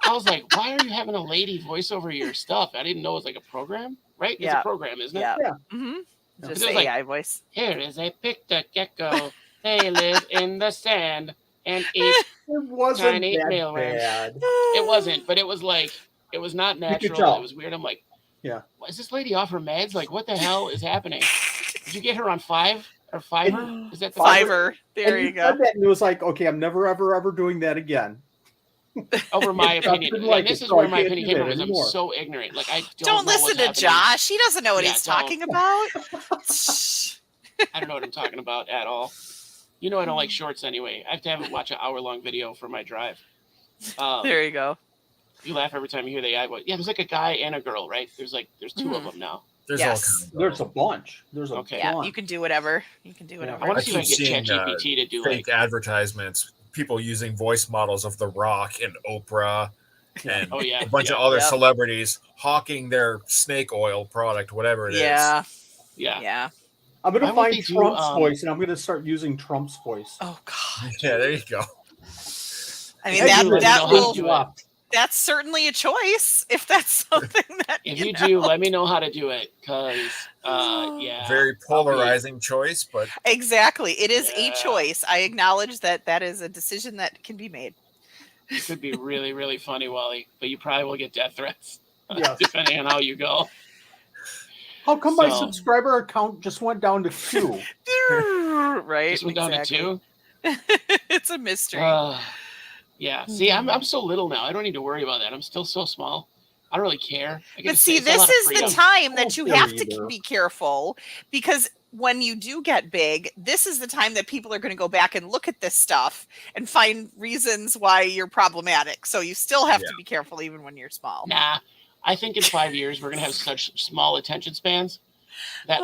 I was like, "Why are you having a lady voice over your stuff?" I didn't know it was like a program, right? It's a program, isn't it? Yeah. Mm-hmm. Just AI voice. Here is a picture gecko. They live in the sand and eat It wasn't tiny that mealworms. bad. It wasn't, but it was like, it was not natural. It was weird. I'm like, is this lady off her meds? Like, what the hell is happening? Did you get her on Five or Fiverr? Is that the Fiverr? There you go. Said that and it was like, okay, I'm never, ever doing that again. Over my opinion. Like, and this is where my opinion came from. I'm so ignorant. Like, I don't know listen to Josh. He doesn't know what he's talking about. I don't know what I'm talking about at all. You know I don't like shorts anyway. I have to watch an hour-long video for my drive. There you go. You laugh every time you hear the AI voice. Yeah, there's like a guy and a girl, right? There's two of them now. There's all kinds of There's a bunch. There's a bunch. Yeah, you can do whatever. You can do whatever. I want to see if I can get ChatGPT to do fake advertisements. People using voice models of The Rock and Oprah and a bunch of other celebrities hawking their snake oil product, whatever it is. Yeah. I'm going to find Trump's voice, and I'm going to start using Trump's voice. Oh, God. Yeah, there you go. I mean, that's certainly a choice if that's something that if you do, let me know how to do it because very polarizing choice, but exactly, it is a choice. I acknowledge that is a decision that can be made. It could be really, really funny, Wally, but you probably will get death threats depending on how you go. How come my subscriber account just went down to 2? Right, just went down to 2. It's a mystery. Yeah. See, I'm so little now. I don't need to worry about that. I'm still so small. I don't really care. But see, this is the time that you have to be careful because when you do get big, this is the time that people are going to go back and look at this stuff and find reasons why you're problematic. So you still have to be careful even when you're small. Nah, I think in 5 years, we're going to have such small attention spans that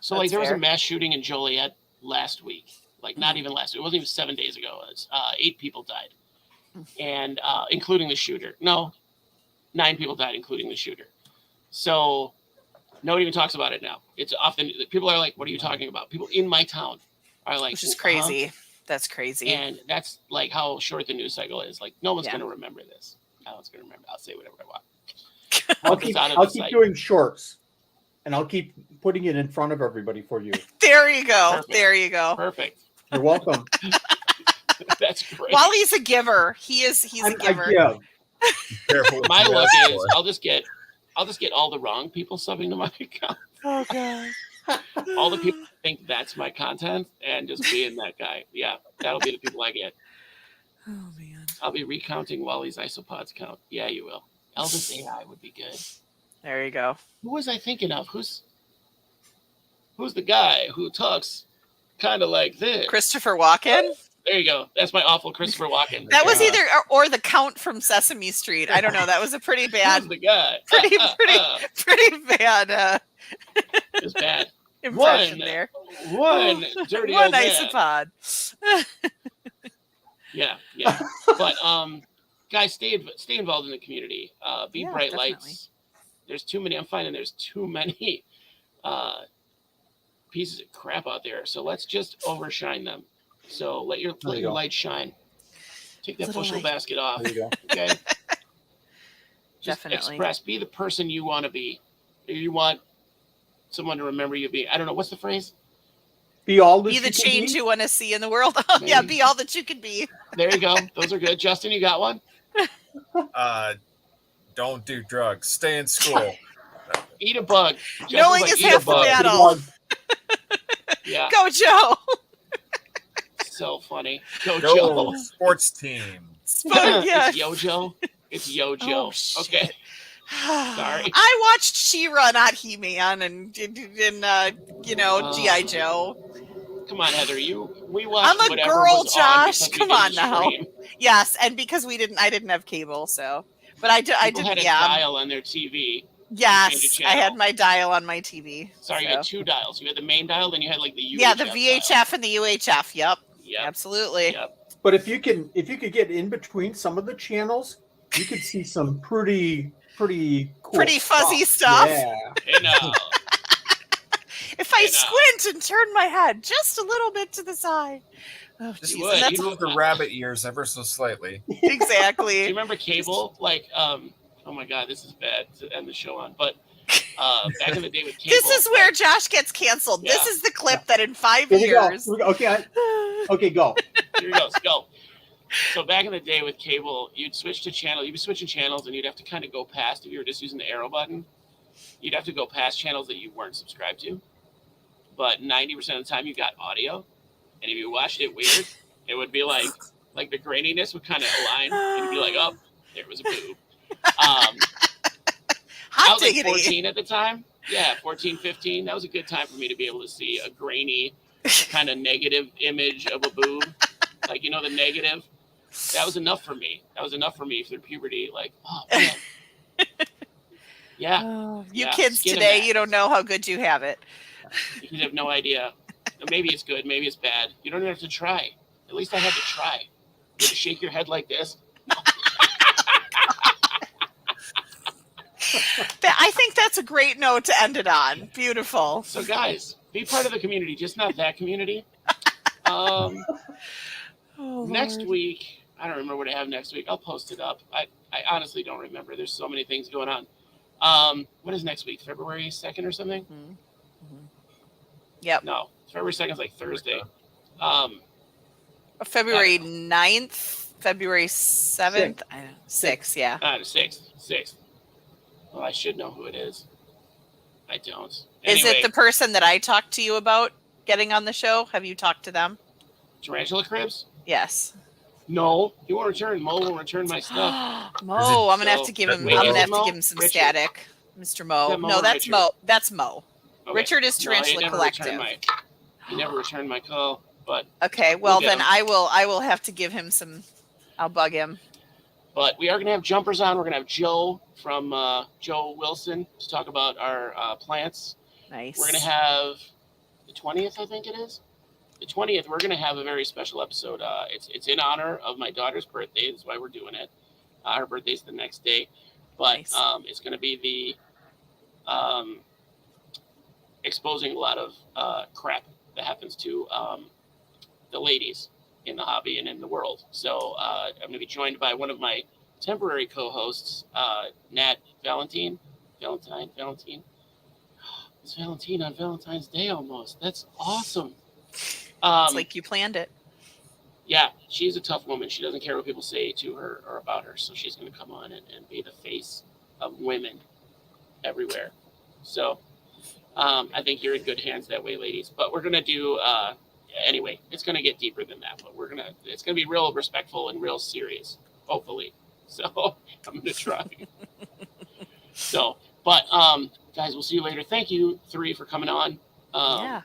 So like there was a mass shooting in Joliet last week. Like not even last week. It wasn't even 7 days ago. It's 8 people died, and including the shooter. No, 9 people died, including the shooter. So nobody even talks about it now. It's often people are like, "What are you talking about?" People in my town are like, "Which is crazy." That's crazy. And that's like how short the news cycle is. Like no one's going to remember this. No one's going to remember. I'll say whatever I want. I'll keep doing shorts, and I'll keep putting it in front of everybody for you. There you go. Perfect. There you go. Perfect. You're welcome. That's great. Wally's a giver. He's a giver. My luck is I'll just get all the wrong people subbing to my account. Oh god. All the people think that's my content and just being that guy. Yeah, that'll be the people I get. Oh man. I'll be recounting Wally's isopods count. Yeah, you will. Elvis AI would be good. There you go. Who was I thinking of? Who's the guy who talks kind of like this? Christopher Walken? There you go. That's my awful Christopher Walken. That was either or the Count from Sesame Street. I don't know. That was a pretty bad. Who's the guy? Pretty bad. It's bad. Impression there. One dirty one old man. isopod. Yeah. But guys, stay involved in the community. Be bright definitely. lights. There's too many. I'm finding there's too many pieces of crap out there. So let's just overshine them. So let your light shine. Take that bushel basket off. There you go. Okay. Just Definitely. be the person you want to be. If you want someone to remember you being, I don't know, what's the phrase? Be all that be the you change be? you want to see in the world. Yeah, be all that you can be. There you go. Those are good. Justin, you got one? Don't do drugs. Stay in school. Eat a bug. Knowing like, is half the bug. battle. Yeah. Go, Joe. So funny. Go Go Joe. sports team. Yes. It's Yojo. It's Yojo. Oh, okay. Sorry. I watched She-Ra, not He-Man, and G.I. Joe. Come on, Heather. We watched I'm a whatever girl, was on Josh. because we Come didn't on now. stream. Yes, and because I didn't have cable, so. But I did. People had a dial on their TV. Yes, I had my dial on my TV. Sorry, you had two dials. You had the main dial, then you had like the UHF. Yeah, the VHF dial. and the UHF. Yep. Yep. Absolutely. Yep. But if you could get in between some of the channels, you could see some pretty cool, pretty fuzzy stuff. Yeah. You know. If I squint and turn my head just a little bit to the side. Oh, just geez, move the rabbit ears ever so slightly. Exactly. Do you remember cable? Like, oh my God, this is bad to end the show on. But back in the day with cable. This is where Josh gets canceled. Yeah. This is the clip that in 5 years. Okay. Okay, go. Here he goes. Go. So back in the day with cable, you'd switch to channel. You'd be switching channels, and you'd have to kind of go past. If you were just using the arrow button, you'd have to go past channels that you weren't subscribed to. But 90% of the time, you got audio, and if you watched it weird, it would be like the graininess would kind of align, and you'd be like, "Oh, there was a boob." I was like 14 at the time. Yeah, 14, 15. That was a good time for me to be able to see a grainy, kind of negative image of a boob. Like, the negative. That was enough for me. That was enough for me through puberty. Like, oh, man. Yeah. You kids today, you don't know how good you have it. You have no idea. Maybe it's good. Maybe it's bad. You don't even have to try. At least I had to try. You had to shake your head like this. I think that's a great note to end it on. Beautiful. So, guys, be part of the community, just not that community. Next week, I don't remember what I have next week. I'll post it up. I honestly don't remember. There's so many things going on. What is next week? February 2nd or something? Mm-hmm. Yep. No, February 2nd is like Thursday. February 9th, February 7th, 6th, yeah. 6th. Well, I should know who it is. I don't. Anyway, is it the person that I talked to you about getting on the show? Have you talked to them? Tarantula Cribs? Yes. No, he won't return. Mo won't return my stuff. Mo, I'm gonna have to give him. I'm gonna have to give him some static, Mr. Mo. No, that's Mo. That's Mo. Okay. Richard is Tarantula Collective. He never returned my call, but okay. Well, then I will have to give him some. I'll bug him. But we are gonna have jumpers on. We're gonna have Joe from Joe Wilson to talk about our plants. Nice. We're gonna have the 20th, I think it is. The 20th, we're going to have a very special episode. It's in honor of my daughter's birthday. That's why we're doing it. Her birthday's the next day. But nice. It's going to be the exposing a lot of crap that happens to the ladies in the hobby and in the world. So I'm going to be joined by one of my temporary co-hosts, Nat Valentine. It's Valentine on Valentine's Day almost. That's awesome. It's like you planned it. Yeah, she's a tough woman. She doesn't care what people say to her or about her. So she's going to come on and be the face of women everywhere. So I think you're in good hands that way, ladies. But we're going to do, anyway, it's going to get deeper than that. But it's going to be real respectful and real serious, hopefully. So I'm going to try. But guys, we'll see you later. Thank you, 3, for coming on. Yeah.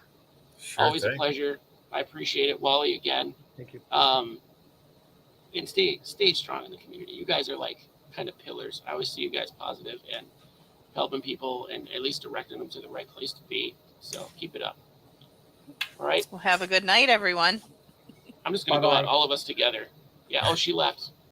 Sure always thing. A pleasure. I appreciate it. Wally, again. Thank you. And stay strong in the community. You guys are like kind of pillars. I always see you guys positive and helping people and at least directing them to the right place to be. So keep it up. All right. Well, have a good night, everyone. I'm just going to go out, all of us together. Yeah. Oh, she left.